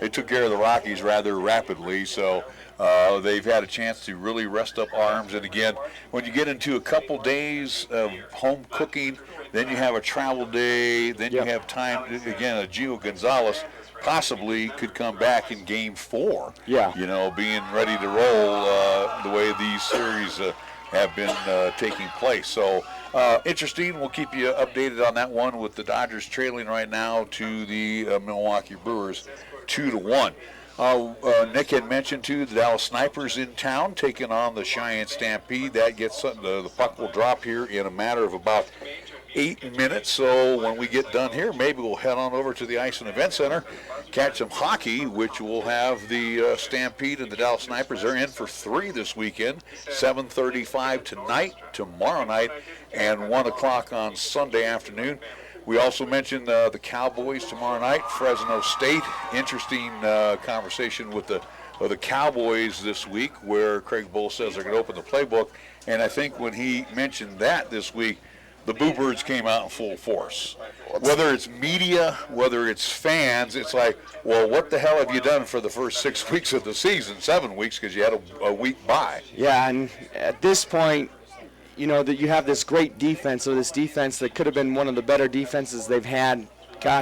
Speaker 2: took care of the Rockies rather rapidly, so they've had a chance to really rest up arms. And again, when you get into a couple days of home cooking, then you have a travel day, then you have time. Again, Gio Gonzalez possibly could come back in Game 4.
Speaker 3: Yeah.
Speaker 2: Being ready to roll the way these series have been taking place. So interesting. We'll keep you updated on that one with the Dodgers trailing right now to the Milwaukee Brewers 2-1. Nick had mentioned, too, the Dallas Snipers in town taking on the Cheyenne Stampede. That gets the puck will drop here in a matter of about 8 minutes. So when we get done here, maybe we'll head on over to the Ice and Event Center, catch some hockey, which will have the Stampede and the Dallas Snipers. They're in for 3 this weekend, 7:35 tonight, tomorrow night, and 1 o'clock on Sunday afternoon. We also mentioned the Cowboys tomorrow night, Fresno State. Interesting conversation with the Cowboys this week, where Craig Bull says they're going to open the playbook. And I think when he mentioned that this week, the Boo Birds came out in full force. Whether it's media, whether it's fans, it's like, well, what the hell have you done for the first 6 weeks of the season? 7 weeks, because you had a week bye.
Speaker 3: Yeah, and at this point, that you have this great defense, or this defense that could have been one of the better defenses they've had,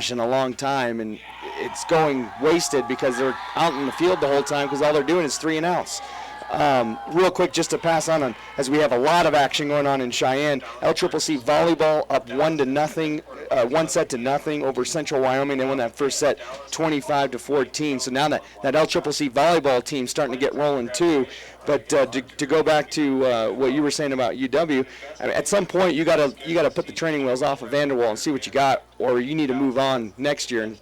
Speaker 3: in a long time, and it's going wasted because they're out in the field the whole time because all they're doing is 3 and outs. Real quick, just to pass on, as we have a lot of action going on in Cheyenne, LCCC volleyball up 1 set to nothing over Central Wyoming. They won that first set 25-14. So now that LCCC volleyball team's starting to get rolling too. But to go back to what you were saying about UW, at some point you gotta put the training wheels off of Vanderwall and see what you got, or you need to move on next year and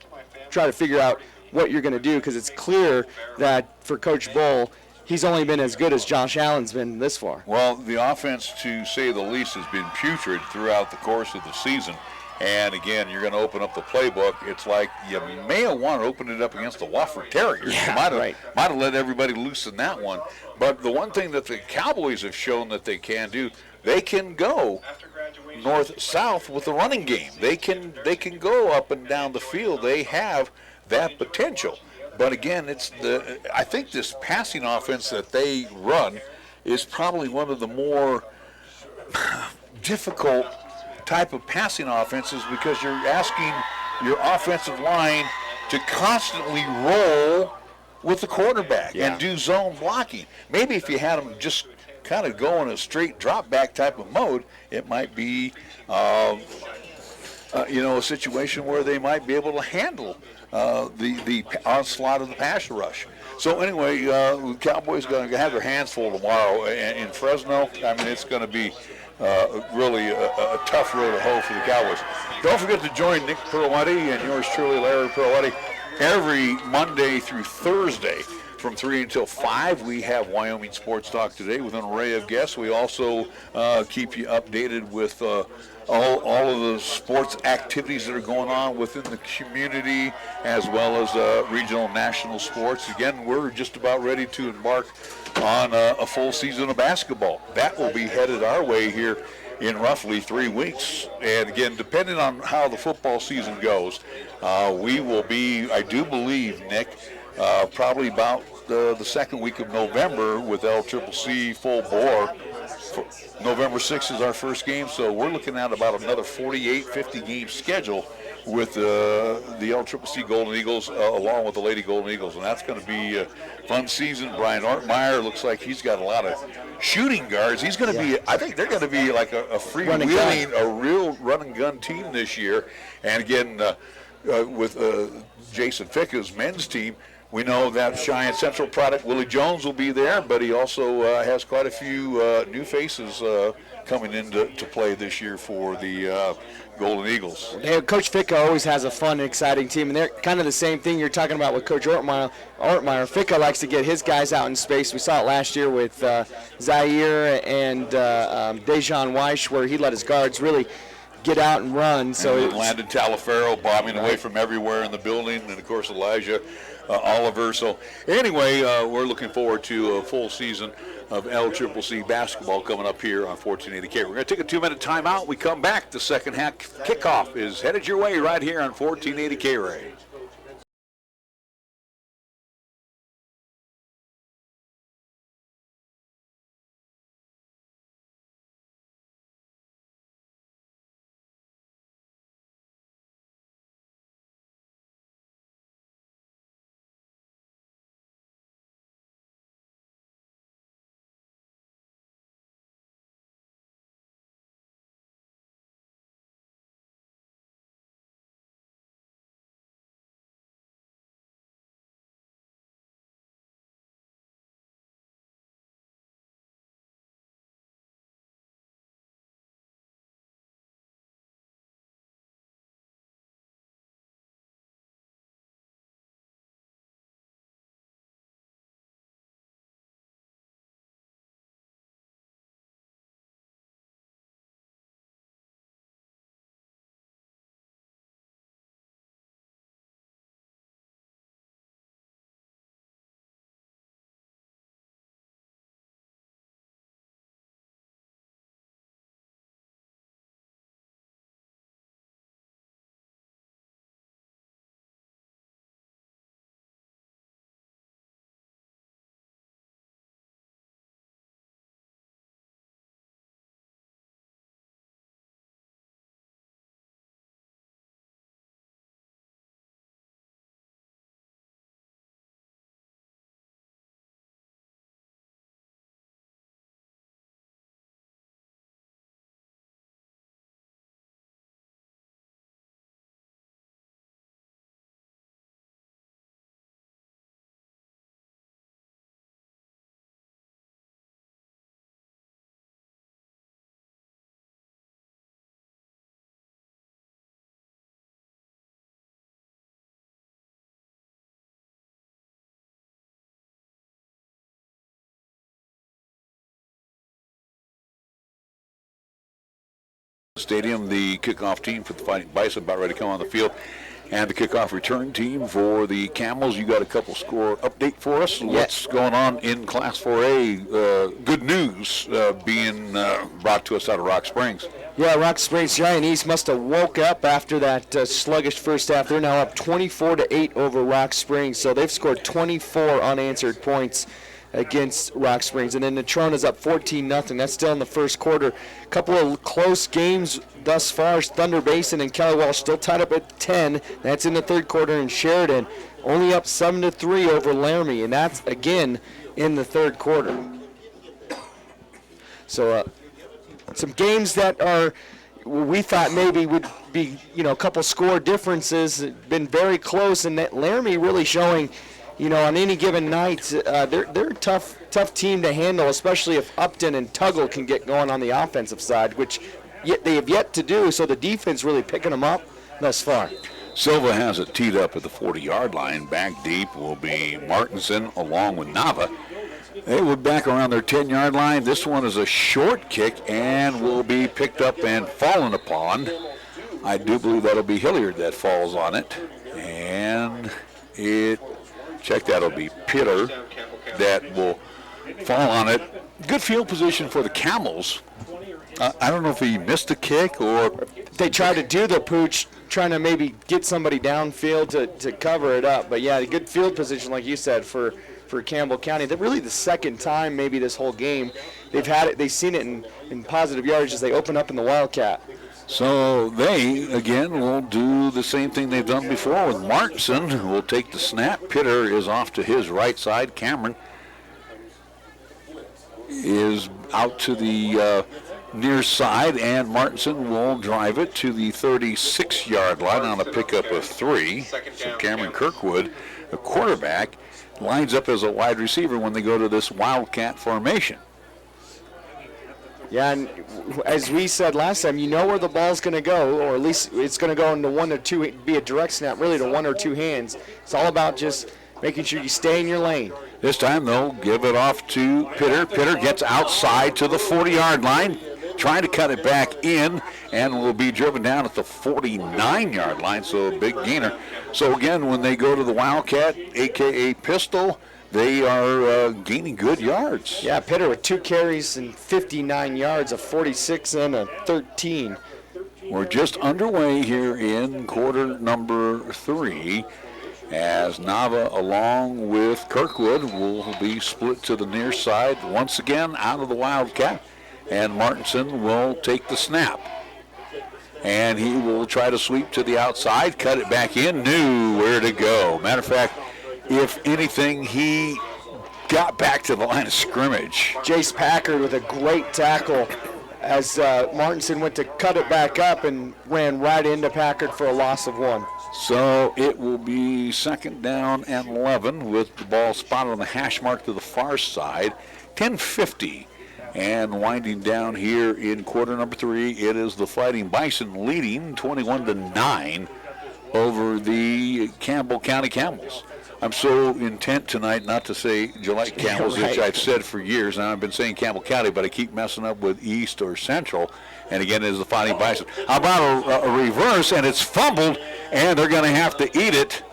Speaker 3: try to figure out what you're going to do, because it's clear that for Coach Bull, he's only been as good as Josh Allen's been this far.
Speaker 2: Well, the offense, to say the least, has been putrid throughout the course of the season. And again, you're going to open up the playbook. It's like you may have wanted to open it up against the Wofford Terriers.
Speaker 3: Yeah,
Speaker 2: you might have let everybody loose in that one. But the one thing that the Cowboys have shown that they can do, they can go north-south with the running game. They can go up and down the field. They have that potential. But again, I think this passing offense that they run is probably one of the more difficult type of passing offenses, because you're asking your offensive line to constantly roll with the quarterback and do zone blocking. Maybe if you had them just kind of go in a straight drop back type of mode, it might be a situation where they might be able to handle the onslaught of the pass rush. So anyway, the Cowboys going to have their hands full tomorrow in Fresno. I mean, it's going to be really a tough road to hoe for the Cowboys. Don't forget to join Nick Perletti and yours truly, Larry Perletti, every Monday through Thursday from 3 until 5. We have Wyoming Sports Talk today with an array of guests. We also keep you updated with all of the sports activities that are going on within the community, as well as regional and national sports. Again, we're just about ready to embark on a full season of basketball. That will be headed our way here in roughly 3 weeks. And again, depending on how the football season goes, we will be, I do believe, Nick, probably about the second week of November with LCCC full bore. November 6th is our first game, so we're looking at about another 48, 50 game schedule with the LCCC Golden Eagles along with the Lady Golden Eagles, and that's going to be a fun season. Brian Ortmeyer looks like he's got a lot of shooting guards. He's going to be, I think they're going to be like a freewheeling, a real run and gun team this year. And again, with Jason Ficka's men's team, we know that Cheyenne Central product, Willie Jones, will be there, but he also has quite a few new faces coming into play this year for the Golden Eagles.
Speaker 3: Hey, Coach Ficka always has a fun and exciting team, and they're kind of the same thing you're talking about with Coach Ortmeyer. Ficka likes to get his guys out in space. We saw it last year with Zaire and Dejan Weish, where he let his guards really get out and run. So
Speaker 2: and Landon Talaferro bombing away from everywhere in the building, and of course Elijah Oliver. So anyway, we're looking forward to a full season of LCCC basketball coming up here on 1480K. We're going to take a 2-minute timeout. We come back. The second half kickoff is headed your way right here on 1480 KRAE. Stadium, the kickoff team for the Fighting Bison about ready to come on the field, and the kickoff return team for the Camels. You got a couple score update for us. What's going on in Class 4A? Good news being brought to us out of Rock Springs.
Speaker 3: Yeah, Rock Springs Giant East must have woke up after that sluggish first half. They're now up 24-8 over Rock Springs, so they've scored 24 unanswered points against Rock Springs. And then Natrona's up 14-0. That's still in the first quarter. A couple of close games thus far. Thunder Basin and Kelly Walsh still tied up at 10. That's in the third quarter. And Sheridan only up 7-3 over Laramie, and that's again in the third quarter. So some games that are we thought maybe would be, a couple score differences, been very close, and that Laramie really showing, on any given night, they're a tough team to handle, especially if Upton and Tuggle can get going on the offensive side, which they have yet to do, so the defense really picking them up thus far.
Speaker 2: Silva has it teed up at the 40-yard line. Back deep will be Martinson along with Nava. They will back around their 10-yard line. This one is a short kick and will be picked up and fallen upon. I do believe that'll be Hilliard that falls on it. And that'll be Pitter that will fall on it. Good field position for the Camels. I don't know if he missed a kick or...
Speaker 3: They tried to do the pooch, trying to maybe get somebody downfield to cover it up. But, yeah, good field position, like you said, for Campbell County. That really the second time maybe this whole game they've had it. They've seen it in positive yardage as they open up in the Wildcat.
Speaker 2: So they, again, will do the same thing they've done before with Martinson, who will take the snap. Pitter is off to his right side. Cameron is out to the near side, and Martinson will drive it to the 36-yard line on a pickup of 3. So Cameron Kirkwood, the quarterback, lines up as a wide receiver when they go to this Wildcat formation.
Speaker 3: Yeah, and as we said last time, you know where the ball's going to go, or at least it's going to go into one or two, be a direct snap, really to one or two hands. It's all about just making sure you stay in your lane.
Speaker 2: This time they'll give it off to Pitter. Pitter gets outside to the 40-yard line, trying to cut it back in, and will be driven down at the 49-yard line, so a big gainer. So again, when they go to the Wildcat, a.k.a. pistol, they are gaining good yards.
Speaker 3: Yeah, Pitter with 2 carries and 59 yards, a 46 and a 13.
Speaker 2: We're just underway here in quarter number 3, as Nava along with Kirkwood will be split to the near side once again out of the Wildcat, and Martinson will take the snap. And he will try to sweep to the outside, cut it back in, knew where to go. Matter of fact, if anything, he got back to the line of scrimmage.
Speaker 3: Jace Packard with a great tackle as Martinson went to cut it back up and ran right into Packard for a loss of 1.
Speaker 2: So it will be 2nd down and 11 with the ball spotted on the hash mark to the far side. 10:50 and winding down here in quarter number 3. It is the Fighting Bison leading 21-9 over the Campbell County Camels. I'm so intent tonight not to say Gillette Camels,
Speaker 3: Right.
Speaker 2: which I've said for years. Now I've been saying Campbell County, but I keep messing up with East or Central. And again, it is the Fighting Bison. How about a reverse, and it's fumbled, and they're going to have to eat it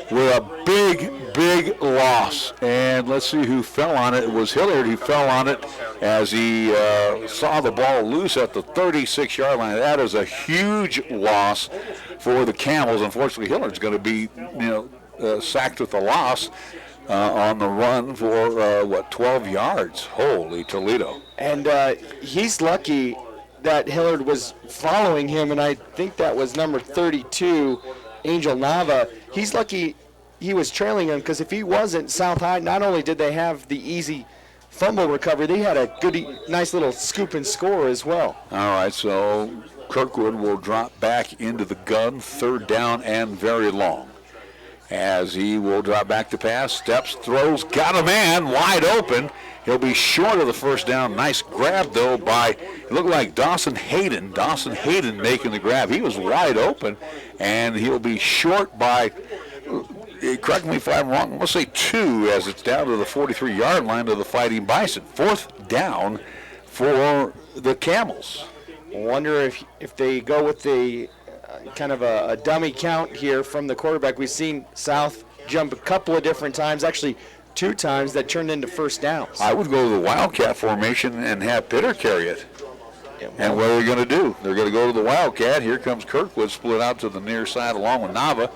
Speaker 2: with a big loss. And let's see who fell on it. It was Hilliard who fell on it as he saw the ball loose at the 36-yard line. That is a huge loss for the Camels. Unfortunately, Hilliard's going to be, sacked with a loss on the run for, 12 yards. Holy Toledo.
Speaker 3: And he's lucky that Hilliard was following him, and I think that was number 32, Angel Nava. He's lucky he was trailing him, because if he wasn't, South High, not only did they have the easy fumble recovery, they had a nice little scoop and score as well.
Speaker 2: All right, so Kirkwood will drop back into the gun, 3rd down and very long. As he will drop back to pass, steps, throws, got a man wide open. He'll be short of the 1st down. Nice grab, though, by, it looked like Dawson Hayden. Dawson Hayden making the grab. He was wide open, and he'll be short by, correct me if I'm wrong, let's say 2, as it's down to the 43-yard line of the Fighting Bison. 4th down for the Camels.
Speaker 3: I wonder if they go with the kind of a dummy count here from the quarterback. We've seen South jump a couple of different times, actually 2 times, that turned into 1st downs.
Speaker 2: I would go to the Wildcat formation and have Pitter carry it.
Speaker 3: Yeah,
Speaker 2: And what are they going to do? They're going to go to the Wildcat. Here comes Kirkwood split out to the near side along with Nava.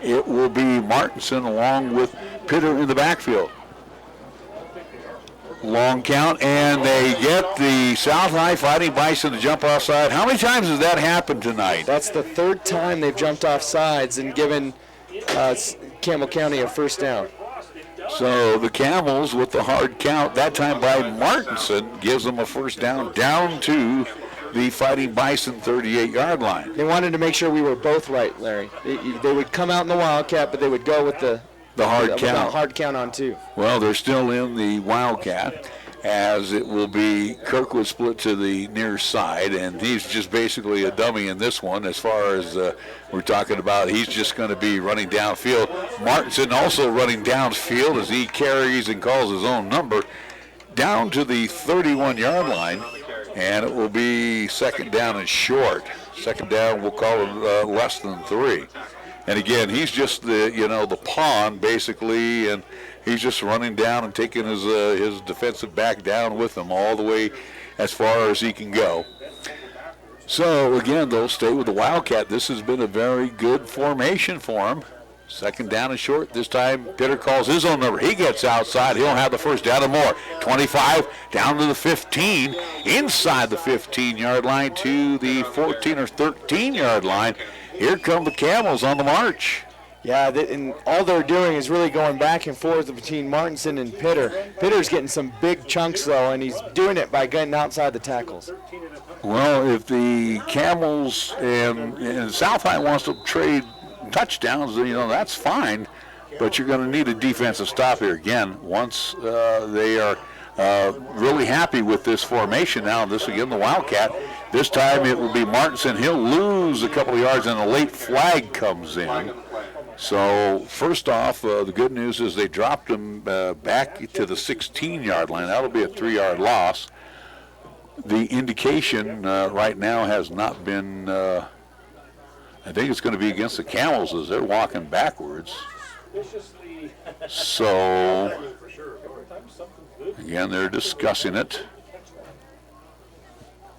Speaker 2: It will be Martinson along with Pitter in the backfield. Long count, and they get the South High Fighting Bison to jump offside. How many times has that happened tonight?
Speaker 3: That's the 3rd time they've jumped off sides and given Campbell County a 1st down.
Speaker 2: So the Camels with the hard count, that time by Martinson, gives them a 1st down to the Fighting Bison 38-yard line.
Speaker 3: They wanted to make sure we were both right, Larry. They would come out in the Wildcat, but they would go with the
Speaker 2: hard count.
Speaker 3: Hard count on 2.
Speaker 2: Well, they're still in the Wildcat, as it will be Kirkwood split to the near side, and he's just basically a dummy in this one as far as we're talking about. He's just going to be running downfield. Martinson also running downfield as he carries and calls his own number down to the 31-yard line, and it will be 2nd down and short. 2nd down, we'll call it less than 3. And again, he's just the pawn basically, and he's just running down and taking his defensive back down with him all the way as far as he can go. So again, they'll stay with the Wildcat. This has been a very good formation for him. 2nd down and short. This time, Pitter calls his own number. He gets outside. He'll have the 1st down and more. 25 down to the 15, inside the 15-yard line to the 14 or 13-yard line. Here come the Camels on the march.
Speaker 3: Yeah, and all they're doing is really going back and forth between Martinson and Pitter. Pitter's getting some big chunks, though, and he's doing it by getting outside the tackles.
Speaker 2: Well, if the Camels and South High wants to trade touchdowns, that's fine, but you're going to need a defensive stop here again. Once they are really happy with this formation now. This again, the Wildcat. This time it will be Martinson. He'll lose a couple of yards, and a late flag comes in. So first off, the good news is they dropped him back to the 16-yard line. That'll be a 3-yard loss. The indication right now has not been, I think it's going to be against the Camels as they're walking backwards. So, again, they're discussing it.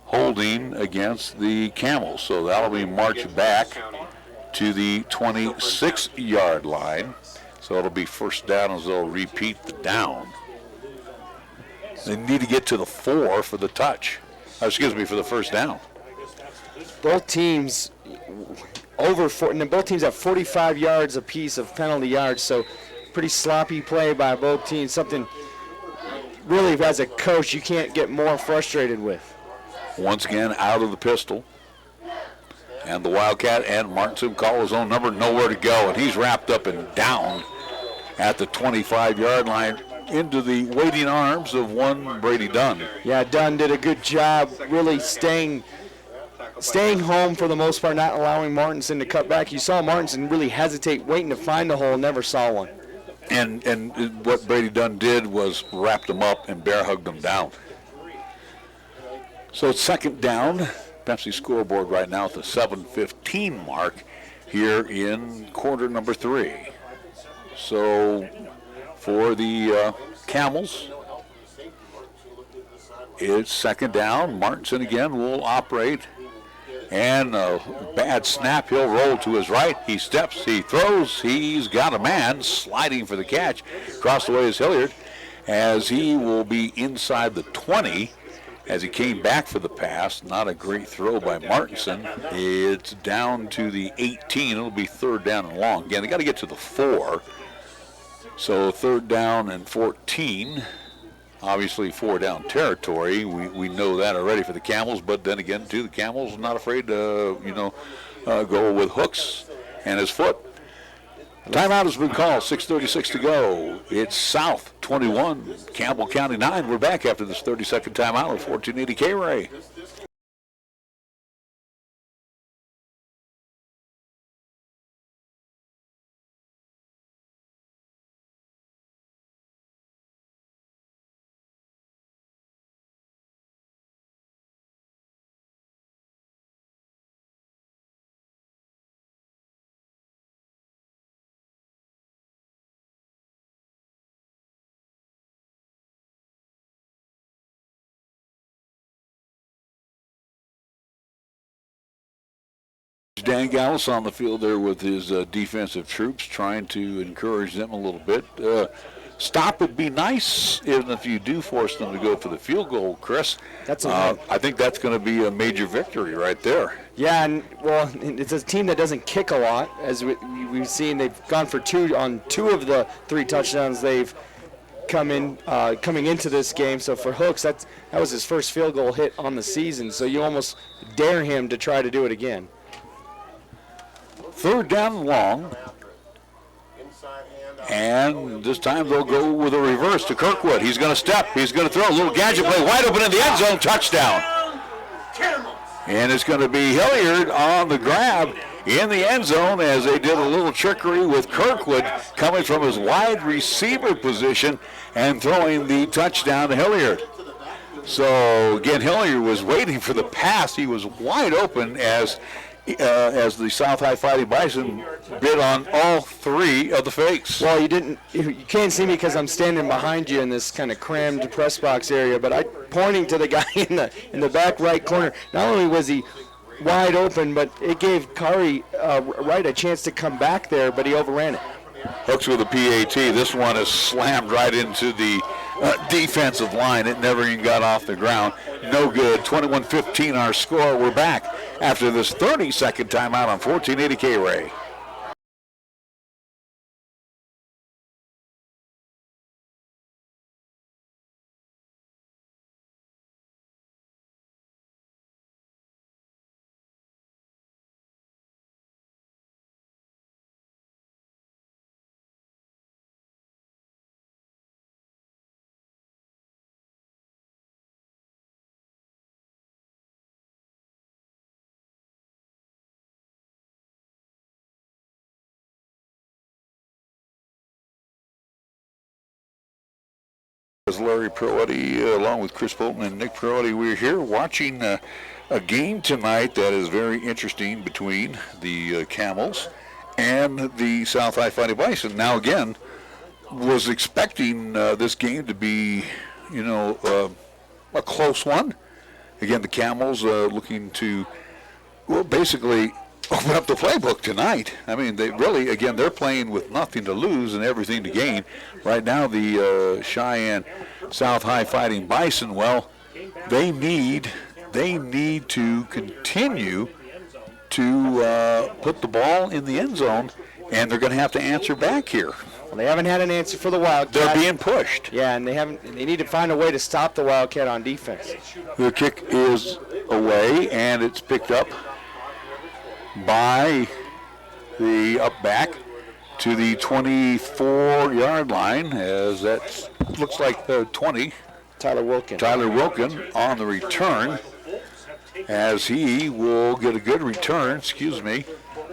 Speaker 2: Holding against the Camels. So that'll be marched back to the 26-yard line. So it'll be first down as they'll repeat the down. They need to get to the 4 for the touch. Excuse me, for the first down.
Speaker 3: Both teams over 4, and both teams have 45 yards apiece of penalty yards, so pretty sloppy play by both teams. Something really, as a coach, you can't get more frustrated with.
Speaker 2: Once again, out of the pistol. And the Wildcat and Martinson call his own number, nowhere to go. And he's wrapped up and down at the 25-yard line into the waiting arms of one Brady Dunn.
Speaker 3: Yeah, Dunn did a good job really staying home for the most part, not allowing Martinson to cut back. You saw Martinson really hesitate, waiting to find the hole, never saw one.
Speaker 2: And what Brady Dunn did was wrapped him up and bear hugged him down. So it's second down. Pepsi scoreboard right now at the 7:15 mark here in quarter number 3. So for the Camels, it's second down. Martinson again will operate. And a bad snap. He'll roll to his right. He steps. He throws. He's got a man sliding for the catch. Across the way is Hilliard as he will be inside the 20 as he came back for the pass. Not a great throw by Martinson. It's down to the 18. It'll be third down and long. Again, they got to get to the 4. So third down and 14. Obviously 4-down territory. We know that already for the Camels, but then again, too, the Camels are not afraid to, go with hooks and his foot. Timeout has been called, 6:36 to go. It's South 21, Campbell County 9. We're back after this 30-second timeout of 1480 KRAE. Dan Gallus on the field there with his defensive troops, trying to encourage them a little bit. Stop would be nice, even if you do force them to go for the field goal, Chris. I think that's going to be a major victory right there.
Speaker 3: Yeah, and well, it's a team that doesn't kick a lot, as we've seen. They've gone for 2 on 2 of the 3 touchdowns they've coming into this game. So for Hooks, that was his first field goal hit on the season. So you almost dare him to try to do it again.
Speaker 2: Third down and long. And this time they'll go with a reverse to Kirkwood. He's going to step. He's going to throw a little gadget play. Wide open in the end zone. Touchdown. And it's going to be Hilliard on the grab in the end zone as they did a little trickery with Kirkwood coming from his wide receiver position and throwing the touchdown to Hilliard. So, again, Hilliard was waiting for the pass. He was wide open as the South High Fighting Bison bid on all 3 of the fakes.
Speaker 3: Well, you can't see me because I'm standing behind you in this kind of crammed press box area, but I'm pointing to the guy in the back right corner. Not only was he wide open, but it gave KRAE a chance to come back there, but he overran it.
Speaker 2: Hooks with a PAT. This one is slammed right into the defensive line. It never even got off the ground. No good. 21-15 our score. We're back after this 30-second timeout on 1480 KRAE. is Larry Perotti, along with Chris Bolton and Nick Perotti. We're here watching a game tonight that is very interesting between the Camels and the South High Fighting Bison. Now, again, was expecting this game to be, a close one. Again, the Camels looking to, basically open up the playbook tonight. I mean, they really, again, they're playing with nothing to lose and everything to gain. Right now, the Cheyenne South High Fighting Bison, well, they need to continue to put the ball in the end zone, and they're going to have to answer back here.
Speaker 3: Well, they haven't had an answer for the Wildcat.
Speaker 2: They're being pushed.
Speaker 3: Yeah, and they need to find a way to stop the Wildcat on defense.
Speaker 2: The kick is away, and it's picked up by the up back to the 24-yard line, as that looks like 20.
Speaker 3: Tyler
Speaker 2: Wilkin on the return, as he will get a good return,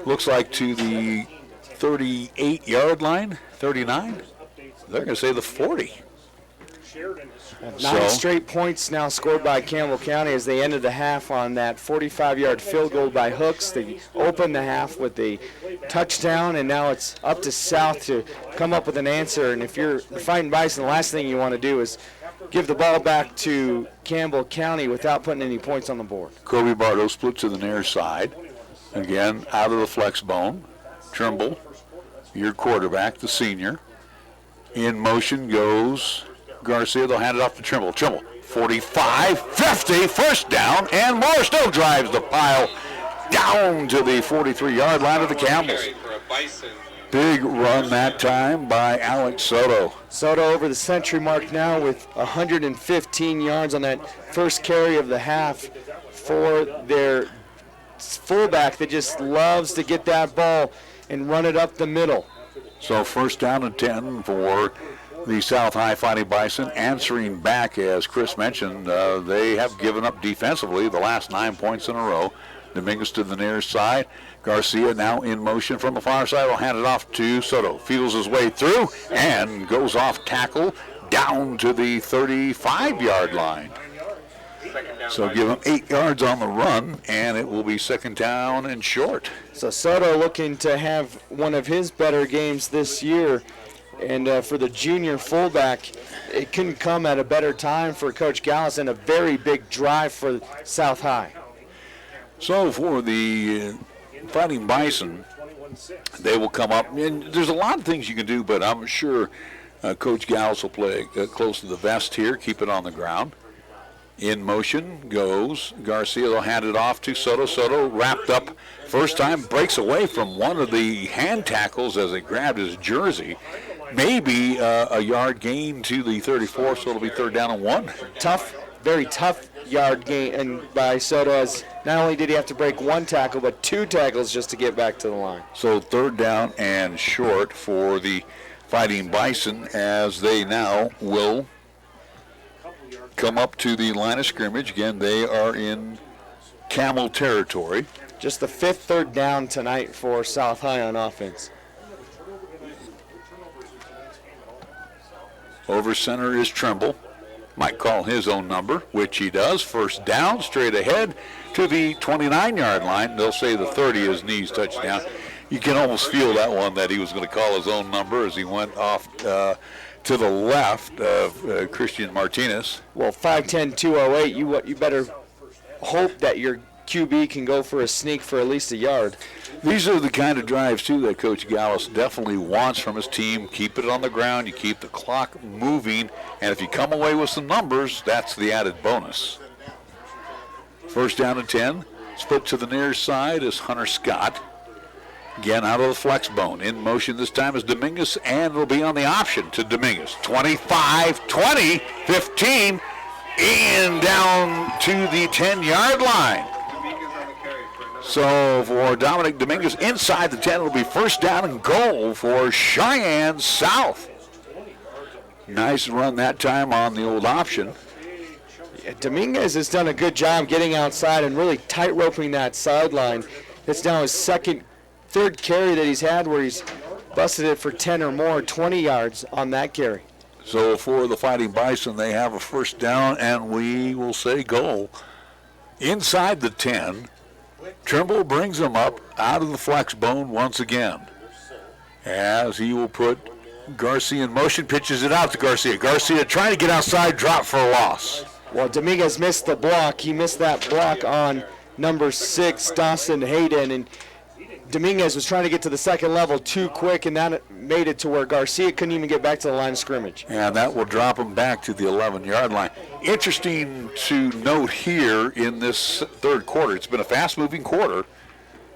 Speaker 2: looks like to the 38-yard line, 39. They're going to say the 40.
Speaker 3: 9 straight points now scored by Campbell County as they ended the half on that 45-yard field goal by Hooks. They opened the half with a touchdown, and now it's up to South to come up with an answer. And if you're the Fighting Bison, the last thing you want to do is give the ball back to Campbell County without putting any points on the board.
Speaker 2: Kobe Bardo split to the near side. Again, out of the flex bone. Trimble, your quarterback, the senior. In motion goes Garcia. They'll hand it off to Trimble. 45, 50, first down, and Moore still drives the pile down to the 43-yard line of the Camels. Big run that time by Alex Soto.
Speaker 3: Soto over the century mark now with 115 yards on that first carry of the half for their fullback that just loves to get that ball and run it up the middle.
Speaker 2: So first down and 10 for the South High Fighting Bison, answering back, as Chris mentioned. They have given up defensively the last 9 points in a row. Dominguez to the near side. Garcia now in motion from the far side. Will hand it off to Soto. Feels his way through and goes off tackle down to the 35-yard line. So give him 8 yards on the run, and it will be second down and short.
Speaker 3: So Soto looking to have one of his better games this year. And for the junior fullback, it couldn't come at a better time for Coach Gallus, and a very big drive for South High.
Speaker 2: So for the Fighting Bison, they will come up. And there's a lot of things you can do, but I'm sure Coach Gallus will play close to the vest here, keep it on the ground. In motion goes Garcia. They'll hand it off to Soto. Soto wrapped up first time, breaks away from one of the hand tackles as they grabbed his jersey. Maybe a yard gain to the 34, so it'll be third down and 1.
Speaker 3: Tough, very tough yard gain and by Soto, as not only did he have to break 1 tackle, but 2 tackles just to get back to the line.
Speaker 2: So third down and short for the Fighting Bison, as they now will come up to the line of scrimmage. Again, they are in Camel territory.
Speaker 3: Just the 5th third down tonight for South High on offense.
Speaker 2: Over center is Trimble. Might call his own number, which he does. First down, straight ahead to the 29-yard line. They'll say the 30 is knees touchdown. You can almost feel that one, that he was going to call his own number as he went off to the left of Christian Martinez.
Speaker 3: Well, 5'10", 208, you better hope that your QB can go for a sneak for at least a yard.
Speaker 2: These are the kind of drives, too, that Coach Gallus definitely wants from his team. Keep it on the ground. You keep the clock moving. And if you come away with some numbers, that's the added bonus. First down and 10. Split to the near side is Hunter Scott. Again, out of the flex bone. In motion this time is Dominguez, and it'll be on the option to Dominguez. 25, 20, 15, and down to the 10-yard line. So for Dominic Dominguez, inside the 10, it'll be first down and goal for Cheyenne South. Nice run that time on the old option.
Speaker 3: Yeah, Dominguez has done a good job getting outside and really tight roping that sideline. It's now his third carry that he's had where he's busted it for 10 or more, 20 yards on that carry.
Speaker 2: So for the Fighting Bison, they have a first down, and we will say goal. Inside the 10, Trimble brings them up out of the flex bone once again, as he will put Garcia in motion, pitches it out to Garcia. Garcia trying to get outside, drop for a loss.
Speaker 3: Well, Dominguez missed the block. He missed that block on number 6, Dawson Hayden, and Dominguez was trying to get to the second level too quick, and that made it to where Garcia couldn't even get back to the line of scrimmage.
Speaker 2: And that will drop him back to the 11-yard line. Interesting to note here in this third quarter, it's been a fast-moving quarter.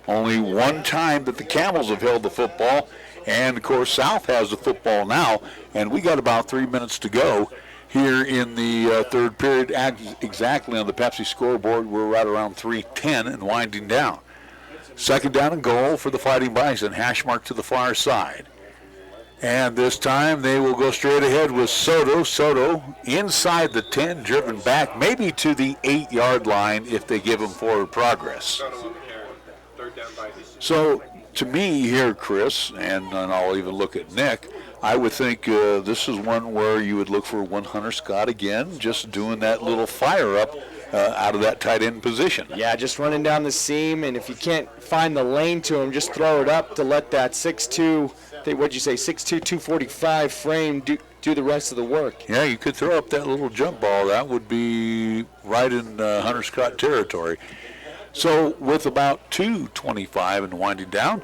Speaker 2: Only one time that the Camels have held the football, and, of course, South has the football now, and we got about 3 minutes to go here in the third period. Exactly on the Pepsi scoreboard, we're right around 3:10 and winding down. Second down and goal for the Fighting Bison, hash mark to the far side. And this time they will go straight ahead with Soto. Soto inside the 10, driven back maybe to the 8-yard line if they give him forward progress. So to me here, Chris, and I'll even look at Nick, I would think this is one where you would look for one Hunter Scott again, just doing that little fire up out of that tight end position.
Speaker 3: Yeah, just running down the seam, and if you can't find the lane to him, just throw it up to let that 6'2", what'd you say, 6'2", 245 frame do the rest of the work.
Speaker 2: Yeah, you could throw up that little jump ball. That would be right in Hunter Scott territory. So with about 2:25 and winding down,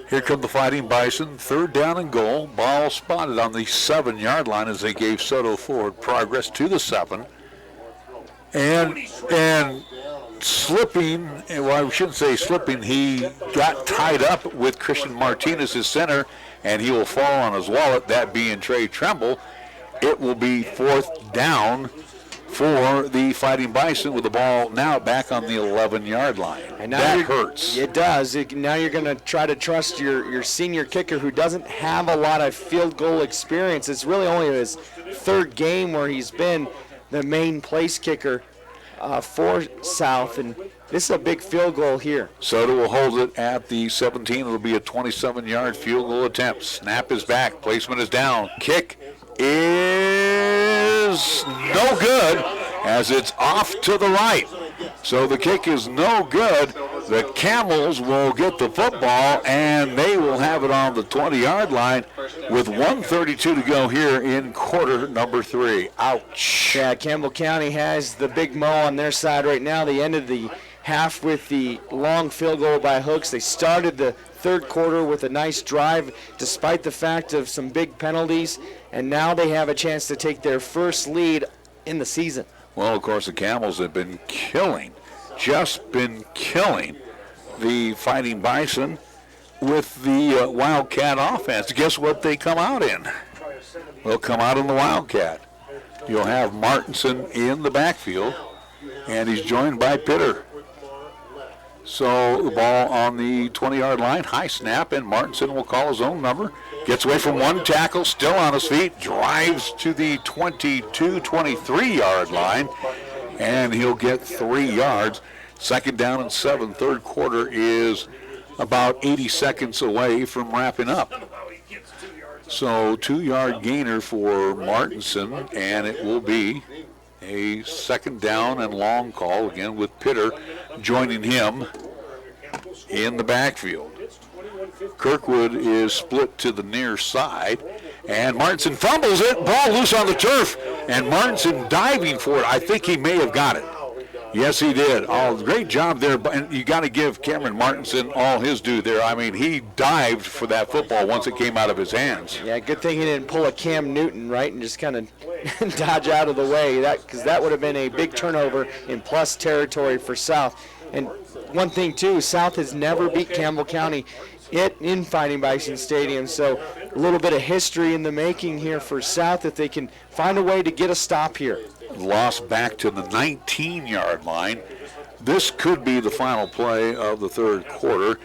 Speaker 2: here come the Fighting Bison, third down and goal. Ball spotted on the 7-yard line as they gave Soto forward progress to the 7. And slipping, well, I shouldn't say slipping, he got tied up with Christian Martinez, his center, and he will fall on his wallet, that being Trey Trimble. It will be fourth down for the Fighting Bison with the ball now back on the 11-yard line. And now that hurts.
Speaker 3: It does. Now you're going to try to trust your senior kicker who doesn't have a lot of field goal experience. It's really only his third game where he's been the main place kicker for South, and this is a big field goal here.
Speaker 2: Soto will hold it at the 17. It'll be a 27-yard field goal attempt. Snap is back. Placement is down. Kick is no good as it's off to the right. So the kick is no good. The Camels will get the football, and they will have it on the 20-yard line with 1:32 to go here in quarter number 3. Ouch.
Speaker 3: Yeah, Campbell County has the big mo on their side right now. They ended the half with the long field goal by Hooks. They started the third quarter with a nice drive despite the fact of some big penalties, and now they have a chance to take their first lead in the season.
Speaker 2: Well, of course, the Camels have been just been killing the Fighting Bison with the Wildcat offense. Guess what they come out in? They'll come out in the Wildcat. You'll have Martinson in the backfield, and he's joined by Pitter. So the ball on the 20-yard line, high snap, and Martinson will call his own number. Gets away from one tackle, still on his feet, drives to the 22, 23-yard line, and he'll get 3 yards. Second down and 7. Third quarter is about 80 seconds away from wrapping up. So 2-yard gainer for Martinson, and it will be a second down and long call again with Pitter joining him in the backfield. Kirkwood is split to the near side, and Martinson fumbles it. Ball loose on the turf, and Martinson diving for it. I think he may have got it. Yes, he did. Oh, great job there. And you got to give Cameron Martinson all his due there. I mean, he dived for that football once it came out of his hands.
Speaker 3: Yeah, good thing he didn't pull a Cam Newton, right, and just kind of dodge out of the way, because that would have been a big turnover in plus territory for South. And one thing, too, South has never beat Campbell County in Fighting Bison Stadium, so a little bit of history in the making here for South if they can find a way to get a stop here.
Speaker 2: Lost back to the 19-yard line. This could be the final play of the third quarter.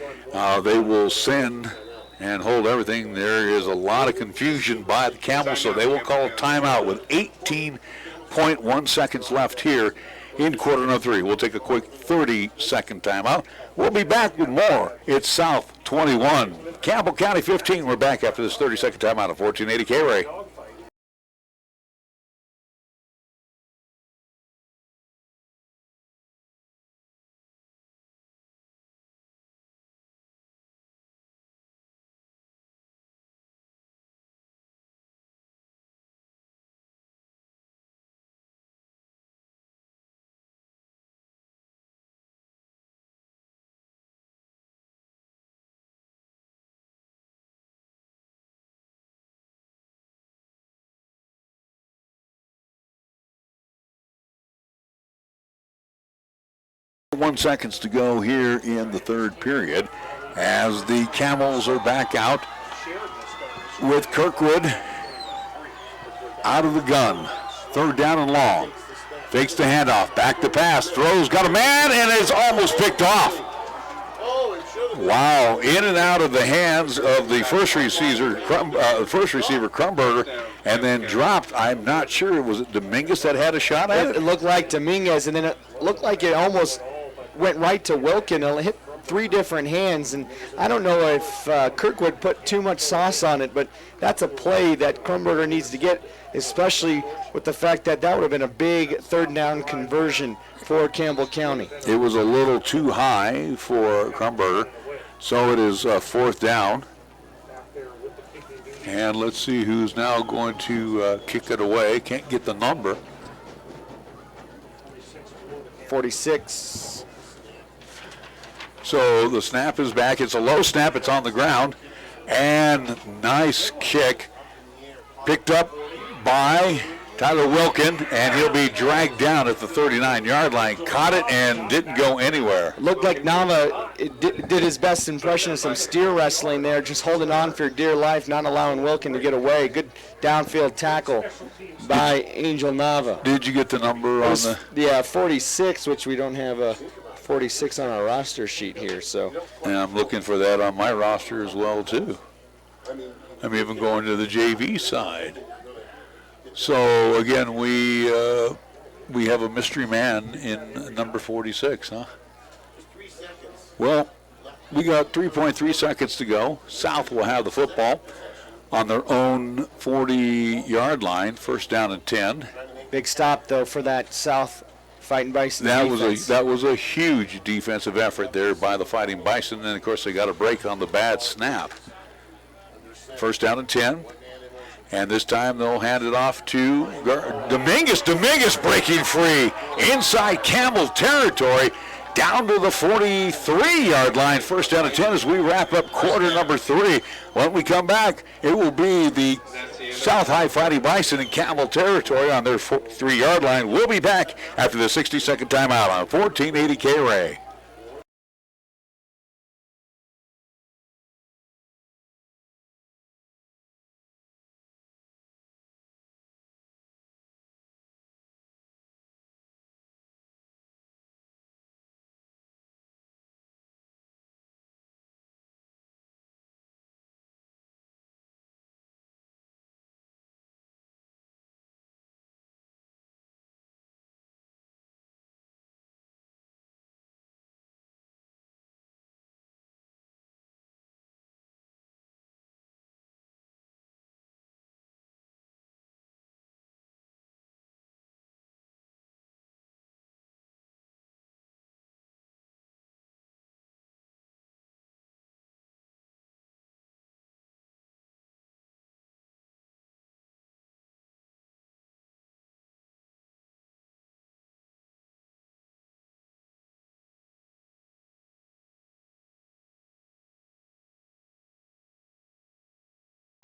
Speaker 2: They will send and hold everything. There is a lot of confusion by the Camels, so they will call a timeout with 18.1 seconds left here in quarter number 3. We'll take a quick 30-second timeout. We'll be back with more. It's South 21, Campbell County 15. We're back after this 30-second timeout of 1480 KRAE. 12.1 seconds to go here in the third period as the Camels are back out with Kirkwood out of the gun. Third down and long. Fakes the handoff. Back to pass. Throws. Got a man, and it's almost picked off. Wow. In and out of the hands of the first receiver, Crumberger, and then dropped. I'm not sure. Was it Dominguez that had a shot at it?
Speaker 3: It looked like Dominguez, and then it looked like it almost went right to Wilkin. It hit 3 different hands, and I don't know if Kirkwood put too much sauce on it, but that's a play that Crumberger needs to get, especially with the fact that that would have been a big third down conversion for Campbell County.
Speaker 2: It was a little too high for Crumberger, so it is fourth down. And let's see who's now going to kick it away. Can't get the number.
Speaker 3: 46.
Speaker 2: So the snap is back. It's a low snap. It's on the ground. And nice kick. Picked up by Tyler Wilkin, and he'll be dragged down at the 39-yard line. Caught it and didn't go anywhere.
Speaker 3: Looked like Nava did his best impression of some steer wrestling there, just holding on for dear life, not allowing Wilkin to get away. Good downfield tackle by Angel Nava.
Speaker 2: Did you get the number on the?
Speaker 3: Yeah, 46, which we don't have a 46 on our roster sheet here. So.
Speaker 2: And I'm looking for that on my roster as well, too. I'm even going to the JV side. So, again, we have a mystery man in number 46, huh? Well, we got 3.3 seconds to go. South will have the football on their own 40-yard line, first down and 10.
Speaker 3: Big stop, though, for that South Fighting Bison defense.
Speaker 2: That was a huge defensive effort there by the Fighting Bison, and, of course, they got a break on the bad snap. First down and 10. And this time they'll hand it off to Dominguez. Dominguez breaking free inside Campbell territory down to the 43-yard line. First down and 10 as we wrap up quarter number 3. When we come back, it will be the South High Fighting Bison in Campbell territory on their 3-yard line. We'll be back after the 60-second timeout on 1480 KRAE.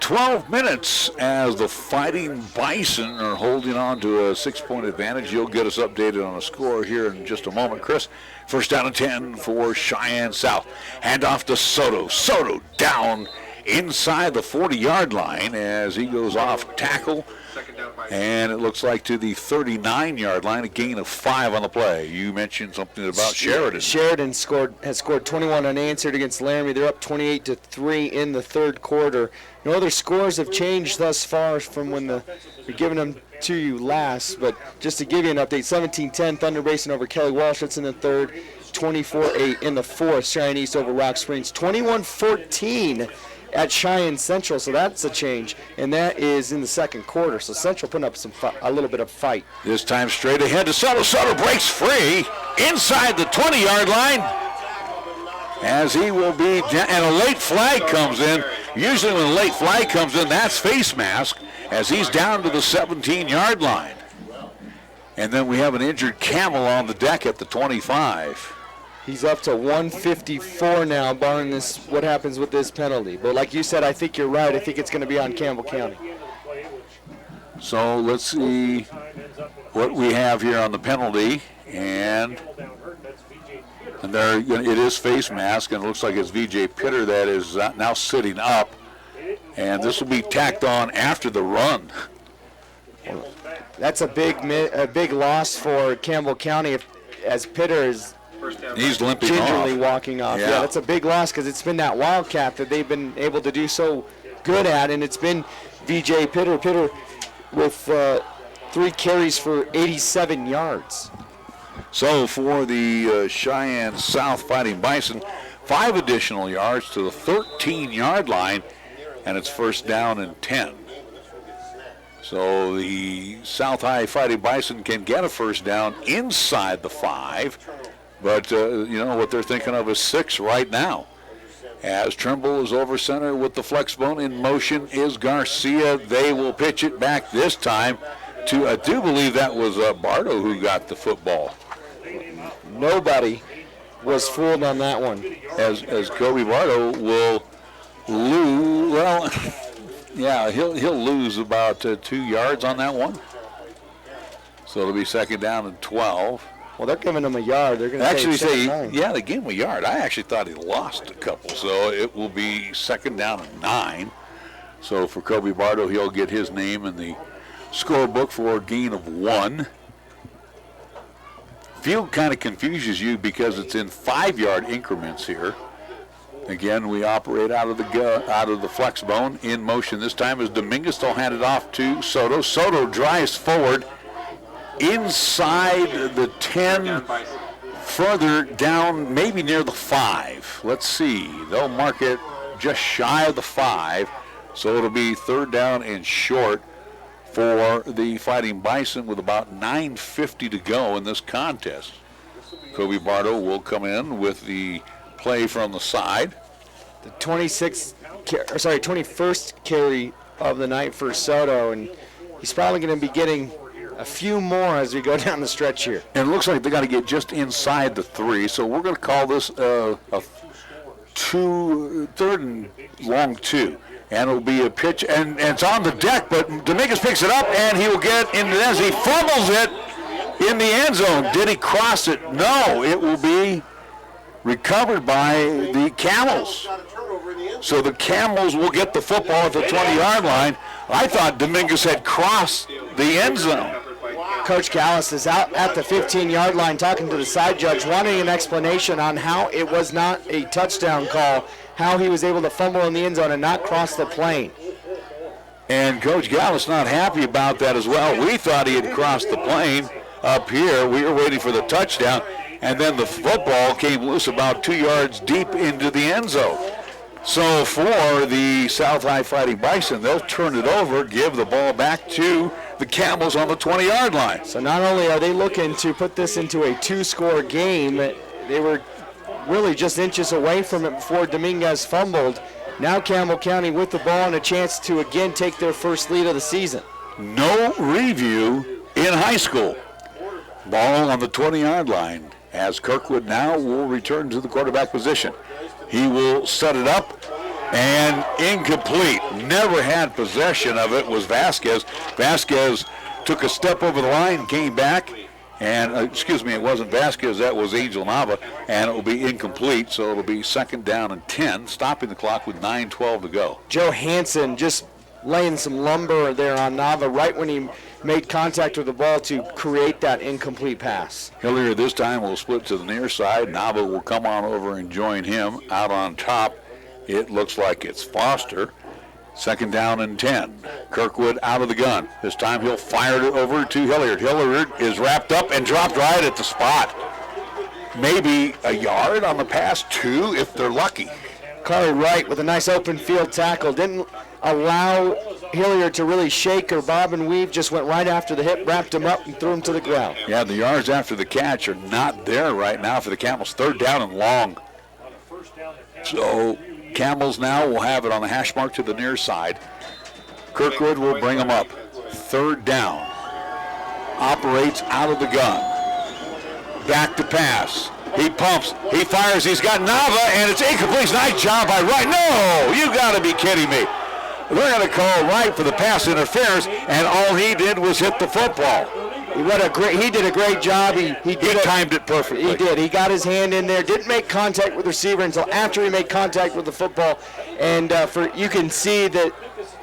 Speaker 2: "12 minutes as the Fighting Bison are holding on to a 6-point advantage. You'll get us updated on a score here in just a moment, Chris. First down and 10 for Cheyenne South. Hand off to Soto. Soto down inside the 40-yard line as he goes off tackle. And it looks like to the 39-yard line, a gain of 5 on the play. You mentioned something about Sheridan.
Speaker 3: Sheridan has scored 21 unanswered against Laramie. They're up 28-3 in the third quarter. No other scores have changed thus far from when we're giving them to you last. But just to give you an update, 17-10 Thunder Basin over Kelly Walsh. That's in the third. 24-8 in the fourth. Cheyenne East over Rock Springs. 21-14 at Cheyenne Central, so that's a change, and that is in the second quarter. So Central putting up a little bit of fight.
Speaker 2: This time straight ahead to Soto. Soto breaks free inside the 20-yard line as he will be, and a late flag comes in. Usually when a late flag comes in, that's face mask as he's down to the 17-yard line. And then we have an injured Camel on the deck at the 25.
Speaker 3: He's up to 154 now, barring this, what happens with this penalty. But like you said, I think you're right. I think it's going to be on Campbell County.
Speaker 2: So let's see what we have here on the penalty. And And there, it is face mask, and it looks like it's V.J. Pitter that is now sitting up. And this will be tacked on after the run.
Speaker 3: That's a big loss for Campbell County as Pitter is
Speaker 2: He's limping
Speaker 3: gingerly
Speaker 2: off.
Speaker 3: walking off. Yeah, that's a big loss because it's been that wildcat that they've been able to do so good at, and it's been V.J. Pitter with 3 carries for 87 yards.
Speaker 2: So for the Cheyenne South Fighting Bison, 5 additional yards to the 13-yard line, and it's first down and 10. So the South High Fighting Bison can get a first down inside the 5, but what they're thinking of is 6 right now. As Trimble is over center with the flex bone in motion is Garcia. They will pitch it back this time to, I do believe that was Bardo who got the football.
Speaker 3: Nobody was fooled on that one.
Speaker 2: As Kobe Bardo will lose, well, yeah, he'll lose about 2 yards on that one. So it'll be second down and 12.
Speaker 3: Well, they're giving him a yard. They're going to
Speaker 2: actually say, yeah, they gave him a yard. I actually thought he lost a couple. So it will be second down and 9. So for Kobe Bardo, he'll get his name in the scorebook for a gain of 1. Field kind of confuses you because it's in 5-yard increments here. Again, we operate out of the flex bone in motion. This time as Dominguez will hand it off to Soto. Soto drives forward inside the 10, further down, maybe near the 5. Let's see. They'll mark it just shy of the 5, so it'll be third down and short for the Fighting Bison with about 9:50 to go in this contest. Kobe Bardo will come in with the play from the side.
Speaker 3: The 21st carry of the night for Soto, and he's probably going to be getting a few more as we go down the stretch here.
Speaker 2: And it looks like they got to get just inside the 3, so we're going to call this a third and long 2. And it'll be a pitch, and it's on the deck, but Dominguez picks it up, and he will get into the end zone. He fumbles it in the end zone. Did he cross it? No, it will be recovered by the Camels. So the Camels will get the football at the 20-yard line. I thought Dominguez had crossed the end zone.
Speaker 3: Coach Gallis is out at the 15-yard line talking to the side judge, wanting an explanation on how it was not a touchdown call, how he was able to fumble in the end zone and not cross the plane.
Speaker 2: And Coach Gallis not happy about that as well. We thought he had crossed the plane up here. We were waiting for the touchdown, and then the football came loose about 2 yards deep into the end zone. So for the South High Fighting Bison, they'll turn it over, give the ball back to the Camels on the 20-yard line.
Speaker 3: So not only are they looking to put this into a 2-score game, they were really just inches away from it before Dominguez fumbled. Now Campbell County with the ball and a chance to again take their first lead of the season.
Speaker 2: No review in high school. Ball on the 20-yard line as Kirkwood now will return to the quarterback position. He will set it up, and incomplete. Never had possession of it was Vasquez. Vasquez took a step over the line, came back, and, it wasn't Vasquez, that was Angel Nava, and it will be incomplete, so it'll be second down and 10, stopping the clock with 9:12 to go.
Speaker 3: Joe Hansen just laying some lumber there on Nava right when he made contact with the ball to create that incomplete pass.
Speaker 2: Hilliard this time will split to the near side. Nava will come on over and join him. Out on top, it looks like it's Foster. Second down and 10. Kirkwood out of the gun. This time he'll fire it over to Hilliard. Hilliard is wrapped up and dropped right at the spot. Maybe a yard on the pass, 2 if they're lucky.
Speaker 3: Carly Wright with a nice open field tackle. Didn't allow Hilliard to really shake or bob and weave. Just went right after the hip, wrapped him up, and threw him to the ground.
Speaker 2: Yeah, the yards after the catch are not there right now for the Camels. Third down and long. So Camels now will have it on the hash mark to the near side. Kirkwood will bring them up. Third down. Operates out of the gun. Back to pass. He pumps. He fires. He's got Nava, and it's incomplete. Nice job by Wright. No, you got to be kidding me. They're going to call Wright for the pass interference, and all he did was hit the football.
Speaker 3: He did a great job. He
Speaker 2: timed it perfectly.
Speaker 3: He did. He got his hand in there. Didn't make contact with the receiver until after he made contact with the football. And you can see that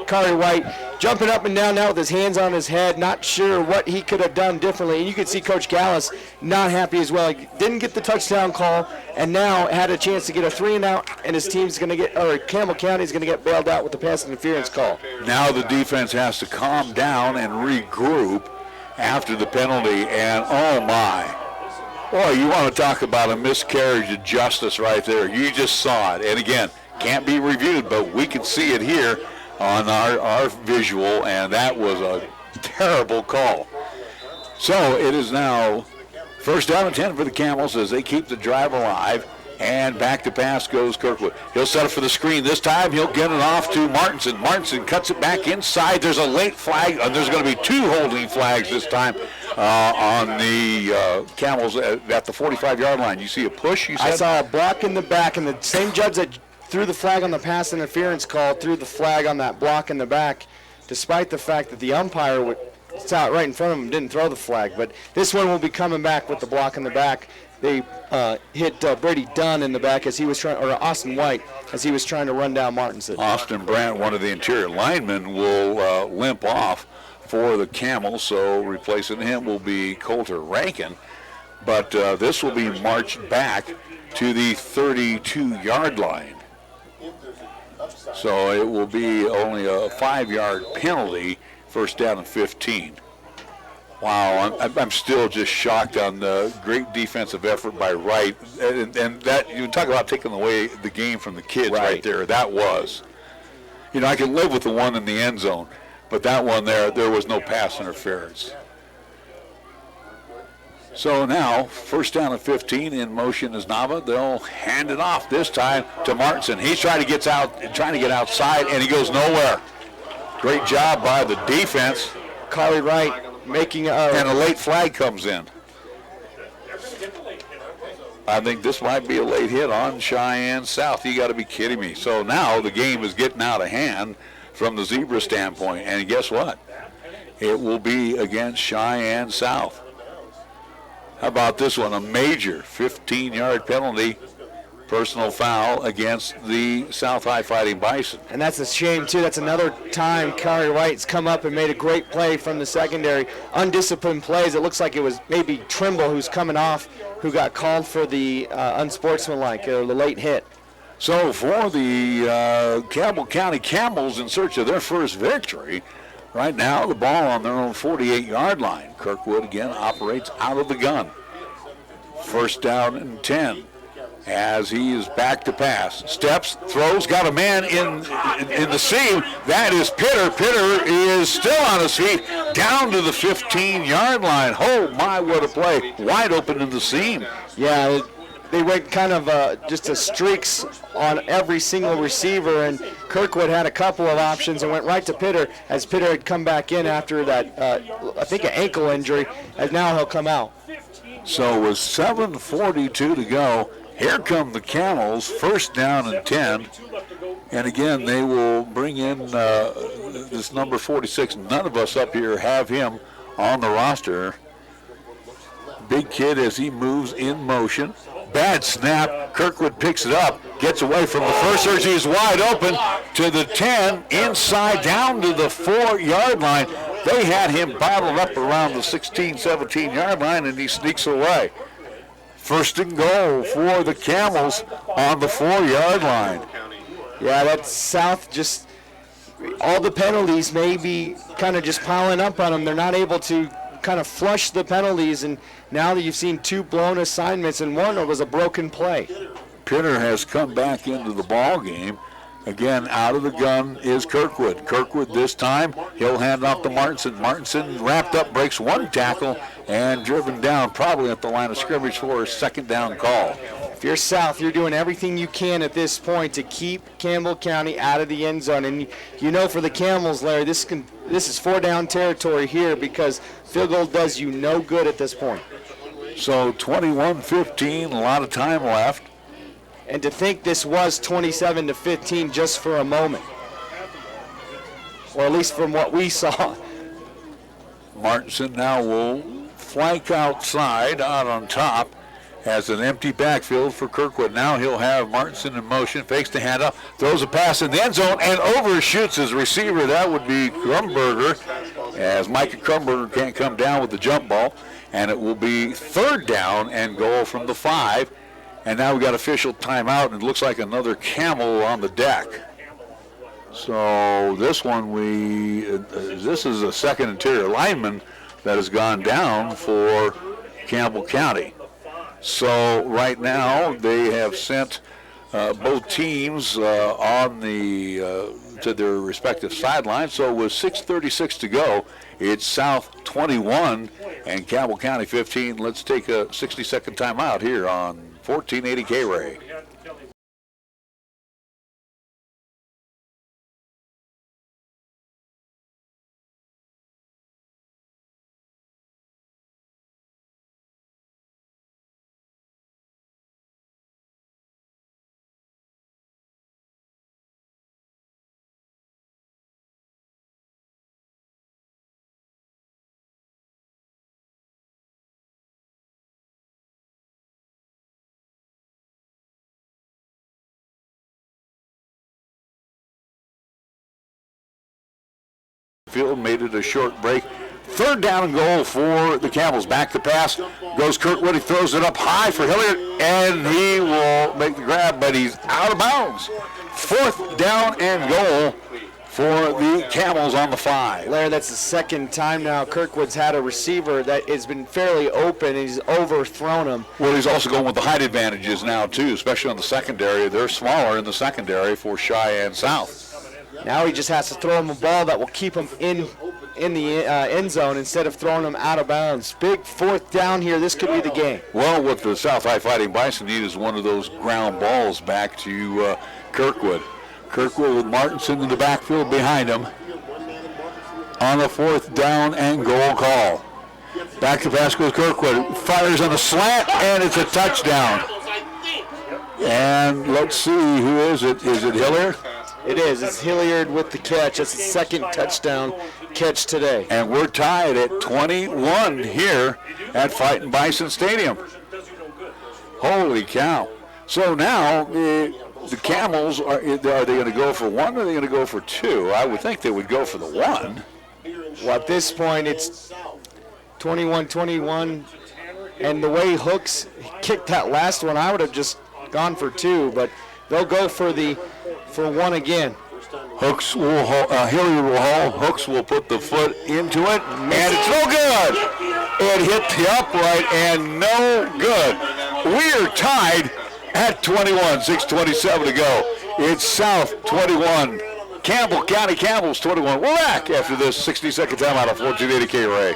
Speaker 3: KRAE White jumping up and down now with his hands on his head, not sure what he could have done differently. And you can see Coach Gallus not happy as well. He didn't get the touchdown call, and now had a chance to get a 3-and-out, and his team's going to get, or Campbell County is going to get bailed out with the pass interference call.
Speaker 2: Now the defense has to calm down and regroup after the penalty, and oh my. Boy, you want to talk about a miscarriage of justice right there. You just saw it. And again, can't be reviewed, but we can see it here on our visual, and that was a terrible call. So it is now first down and 10 for the Camels as they keep the drive alive. And back to pass goes Kirkwood. He'll set up for the screen. This time he'll get it off to Martinson. Martinson cuts it back inside. There's a late flag. There's going to be 2 holding flags this time on the Camels at the 45-yard line. You see a push, you said?
Speaker 3: I saw a block in the back, and the same judge that threw the flag on the pass interference call threw the flag on that block in the back, despite the fact that the umpire sat right in front of him, didn't throw the flag. But this one will be coming back with the block in the back. They hit Brady Dunn in the back as he was trying, or Austin White, as he was trying to run down Martinson.
Speaker 2: Austin Brandt, one of the interior linemen, will limp off for the Camels, so replacing him will be Coulter Rankin. But this will be marched back to the 32-yard line. So it will be only a 5-yard penalty, first down and 15. Wow, I'm still just shocked on the great defensive effort by Wright. And that, you talk about taking away the game from the kids right there. That was. You know, I can live with the one in the end zone, but that one there was no pass interference. So now, first down and 15, in motion is Nava. They'll hand it off this time to Martinson. He's trying to get outside, and he goes nowhere. Great job by the defense.
Speaker 3: KRAE Wright making
Speaker 2: and a late flag comes in. I think this might be a late hit on Cheyenne South. You got to be kidding me. So now the game is getting out of hand from the Zebra standpoint. And guess what? It will be against Cheyenne South. How about this one? A major 15-yard penalty, personal foul against the South High Fighting Bison.
Speaker 3: And that's a shame, too. That's another time KRAE Wright's come up and made a great play from the secondary. Undisciplined plays. It looks like it was maybe Trimble who's coming off, who got called for the unsportsmanlike, or the late hit.
Speaker 2: So for the Campbell County Camels in search of their first victory, right now the ball on their own 48-yard line. Kirkwood again operates out of the gun. First down and 10. As he is back to pass. Steps, throws, got a man in the seam. That is Pitter. Pitter is still on his feet, down to the 15-yard line. Oh, my, what a play. Wide open in the seam.
Speaker 3: Yeah, they went kind of just a streaks on every single receiver, and Kirkwood had a couple of options and went right to Pitter, as Pitter had come back in after that, I think, an ankle injury, and now he'll come out.
Speaker 2: So with 7:42 to go, here come the Camels, first down and 10. And again, they will bring in this number 46. None of us up here have him on the roster. Big kid as he moves in motion. Bad snap. Kirkwood picks it up, gets away from the first surge. He's wide open to the 10, inside down to the 4-yard line. They had him bottled up around the 16, 17-yard line, and he sneaks away. First and goal for the Camels on the 4-yard line.
Speaker 3: Yeah, that's South, just all the penalties may be kind of just piling up on them. They're not able to kind of flush the penalties, and now that you've seen 2 blown assignments, and one was a broken play.
Speaker 2: Pitter has come back into the ball game. Again, out of the gun is Kirkwood. Kirkwood this time, he'll hand off to Martinson. Martinson wrapped up, breaks 1 tackle, and driven down probably at the line of scrimmage for a second down call.
Speaker 3: If you're South, you're doing everything you can at this point to keep Campbell County out of the end zone. And you know, for the Camels, Larry, this is 4-down territory here, because field goal does you no good at this point.
Speaker 2: So 21-15, a lot of time left.
Speaker 3: And to think this was 27-15 just for a moment, or at least from what we saw.
Speaker 2: Martinson now will flank outside, out on top, has an empty backfield for Kirkwood. Now he'll have Martinson in motion, fakes the handoff, throws a pass in the end zone, and overshoots his receiver. That would be Krumberger, as Micah Krumberger can't come down with the jump ball. And it will be 3rd down and goal from the 5. And now we got official timeout, and it looks like another Camel on the deck. So this one, this is a second interior lineman that has gone down for Campbell County. So right now they have sent both teams on the to their respective sidelines. So with 6:36 to go, it's South 21 and Campbell County 15. Let's take a 60-second timeout here on 1480 KRAE. Field made it a short break. 3rd down and goal for the Camels. Back to pass goes Kirkwood. He throws it up high for Hilliard, and he will make the grab, but he's out of bounds. 4th down and goal for the Camels on the 5.
Speaker 3: Larry, that's the second time now Kirkwood's had a receiver that has been fairly open, and he's overthrown him.
Speaker 2: Well, he's also going with the height advantages now, too, especially on the secondary. They're smaller in the secondary for Cheyenne South.
Speaker 3: Now he just has to throw him a ball that will keep him in the end zone instead of throwing him out of bounds. Big 4th down here. This could be the game.
Speaker 2: Well, what the South High Fighting Bison need is one of those ground balls back to Kirkwood. Kirkwood with Martinson in the backfield behind him on the 4th down and goal call. Back to pass goes Kirkwood. Fires on a slant, and it's a touchdown. And let's see, who is it? Is it Hilliard?
Speaker 3: It is. It's Hilliard with the catch. That's the 2nd touchdown catch today.
Speaker 2: And we're tied at 21 here at Fightin Bison Stadium. Holy cow. So now the Camels, are they going to go for 1 or are they going to go for 2? I would think they would go for the 1.
Speaker 3: Well, at this point, it's 21-21. And the way Hooks kicked that last one, I would have just gone for 2. But they'll go for 1 again.
Speaker 2: Hooks will Hilliard will haul. Hooks will put the foot into it, and it's no good. It hit the upright and no good. We are tied at 21, 6:27 to go. It's South 21, Campbell County Camels 21. We're back after this 60-second timeout of 1480 KRAE.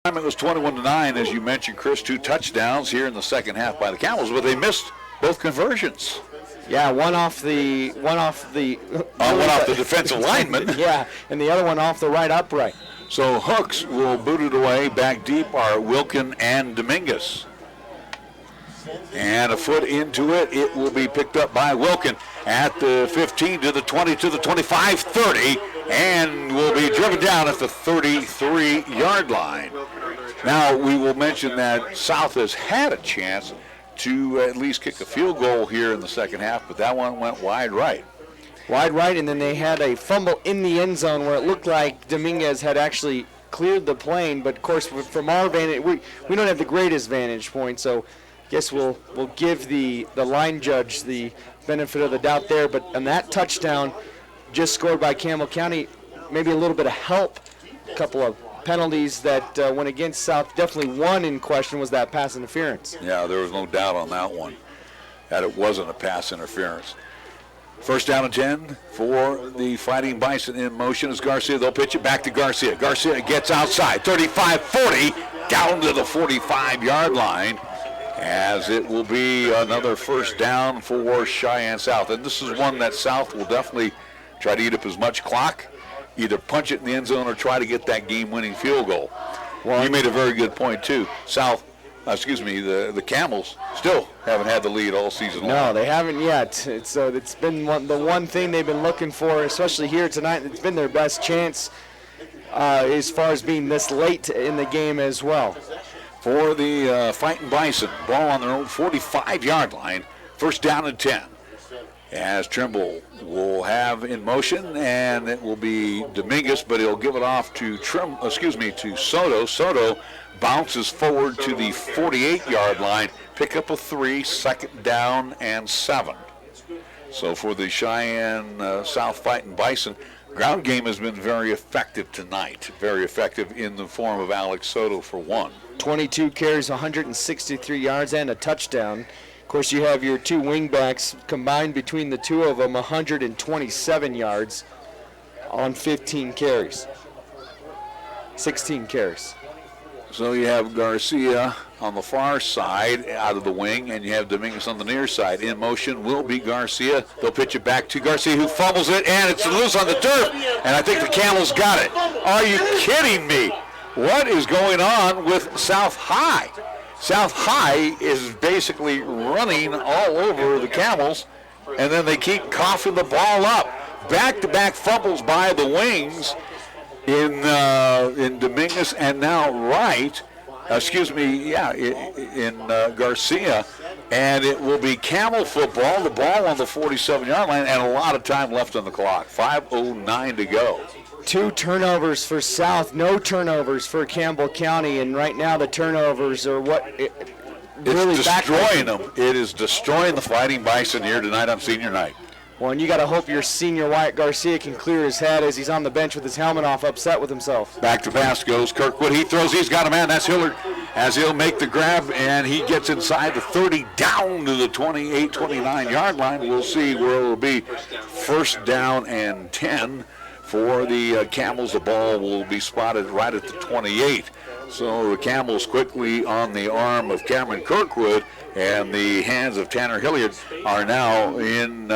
Speaker 2: It was 21-9, as you mentioned, Chris. 2 touchdowns here in the second half by the Camels, but they missed both conversions.
Speaker 3: Yeah, one off the
Speaker 2: defensive lineman.
Speaker 3: Yeah, and the other one off the right upright.
Speaker 2: So Hooks will boot it away. Back deep are Wilkin and Dominguez. And a foot into it. It will be picked up by Wilkin at the 15 to the 20 to the 25, 30, and will be driven down at the 33-yard line. Now, we will mention that South has had a chance to at least kick a field goal here in the second half, but that one went wide right.
Speaker 3: Wide right, and then they had a fumble in the end zone where it looked like Dominguez had actually cleared the plane, but of course from our vantage, we don't have the greatest vantage point, so I guess we'll give the line judge the benefit of the doubt there. But on that touchdown just scored by Campbell County, maybe a little bit of help, a couple of penalties that went against South. Definitely one in question was that pass interference.
Speaker 2: Yeah, there was no doubt on that one that it wasn't a pass interference. First down and 10 for the Fighting Bison in motion is Garcia. They'll pitch it back to Garcia. Garcia gets outside, 35-40, down to the 45-yard line, as it will be another first down for Cheyenne South. And this is one that South will definitely try to eat up as much clock, either punch it in the end zone or try to get that game-winning field goal. Well, you made a very good point, too. The Camels still haven't had the lead all season long.
Speaker 3: No, they haven't yet. It's been the one thing they've been looking for, especially here tonight. It's been their best chance as far as being this late in the game as well.
Speaker 2: For the Fighting Bison, ball on their own 45-yard line, first down and 10. As Trimble will have in motion, and it will be Dominguez, but he'll give it off to Soto. Soto bounces forward to the 48-yard line, pick up a 3, second down and 7. So for the Cheyenne South Fighting Bison, ground game has been very effective tonight. Very effective in the form of Alex Soto for 1.
Speaker 3: 22 carries, 163 yards, and a touchdown. Of course, you have your two wingbacks combined between the two of them, 127 yards on 15 carries. 16 carries.
Speaker 2: So you have Garcia on the far side out of the wing, and you have Dominguez on the near side. In motion will be Garcia. They'll pitch it back to Garcia, who fumbles it, and it's loose on the turf. And I think the Camels got it. Are you kidding me? What is going on with South High? South High is basically running all over the Camels, and then they keep coughing the ball up. Back-to-back fumbles by the wings in Dominguez and now Wright. In Garcia. And it will be Camel football, the ball on the 47-yard line, and a lot of time left on the clock. 5:09 to go.
Speaker 3: 2 turnovers for South, no turnovers for Campbell County, and right now the turnovers are really
Speaker 2: destroying them. It is destroying the Fighting Bison here tonight on senior night.
Speaker 3: Well, and you got to hope your senior Wyatt Garcia can clear his head as he's on the bench with his helmet off, upset with himself.
Speaker 2: Back to pass goes Kirkwood. He throws. He's got a man. That's Hillard as he'll make the grab, and he gets inside the 30 down to the 28, 29-yard line. We'll see where it will be. First down and 10 for the Camels. The ball will be spotted right at the 28. So the Camels quickly on the arm of Cameron Kirkwood, and the hands of Tanner Hilliard are now in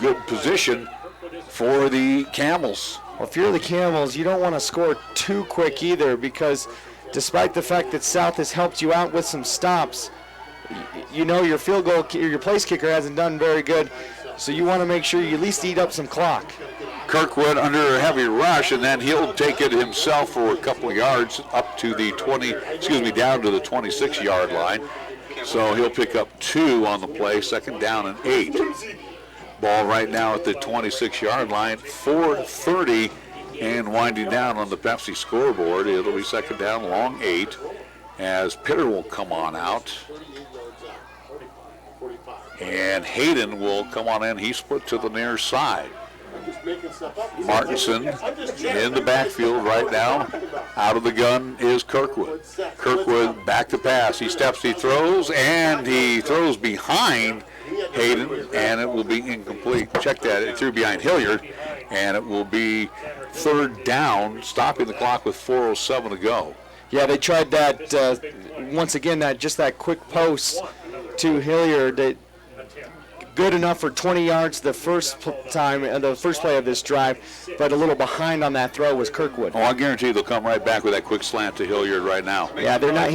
Speaker 2: good position for the Camels.
Speaker 3: Well, if you're the Camels, you don't want to score too quick either, because despite the fact that South has helped you out with some stops, you know your field goal, your place kicker hasn't done very good, so you want to make sure you at least eat up some clock.
Speaker 2: Kirkwood under a heavy rush, and then he'll take it himself for a couple of yards up to the down to the 26-yard line. So he'll pick up 2 on the play, second down and 8. Ball right now at the 26-yard line, 4:30 and winding down on the Pepsi scoreboard. It'll be second down, long 8, as Pitter will come on out. And Hayden will come on in. He split to the near side. Martinson in the backfield right now. Out of the gun is Kirkwood. Kirkwood back to pass. He steps, he throws, and he throws behind Hayden, and it will be incomplete. Check that. It threw behind Hilliard, and it will be third down, stopping the clock with 4:07 to go.
Speaker 3: Yeah, they tried that once again. That quick post to Hilliard. That good enough for 20 yards the first play of this drive, but a little behind on that throw was Kirkwood.
Speaker 2: Oh, I guarantee they'll come right back with that quick slant to Hilliard right now.
Speaker 3: Yeah, they're not.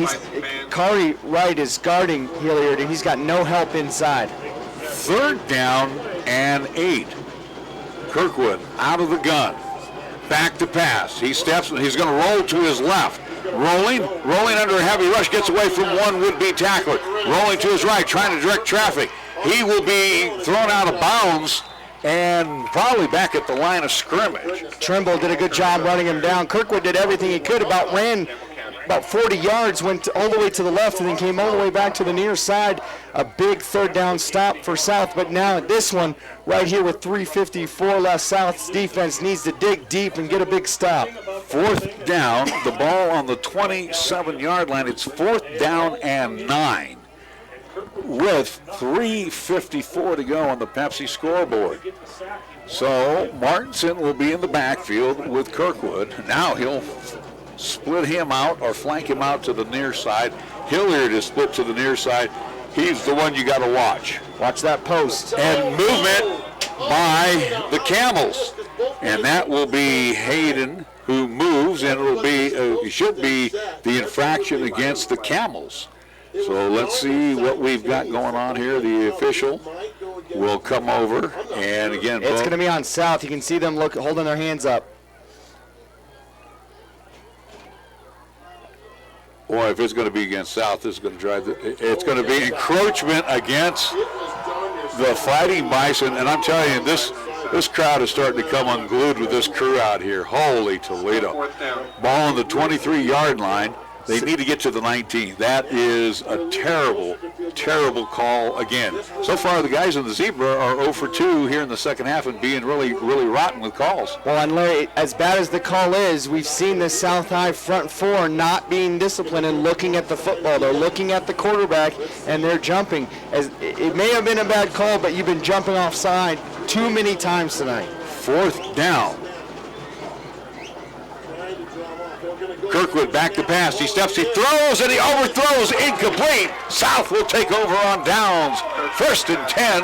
Speaker 3: Kari Wright is guarding Hilliard, and he's got no help inside.
Speaker 2: Third down and 8. Kirkwood out of the gun. Back to pass. He steps, he's going to roll to his left. Rolling under a heavy rush, gets away from one would-be tackler. Rolling to his right, trying to direct traffic. He will be thrown out of bounds and probably back at the line of scrimmage.
Speaker 3: Trimble did a good job running him down. Kirkwood did everything he could, ran about 40 yards, went all the way to the left, and then came all the way back to the near side. A big third down stop for South, but now at this one, right here with 3:54 left, South's defense needs to dig deep and get a big stop.
Speaker 2: Fourth down, the ball on the 27-yard line. It's 4th down and 9 with 3:54 to go on the Pepsi scoreboard. So Martinson will be in the backfield with Kirkwood. Now he'll split him out or flank him out to the near side. Hilliard is split to the near side. He's the one you got to watch.
Speaker 3: Watch that post.
Speaker 2: And movement by the Camels. And that will be Hayden who moves, and it'll be, it should be the infraction against the Camels. So let's see what we've got going on here. The official will come over, and again,
Speaker 3: it's going to be on South. You can see them holding their hands up.
Speaker 2: Boy, if it's going to be against South, this is going to drive it's going to be encroachment against the Fighting Bison. And I'm telling you, this crowd is starting to come unglued with this crew out here. Holy Toledo. Ball on the 23-yard line. They need to get to the 19. That is a terrible, terrible call again. So far, the guys in the Zebra are 0 for 2 here in the second half and being really, really rotten with calls.
Speaker 3: Well, and Larry, as bad as the call is, we've seen the South High front four not being disciplined and looking at the football. They're looking at the quarterback, and they're jumping. It may have been a bad call, but you've been jumping offside too many times tonight.
Speaker 2: 4th down. Kirkwood back to pass. He steps, he throws, and he overthrows. Incomplete. South will take over on downs. 1st and 10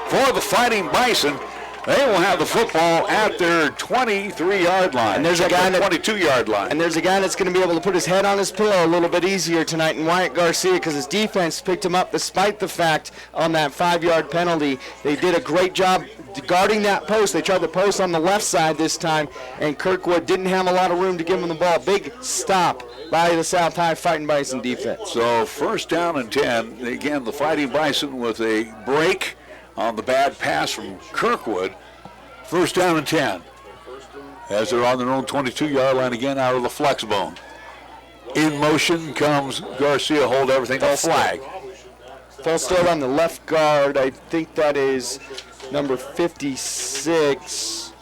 Speaker 2: for the Fighting Bison. They will have the football at their 23-yard line.
Speaker 3: And there's a guy
Speaker 2: 22-yard line.
Speaker 3: And there's a guy that's going to be able to put his head on his pillow a little bit easier tonight in Wyatt Garcia, because his defense picked him up despite the fact on that 5-yard penalty. They did a great job guarding that post. They tried the post on the left side this time, and Kirkwood didn't have a lot of room to give him the ball. Big stop by the South High Fighting Bison defense.
Speaker 2: So 1st down and 10. Again, the Fighting Bison with a break on the bad pass from Kirkwood. 1st down and 10. As they're on their own 22-yard line again out of the flex bone. In motion comes Garcia, hold everything, no flag.
Speaker 3: Full start on the left guard. I think that is number 56.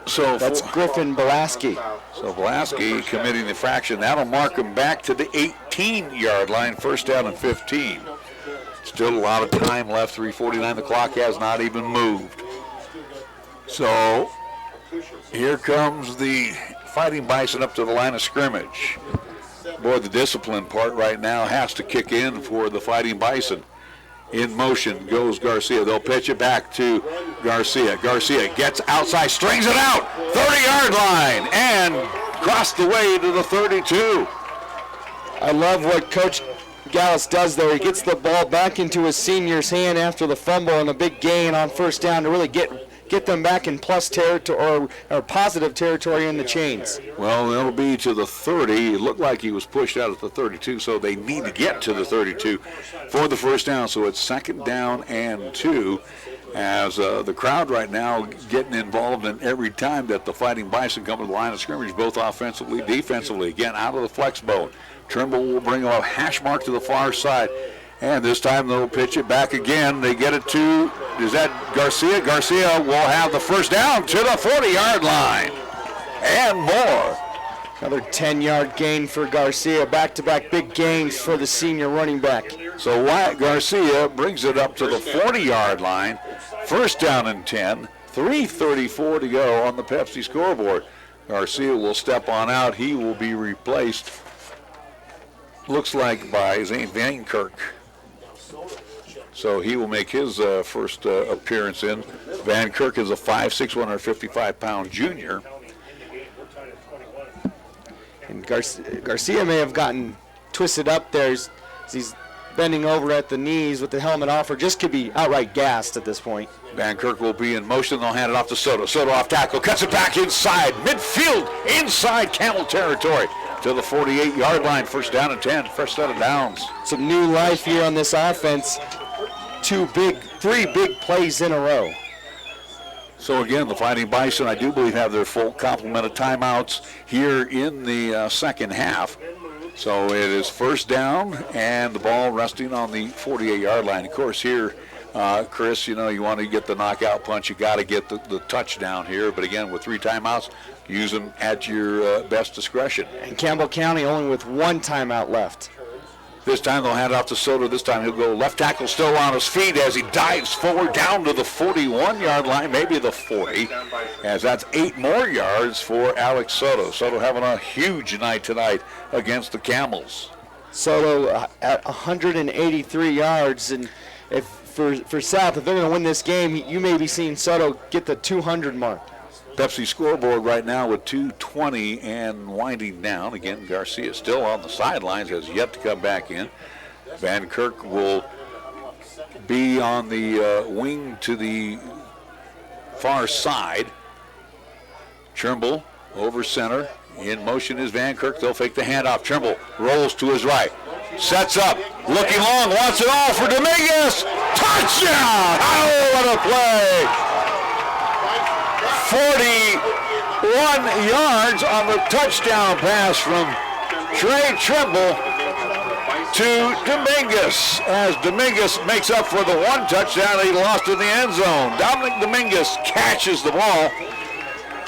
Speaker 2: So
Speaker 3: that's Griffin Belaski.
Speaker 2: So Belaski committing the infraction. That'll mark him back to the 18-yard line, 1st down and 15. Still a lot of time left, 3:49. The clock has not even moved. So here comes the Fighting Bison up to the line of scrimmage. Boy, the discipline part right now has to kick in for the Fighting Bison. In motion goes Garcia. They'll pitch it back to Garcia. Garcia gets outside, strings it out, 30-yard line, and across the way to the 32.
Speaker 3: I love what Coach Gallus does there. He gets the ball back into his senior's hand after the fumble and a big gain on 1st down to really get them back in plus territory or positive territory in the chains.
Speaker 2: Well, it'll be to the 30. It looked like he was pushed out at the 32, so they need to get to the 32 for the 1st down. So it's 2nd down and 2 as the crowd right now getting involved in every time that the Fighting Bison come to the line of scrimmage, both offensively, defensively. Again, out of the flex bone. Trimble will bring a hash mark to the far side. And this time they'll pitch it back again. They get it to, is that Garcia? Garcia will have the 1st down to the 40-yard line. And more.
Speaker 3: Another 10-yard gain for Garcia. Back-to-back big gains for the senior running back.
Speaker 2: So Wyatt Garcia brings it up to the 40-yard line. 1st down and 10. 3:34 to go on the Pepsi scoreboard. Garcia will step on out. He will be replaced, looks like, by Zane Van Kirk. So he will make his first appearance in. Van Kirk is a 5'6", 155-pound junior.
Speaker 3: And Garcia may have gotten twisted up there as he's bending over at the knees with the helmet off, or just could be outright gassed at this point.
Speaker 2: Van Kirk will be in motion. They'll hand it off to Soto. Soto off tackle, cuts it back inside, midfield, inside Camel territory to the 48-yard line. 1st down and 10, first set of downs.
Speaker 3: Some new life here on this offense. 3 big plays in a row.
Speaker 2: So again, the Fighting Bison, I do believe, have their full complement of timeouts here in the second half. So it is first down, and the ball resting on the 48-yard line. Of course, here, Chris, you want to get the knockout punch. You got to get the touchdown here. But again, with 3 timeouts, use them at your best discretion.
Speaker 3: And Campbell County only with 1 timeout left.
Speaker 2: This time they'll hand it off to Soto. This time he'll go left tackle still on his feet as he dives forward down to the 41-yard line, maybe the 40, as that's 8 more yards for Alex Soto. Soto having a huge night tonight against the Camels.
Speaker 3: Soto at 183 yards, and if for South, if they're going to win this game, you may be seeing Soto get the 200 mark.
Speaker 2: Pepsi scoreboard right now with 2:20 and winding down. Again, Garcia still on the sidelines, has yet to come back in. Van Kirk will be on the wing to the far side. Trimble over center. In motion is Van Kirk. They'll fake the handoff. Trimble rolls to his right. Sets up. Looking long. Wants it all for Dominguez. Touchdown! Oh, what a play! 41 yards on the touchdown pass from Trey Trimble to Dominguez, as Dominguez makes up for the 1 touchdown he lost in the end zone. Dominic Dominguez catches the ball,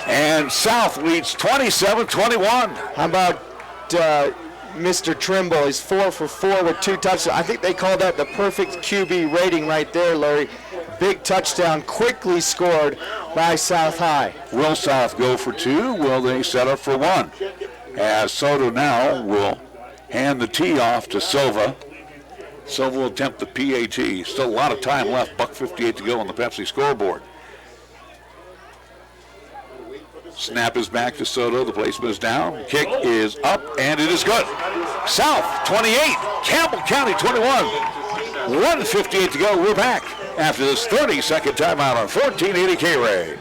Speaker 2: and South leads 27-21.
Speaker 3: How about Mr. Trimble? He's 4 for 4 with 2 touchdowns. I think they call that the perfect QB rating right there, Larry. Big touchdown, quickly scored by South High.
Speaker 2: Will South go for 2? Will they set up for 1? As Soto now will hand the tee off to Silva. Silva will attempt the PAT. Still a lot of time left, $1:58 to go on the Pepsi scoreboard. Snap is back to Soto. The placement is down. Kick is up, and it is good. South 28, Campbell County 21. 1:58 to go. We're back after this 30-second timeout on 1480 KRAE.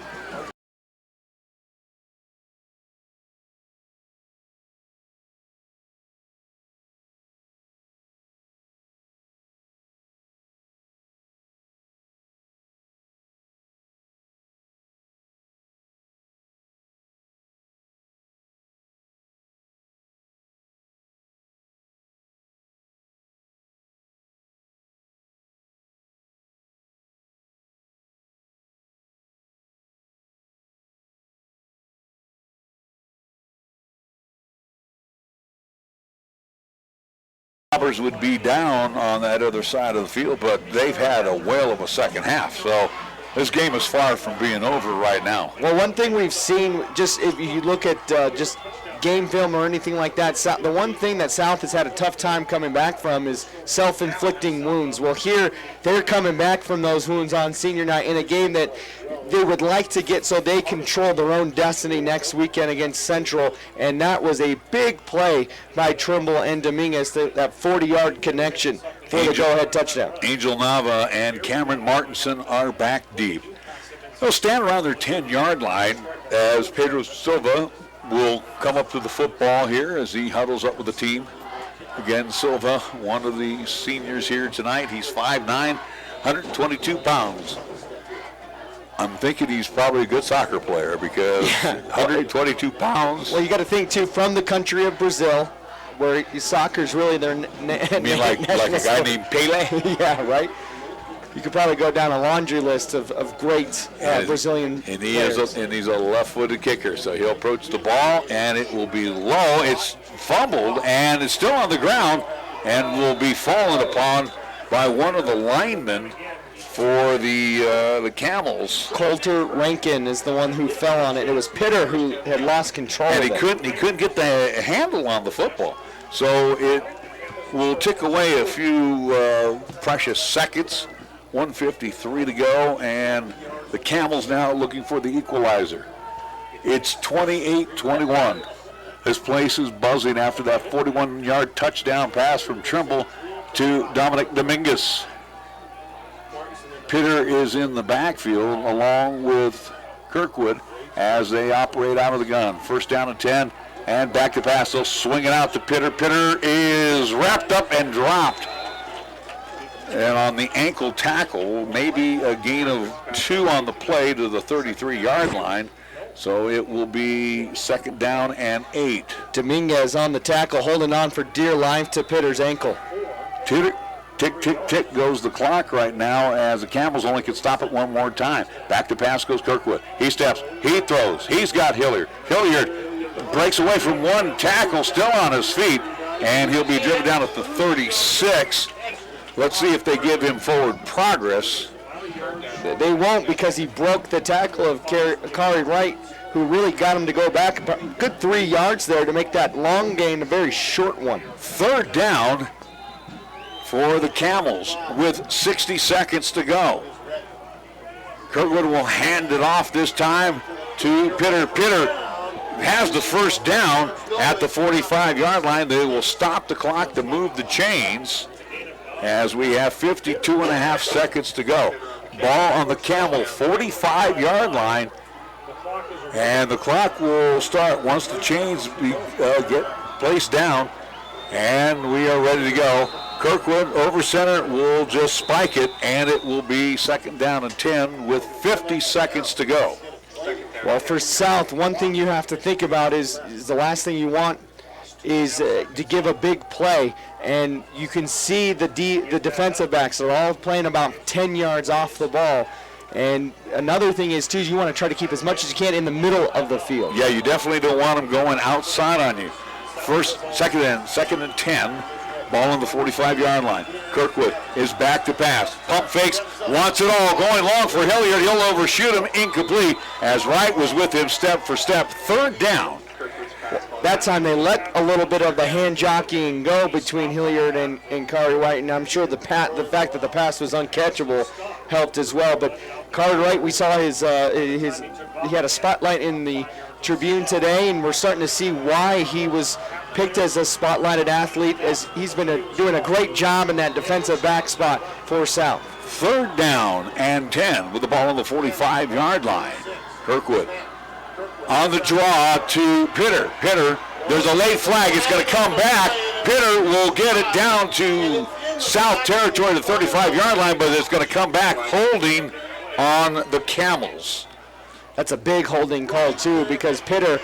Speaker 2: Would be down on that other side of the field, but they've had a whale of a second half, so this game is far from being over right now.
Speaker 3: Well, one thing we've seen, just if you look at just game film or anything like that, the one thing that South has had a tough time coming back from is self-inflicting wounds. Well, here they're coming back from those wounds on senior night in a game that they would like to get so they control their own destiny next weekend against Central, and that was a big play by Trimble and Dominguez, that 40-yard connection for the go-ahead touchdown.
Speaker 2: Angel Nava and Cameron Martinson are back deep. They'll stand around their 10-yard line as Pedro Silva will come up to the football here as he huddles up with the team. Again, Silva, one of the seniors here tonight. He's 5'9", 122 pounds. I'm thinking he's probably a good soccer player because 122 pounds.
Speaker 3: Well, you got to think, too, from the country of Brazil, where soccer's really their...
Speaker 2: You mean like a guy named Pele?
Speaker 3: Yeah, right? You could probably go down a laundry list of great Brazilian players.
Speaker 2: And he's a left-footed kicker, so he'll approach the ball, and it will be low. It's fumbled, and it's still on the ground, and will be fallen upon by one of the linemen for the Camels.
Speaker 3: Coulter Rankin is the one who fell on it. It was Pitter who had lost control
Speaker 2: and
Speaker 3: of it.
Speaker 2: He couldn't get the handle on the football. So it will tick away a few precious seconds. 1:53 to go, and the Camels now looking for the equalizer. It's 28-21. This place is buzzing after that 41-yard touchdown pass from Trimble to Dominic Dominguez. Pitter is in the backfield along with Kirkwood as they operate out of the gun. First down and 10, and back to pass. They'll swing it out to Pitter. Pitter is wrapped up and dropped. And on the ankle tackle, maybe a gain of 2 on the play to the 33-yard line. So it will be 2nd down and 8.
Speaker 3: Dominguez on the tackle, holding on for dear life to Pitter's ankle.
Speaker 2: Tick, tick, tick, tick goes the clock right now as the Camels only can stop it one more time. Back to pass goes Kirkwood. He steps, he throws, he's got Hilliard. Hilliard breaks away from one tackle, still on his feet, and he'll be driven down at the 36. Let's see if they give him forward progress.
Speaker 3: They won't, because he broke the tackle of KRAE Wright, who really got him to go back a good 3 yards there to make that long gain a very short one.
Speaker 2: 3rd down for the Camels with 60 seconds to go. Kirkwood will hand it off this time to Pitter. Pitter has the 1st down at the 45-yard line. They will stop the clock to move the chains as we have 52.5 seconds to go. Ball on the Camel 45-yard line, and the clock will start once the chains get placed down, and we are ready to go. Kirkwood over center will just spike it, and it will be 2nd down and 10 with 50 seconds to go.
Speaker 3: Well, for South, one thing you have to think about is the last thing you want is to give a big play, and you can see the defensive backs are all playing about 10 yards off the ball. And another thing is, too, you want to try to keep as much as you can in the middle of the field.
Speaker 2: Yeah, you definitely don't want them going outside on you. 2nd and 10. Ball on the 45-yard line. Kirkwood is back to pass. Pump fakes, wants it all. Going long for Hilliard. He'll overshoot him. Incomplete as Wright was with him step for step. 3rd down.
Speaker 3: That time they let a little bit of the hand jockeying go between Hilliard and KRAE Wright, and I'm sure the fact that the pass was uncatchable helped as well. But KRAE Wright, we saw he had a spotlight in the Tribune today, and we're starting to see why he was picked as a spotlighted athlete, as he's been doing a great job in that defensive back spot for South.
Speaker 2: 3rd down and 10 with the ball on the 45-yard line. Kirkwood on the draw to Pitter. Pitter, there's a late flag. It's going to come back. Pitter will get it down to South territory, the 35-yard line, but it's going to come back holding on the Camels.
Speaker 3: That's a big holding call, too, because Pitter,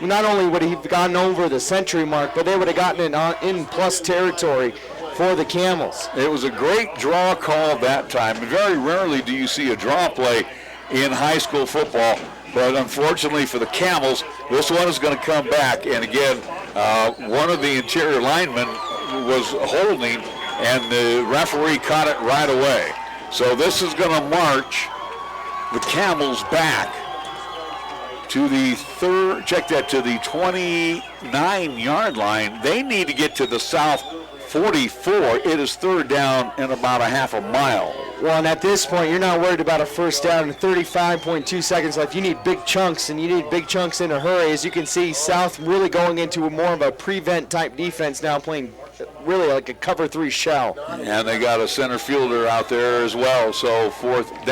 Speaker 3: not only would he have gone over the century mark, but they would have gotten it in plus territory for the Camels.
Speaker 2: It was a great draw call that time. Very rarely do you see a draw play in high school football, but unfortunately for the Camels, this one is going to come back. And again, one of the interior linemen was holding, and the referee caught it right away. So this is going to march the Camels back to the to the 29-yard line. They need to get to the South 44. It is 3rd down and about a half a mile.
Speaker 3: Well, and at this point, you're not worried about a 1st down. 35.2 seconds left. You need big chunks, and you need big chunks in a hurry. As you can see, South really going into more of a prevent type defense now, playing really like a cover 3 shell.
Speaker 2: And they got a center fielder out there as well. So 3rd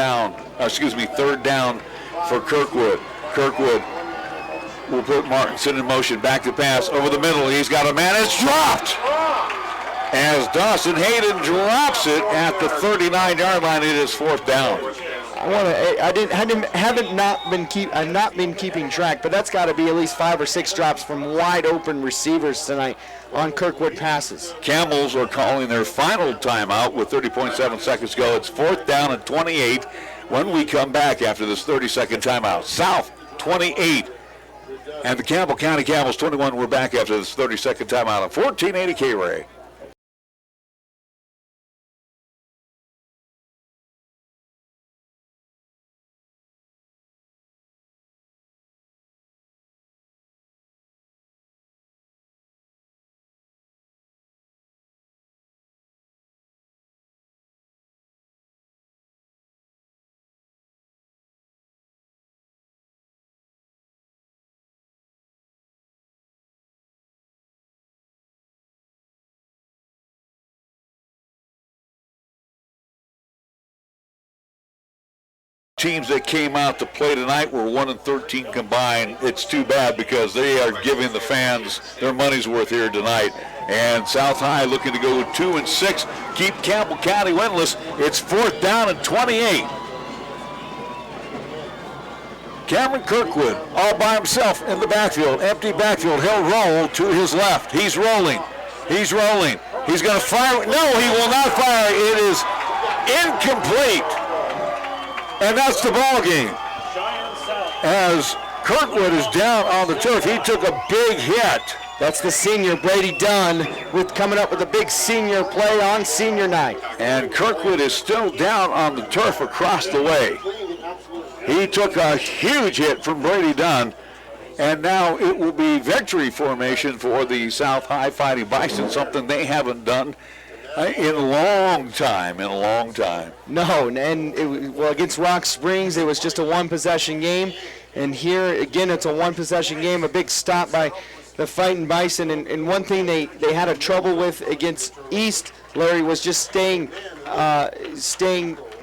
Speaker 2: down for Kirkwood. Kirkwood will put Martinson in motion. Back to pass over the middle. He's got a man. It's dropped. As Dawson Hayden drops it at the 39-yard line, it is 4th down.
Speaker 3: I've not been keeping track, but that's got to be at least 5 or 6 drops from wide open receivers tonight on Kirkwood passes.
Speaker 2: Camels are calling their final timeout with 30.7 seconds to go. It's 4th down and 28 when we come back after this 30-second timeout. South 28 and the Campbell County Camels 21. We're back after this 30-second timeout on 1480 KRAE. Teams that came out to play tonight were 1-13 combined. It's too bad because they are giving the fans their money's worth here tonight. And South High looking to go 2-6, keep Campbell County winless. It's 4th down and 28. Cameron Kirkwood all by himself in the backfield, empty backfield. He'll roll to his left. He's rolling. He's rolling. He's going to fire. No, he will not fire. It is incomplete. And that's the ball game. As Kirkwood is down on the turf, he took a big hit.
Speaker 3: That's the senior Brady Dunn with coming up with a big senior play on senior night.
Speaker 2: And Kirkwood is still down on the turf across the way. He took a huge hit from Brady Dunn, and now it will be victory formation for the South High Fighting Bison, something they haven't done in a long time,
Speaker 3: No, and against Rock Springs, it was just a one-possession game. And here, again, it's a one-possession game, a big stop by the Fightin' Bison. And one thing they had a trouble with against East, Larry, was just staying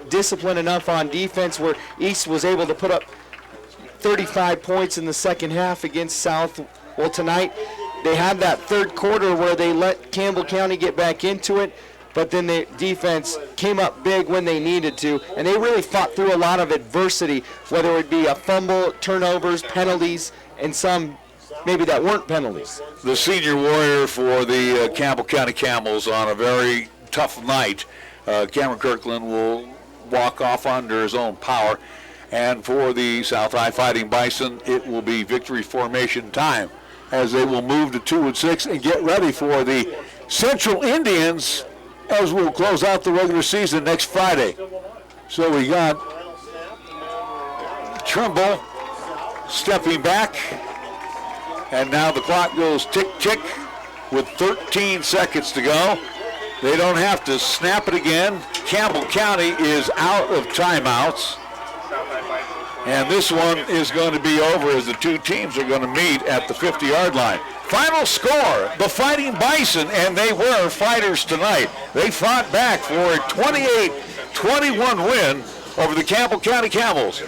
Speaker 3: disciplined enough on defense where East was able to put up 35 points in the second half against South. Well, tonight, they had that third quarter where they let Campbell County get back into it, but then the defense came up big when they needed to, and they really fought through a lot of adversity, whether it be a fumble, turnovers, penalties, and some maybe that weren't penalties.
Speaker 2: The senior warrior for the Campbell County Camels on a very tough night. Cameron Kirkland will walk off under his own power, and for the South High Fighting Bison, it will be victory formation time, as they will move to 2-6 and get ready for the Central Indians as we'll close out the regular season next Friday. So we got Trimble stepping back, and now the clock goes tick-tick with 13 seconds to go. They don't have to snap it again. Campbell County is out of timeouts. And this one is going to be over as the two teams are going to meet at the 50-yard line. Final score, the Fighting Bison, and they were fighters tonight. They fought back for a 28-21 win over the Campbell County Camels.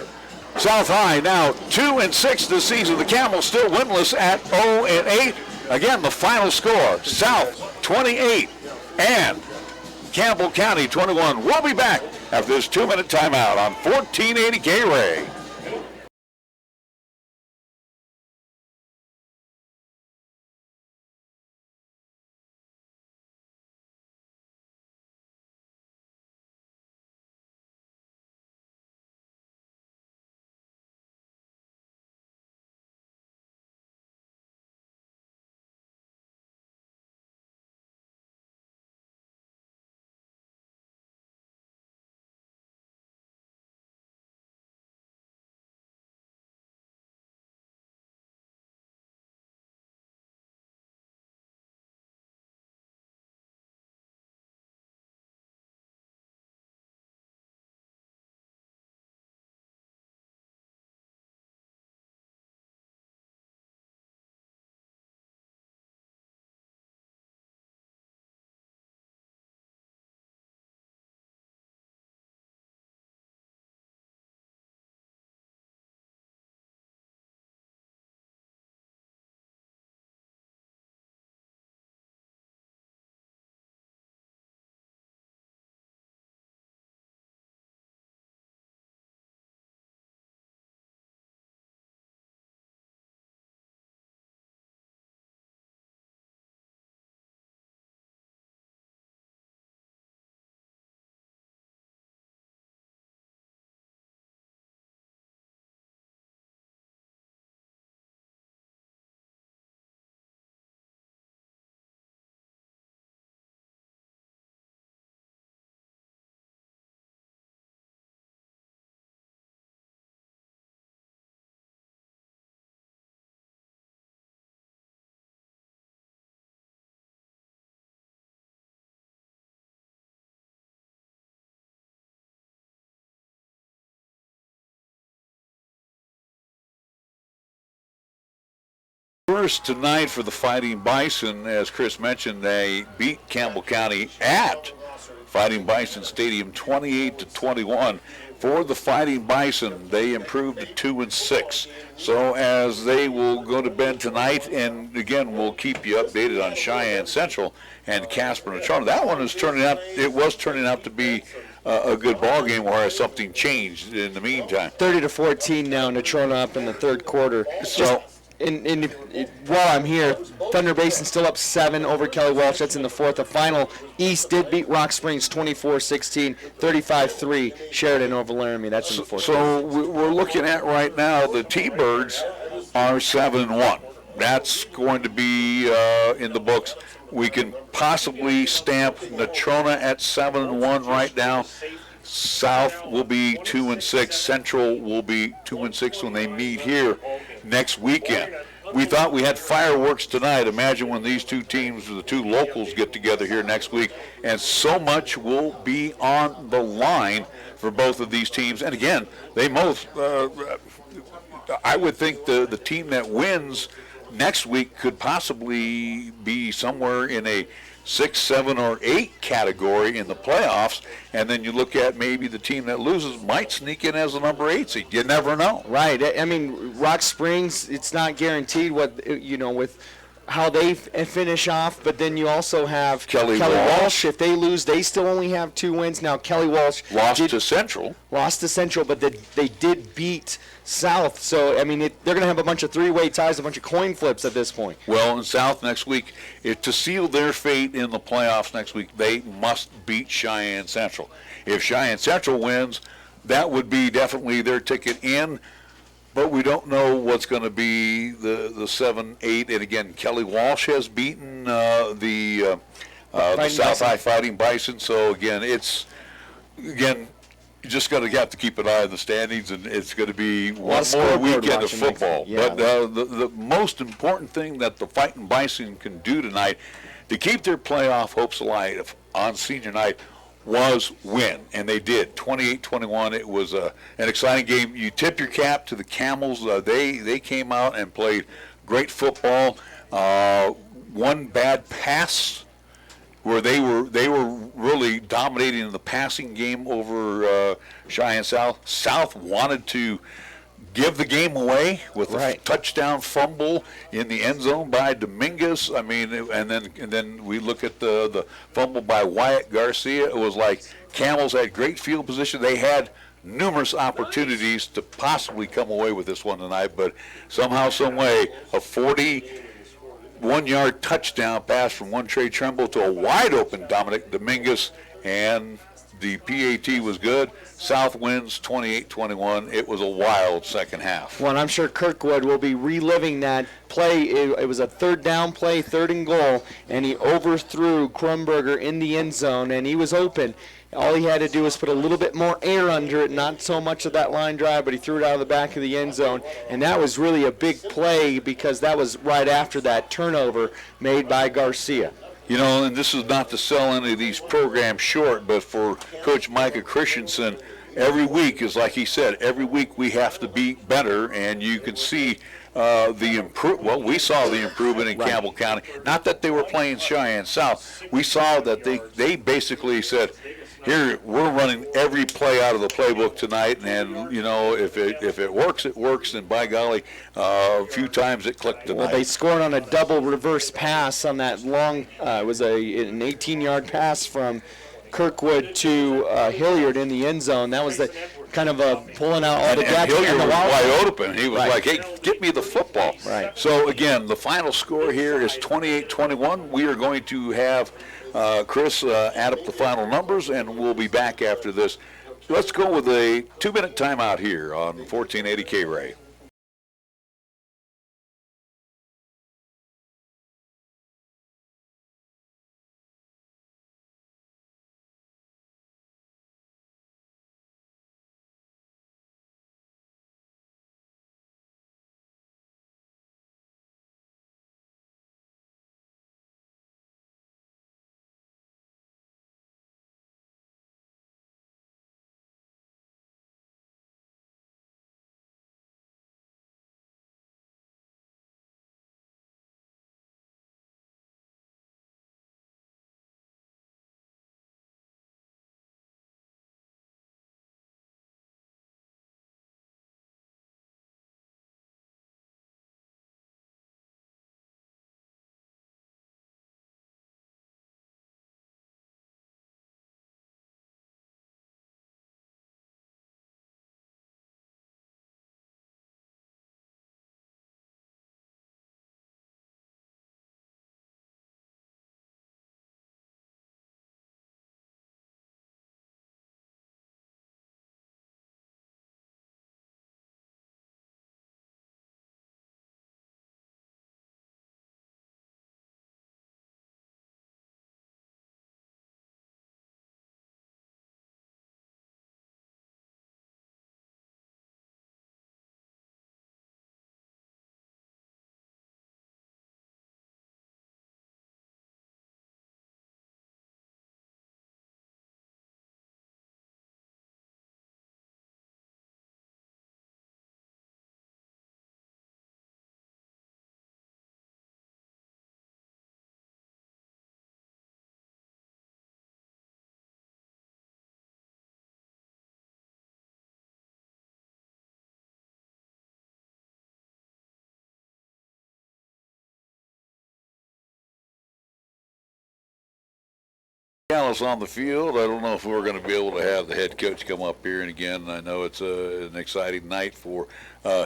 Speaker 2: South High now 2-6 this season. The Camels still winless at 0-8. Again, the final score, South 28 and Campbell County 21. We'll be back after this 2-minute timeout on 1480 KRAE. First tonight for the Fighting Bison, as Chris mentioned, they beat Campbell County at Fighting Bison Stadium 28-21. For the Fighting Bison, they improved to 2-6. So as they will go to bed tonight, and again, we'll keep you updated on Cheyenne Central and Casper Natrona. That one is turning out. It was turning out to be a good ball game, where something changed in the meantime.
Speaker 3: 30-14 now. Natrona up in the third quarter.
Speaker 2: So.
Speaker 3: While I'm here, Thunder Basin still up 7 over Kelly Walsh. That's in the fourth. The final, East did beat Rock Springs 24-16, 35-3. Sheridan over Laramie. That's in the fourth.
Speaker 2: So we're looking at right now the T-Birds are 7-1. That's going to be in the books. We can possibly stamp Natrona at 7-1 right now. South will be 2-6. Central will be 2-6 when they meet here next weekend. We thought we had fireworks tonight. Imagine when these two teams, the two locals, get together here next week, and so much will be on the line for both of these teams. And again, they most, I would think the team that wins next week could possibly be somewhere in a 6, 7, or 8 category in the playoffs, and then you look at maybe the team that loses might sneak in as a number 8 seed. You never know.
Speaker 3: Right. I mean, Rock Springs, it's not guaranteed what, with how they finish off, but then you also have
Speaker 2: Kelly Walsh.
Speaker 3: If they lose, they still only have 2 wins. Now, Kelly Walsh
Speaker 2: lost to Central,
Speaker 3: but they did beat South. So, I mean, they're going to have a bunch of 3-way ties, a bunch of coin flips at this point.
Speaker 2: Well, in South next week, to seal their fate in the playoffs next week, they must beat Cheyenne Central. If Cheyenne Central wins, that would be definitely their ticket in. But we don't know what's going to be the 7, 8, and again, Kelly Walsh has beaten the South High Fighting Bison. So again, you just got to have to keep an eye on the standings, and it's going to be one more weekend of football.
Speaker 3: Yeah.
Speaker 2: But the most important thing that the Fighting Bison can do tonight to keep their playoff hopes alive on senior night was win, and they did. 28-21. It was an exciting game. You tip your cap to the Camels. They came out and played great football. One bad pass where they were really dominating in the passing game over Cheyenne South. South wanted to give the game away with a touchdown fumble in the end zone by Dominguez. I mean, and then we look at the fumble by Wyatt Garcia. It was like Camels had great field position. They had numerous opportunities to possibly come away with this one tonight, but somehow, some way, a 41-yard touchdown pass from one Trey Tremble to a wide-open Dominic Dominguez, and the PAT was good. South wins 28-21. It was a wild second half.
Speaker 3: Well, and I'm sure Kirkwood will be reliving that play. It was a third down play, 3rd and goal, and he overthrew Krumberger in the end zone, and he was open. All he had to do was put a little bit more air under it, not so much of that line drive, but he threw it out of the back of the end zone, and that was really a big play because that was right after that turnover made by Garcia.
Speaker 2: You know, and this is not to sell any of these programs short, but for Coach Micah Christensen, every week is like he said, every week we have to be better, and you can see we saw the improvement in Campbell County. Not that they were playing Cheyenne South. We saw that they basically said, here, we're running every play out of the playbook tonight, and if it works, it works. And by golly, a few times it clicked tonight.
Speaker 3: Well, they scored on a double reverse pass on that long. It was an 18-yard pass from Kirkwood to Hilliard in the end zone. That was the kind of pulling out all the gaps.
Speaker 2: And Hilliard was wide open. He was
Speaker 3: right.
Speaker 2: like, hey, get me the football.
Speaker 3: Right.
Speaker 2: So, again, the final score here is 28-21. We are going to have Chris add up the final numbers, and we'll be back after this. Let's go with a 2-minute timeout here on 1480 KRAE. Gallus on the field. I don't know if we're going to be able to have the head coach come up here. And again, I know it's an exciting night for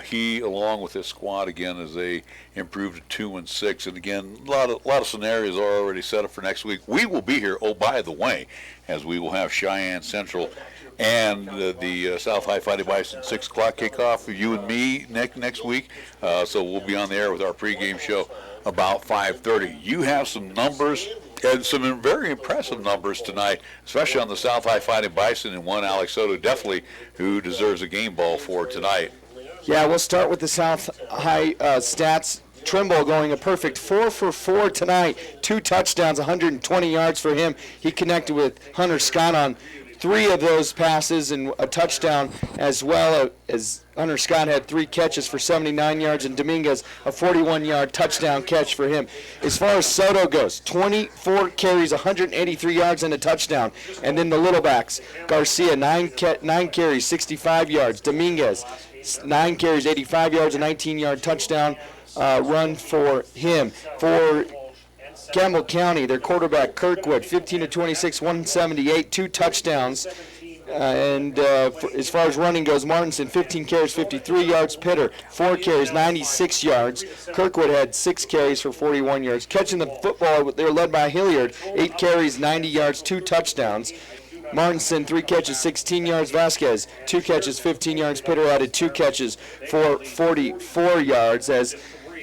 Speaker 2: he, along with his squad, again, as they improved to 2-6. And again, a lot of scenarios are already set up for next week. We will be here. Oh, by the way, as we will have Cheyenne Central and the South High Fighting Bison 6 o'clock kickoff for you and me next week. So we'll be on the air with our pregame show about 5:30. You have some numbers, and some very impressive numbers tonight, especially on the South High Fighting Bison, and one Alex Soto definitely who deserves a game ball for tonight.
Speaker 3: Yeah, we'll start with the South High stats. Trimble going a perfect 4 for 4 tonight. 2 touchdowns, 120 yards for him. He connected with Hunter Scott on 3 of those passes and a touchdown, as well as Hunter Scott had 3 catches for 79 yards, and Dominguez a 41-yard touchdown catch for him. As far as Soto goes, 24 carries, 183 yards, and a touchdown. And then the little backs, Garcia, 9 carries, 65 yards. Dominguez, 9 carries, 85 yards, a 19-yard touchdown run for him. For Campbell County, their quarterback Kirkwood, 15 to 26, 178, 2 touchdowns. As far as running goes, Martinson, 15 carries, 53 yards. Pitter, 4 carries, 96 yards. Kirkwood had 6 carries for 41 yards. Catching the football, they were led by Hilliard, 8 carries, 90 yards, 2 touchdowns. Martinson, 3 catches, 16 yards. Vasquez, 2 catches, 15 yards. Pitter added 2 catches for 44 yards, as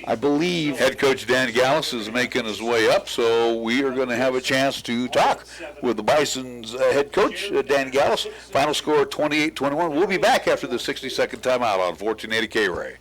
Speaker 3: I believe
Speaker 2: head coach Dan Gallus is making his way up, so we are going to have a chance to talk with the Bison's head coach, Dan Gallus. Final score 28-21. We'll be back after the 60-second timeout on 1480 KRAE.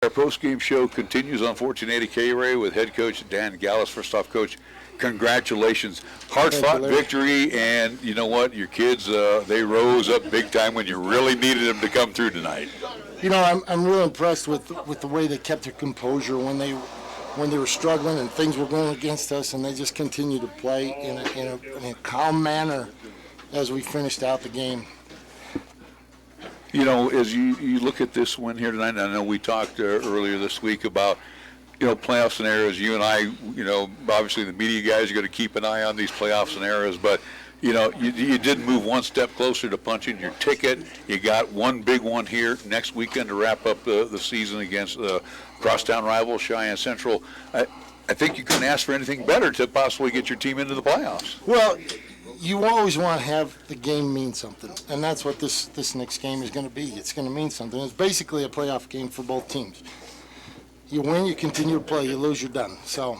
Speaker 2: Our post-game show continues on 1480 KRAE with head coach Dan Gallus. First off, Coach, congratulations. Hard-fought victory, and you know what? Your kids, they rose up big time when you really needed them to come through tonight.
Speaker 9: You know, I'm really impressed with the way they kept their composure when they were struggling and things were going against us, and they just continued to play in a calm manner as we finished out the game.
Speaker 2: You know, as you look at this win here tonight, and I know we talked earlier this week about, you know, playoff scenarios. You and I, you know, obviously the media guys are going to keep an eye on these playoff scenarios, but, you know, you did move one step closer to punching your ticket. You got one big one here next weekend to wrap up the season against crosstown rival Cheyenne Central. I think you couldn't ask for anything better to possibly get your team into the playoffs.
Speaker 9: Well, you always want to have the game mean something, and that's what this next game is going to be. It's going to mean something. It's basically a playoff game for both teams. You win, you continue to play. You lose, you're done. So,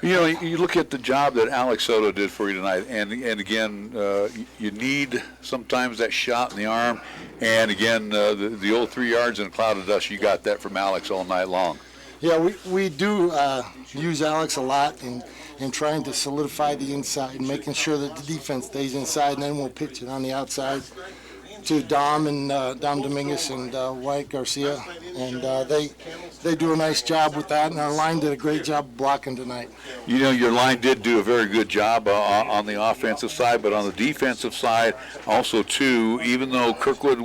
Speaker 2: you know, you look at the job that Alex Soto did for you tonight, and again, you need sometimes that shot in the arm, and again, the old 3 yards in a cloud of dust. You got that from Alex all night long.
Speaker 9: Yeah, we do use Alex a lot in trying to solidify the inside and making sure that the defense stays inside, and then we'll pitch it on the outside to Dom and Dom Dominguez and White Garcia, and they do a nice job with that, and our line did a great job blocking tonight.
Speaker 2: You know, your line did do a very good job on the offensive side, but on the defensive side also, too, even though Kirkwood,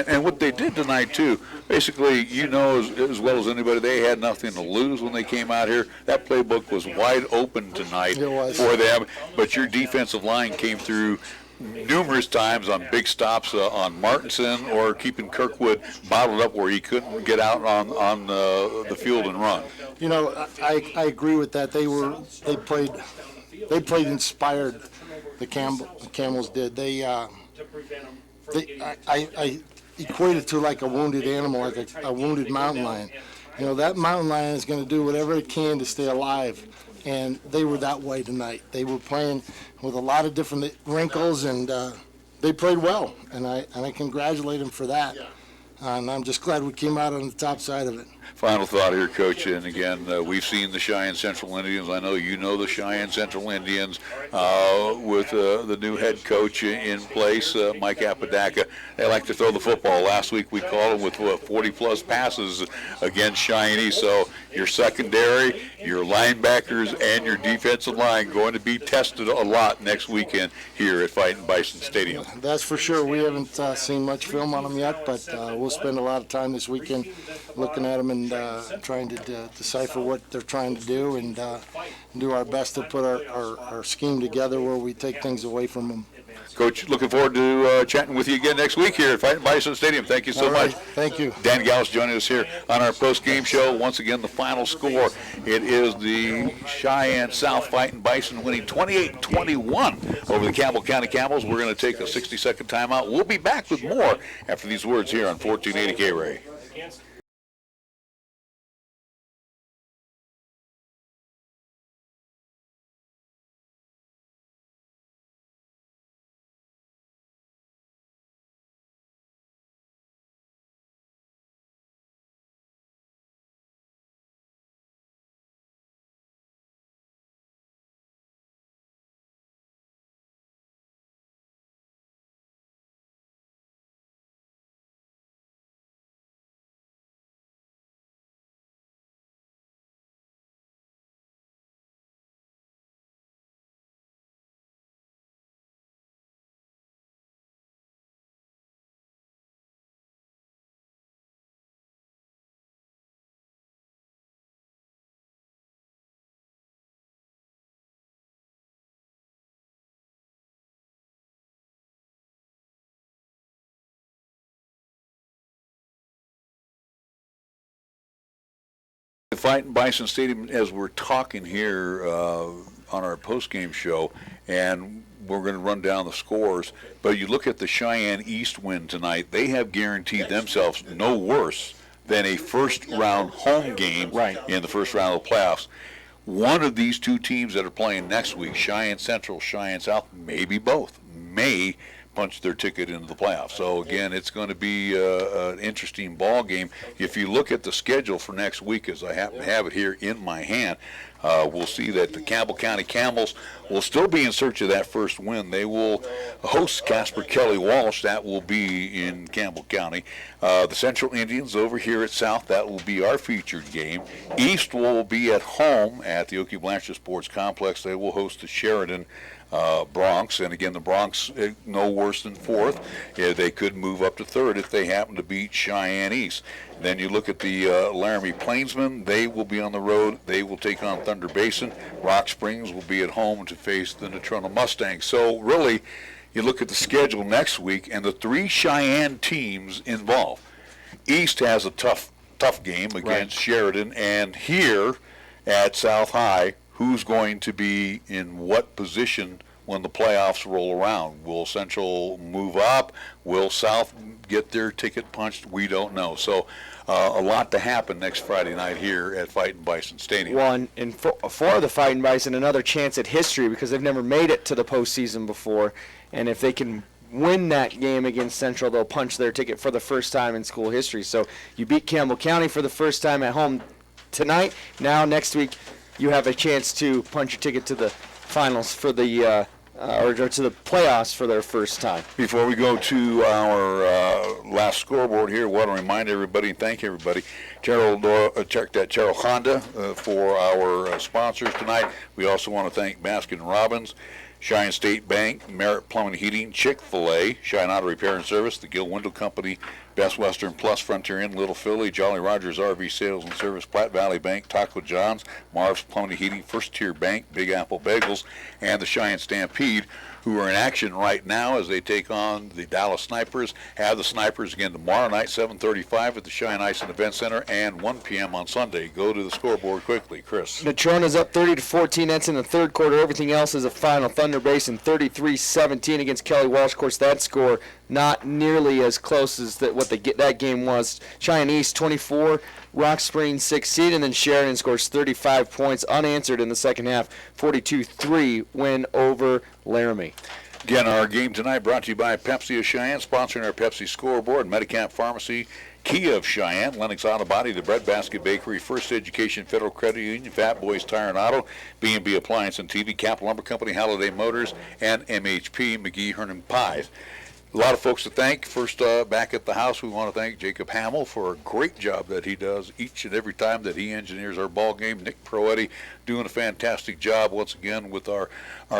Speaker 2: and what they did tonight, too, basically, you know as well as anybody, they had nothing to lose when they came out here. That playbook was wide open tonight for them, but your defensive line came through numerous times on big stops on Martinson or keeping Kirkwood bottled up where he couldn't get out on the field and run.
Speaker 9: You know, I agree with that. They played inspired. The Camels did. I equate it to like a wounded animal, like a wounded mountain lion. You know, that mountain lion is going to do whatever it can to stay alive, and they were that way tonight. They were playing with a lot of different wrinkles, and they played well, and I congratulate them for that. And I'm just glad we came out on the top side of it.
Speaker 2: Final thought here, Coach, and again, we've seen the Cheyenne Central Indians. I know you know the Cheyenne Central Indians with the new head coach in place, Mike Apodaca. They like to throw the football. Last week we called them with 40-plus passes against Cheyenne. So your secondary, your linebackers, and your defensive line going to be tested a lot next weekend here at Fightin Bison Stadium.
Speaker 9: That's for sure. We haven't seen much film on them yet, but we'll spend a lot of time this weekend looking at them and trying to decipher what they're trying to do and do our best to put our scheme together where we take things away from them.
Speaker 2: Coach, looking forward to chatting with you again next week here at Fightin Bison Stadium. Thank you so much.
Speaker 9: Thank you.
Speaker 2: Dan Gallus joining us here on our post-game show. Once again, the final score. It is the Cheyenne South Fightin Bison winning 28-21 over the Campbell County Camels. We're going to take a 60-second timeout. We'll be back with more after these words here on 1480 KRAE. Fightin Bison Stadium, as we're talking here on our post-game show, and we're going to run down the scores, but you look at the Cheyenne East win tonight, they have guaranteed themselves no worse than a first-round home game in the first round of the playoffs. One of these two teams that are playing next week, Cheyenne Central, Cheyenne South, maybe both, may punch their ticket into the playoffs. So again, it's going to be an interesting ball game. If you look at the schedule for next week, as I happen to have it here in my hand, we'll see that the Campbell County Camels will still be in search of that first win. They will host Casper Kelly Walsh. That will be in Campbell County. The Central Indians over here at South, that will be our featured game. East will be at home at the Okie Blanchard Sports Complex. They will host the Sheridan Bronx, and again, the Bronx no worse than fourth. They could move up to third if they happen to beat Cheyenne East. Then you look at the Laramie Plainsmen. They will be on the road. They will take on Thunder Basin. Rock Springs will be at home to face the Natrona Mustangs. So really, you look at the schedule next week and the three Cheyenne teams involved. East has a tough game against Sheridan, and here at South High, who's going to be in what position when the playoffs roll around? Will Central move up? Will South get their ticket punched? We don't know. So a lot to happen next Friday night here at Fightin Bison Stadium.
Speaker 3: Well, and for the Fightin Bison, another chance at history because they've never made it to the postseason before. And if they can win that game against Central, they'll punch their ticket for the first time in school history. So you beat Campbell County for the first time at home tonight. Now next week, you have a chance to punch your ticket to the finals for the or to the playoffs for their first time.
Speaker 2: Before we go to our last scoreboard here, I want to remind everybody and thank everybody. Terrell Honda for our sponsors tonight. We also want to thank Baskin-Robbins, Cheyenne State Bank, Merritt Plumbing and Heating, Chick-fil-A, Cheyenne Auto Repair and Service, the Gill Window Company, Best Western Plus, Frontier Inn, Little Philly, Jolly Rogers RV Sales and Service, Platte Valley Bank, Taco John's, Marv's Plumbing and Heating, First Tier Bank, Big Apple Bagels, and the Cheyenne Stampede, who are in action right now as they take on the Dallas Snipers. Have the Snipers again tomorrow night, 7:35 at the Cheyenne Ice and Event Center, and 1 p.m. on Sunday. Go to the scoreboard quickly, Chris.
Speaker 3: Natrona's up 30-14. That's in the third quarter. Everything else is a final. Thunder Basin 33-17 against Kelly Walsh. Of course, that score not nearly as close as that game was. Cheyenne East 24, Rock Springs 16, and then Sheridan scores 35 points unanswered in the second half. 42-3 win over Laramie.
Speaker 2: Again, our game tonight brought to you by Pepsi of Cheyenne, sponsoring our Pepsi scoreboard, Medicamp Pharmacy, Kia of Cheyenne, Lennox Auto Body, the Breadbasket Bakery, First Education, Federal Credit Union, Fat Boys Tire and Auto, B&B Appliance and TV, Capital Lumber Company, Holiday Motors, and MHP, McGee Hernan Pies. A lot of folks to thank. First, back at the house, we want to thank Jacob Hamill for a great job that he does each and every time that he engineers our ball game. Nick Proetti doing a fantastic job once again with our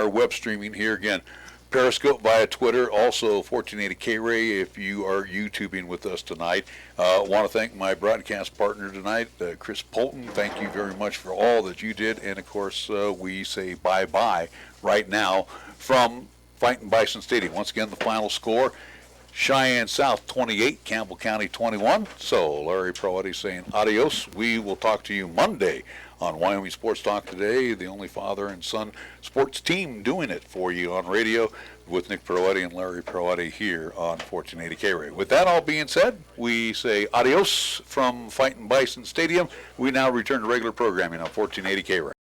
Speaker 2: web streaming here again. Periscope via Twitter, also 1480 KRAE if you are YouTubing with us tonight. Want to thank my broadcast partner tonight, Chris Polton. Thank you very much for all that you did. And, of course, we say bye-bye right now from Fightin Bison Stadium. Once again, the final score, Cheyenne South 28, Campbell County 21. So Larry Proetti saying adios. We will talk to you Monday on Wyoming Sports Talk Today, the only father and son sports team doing it for you on radio with Nick Proetti and Larry Proetti here on 1480 KRAE. With that all being said, we say adios from Fightin Bison Stadium. We now return to regular programming on 1480 KRAE.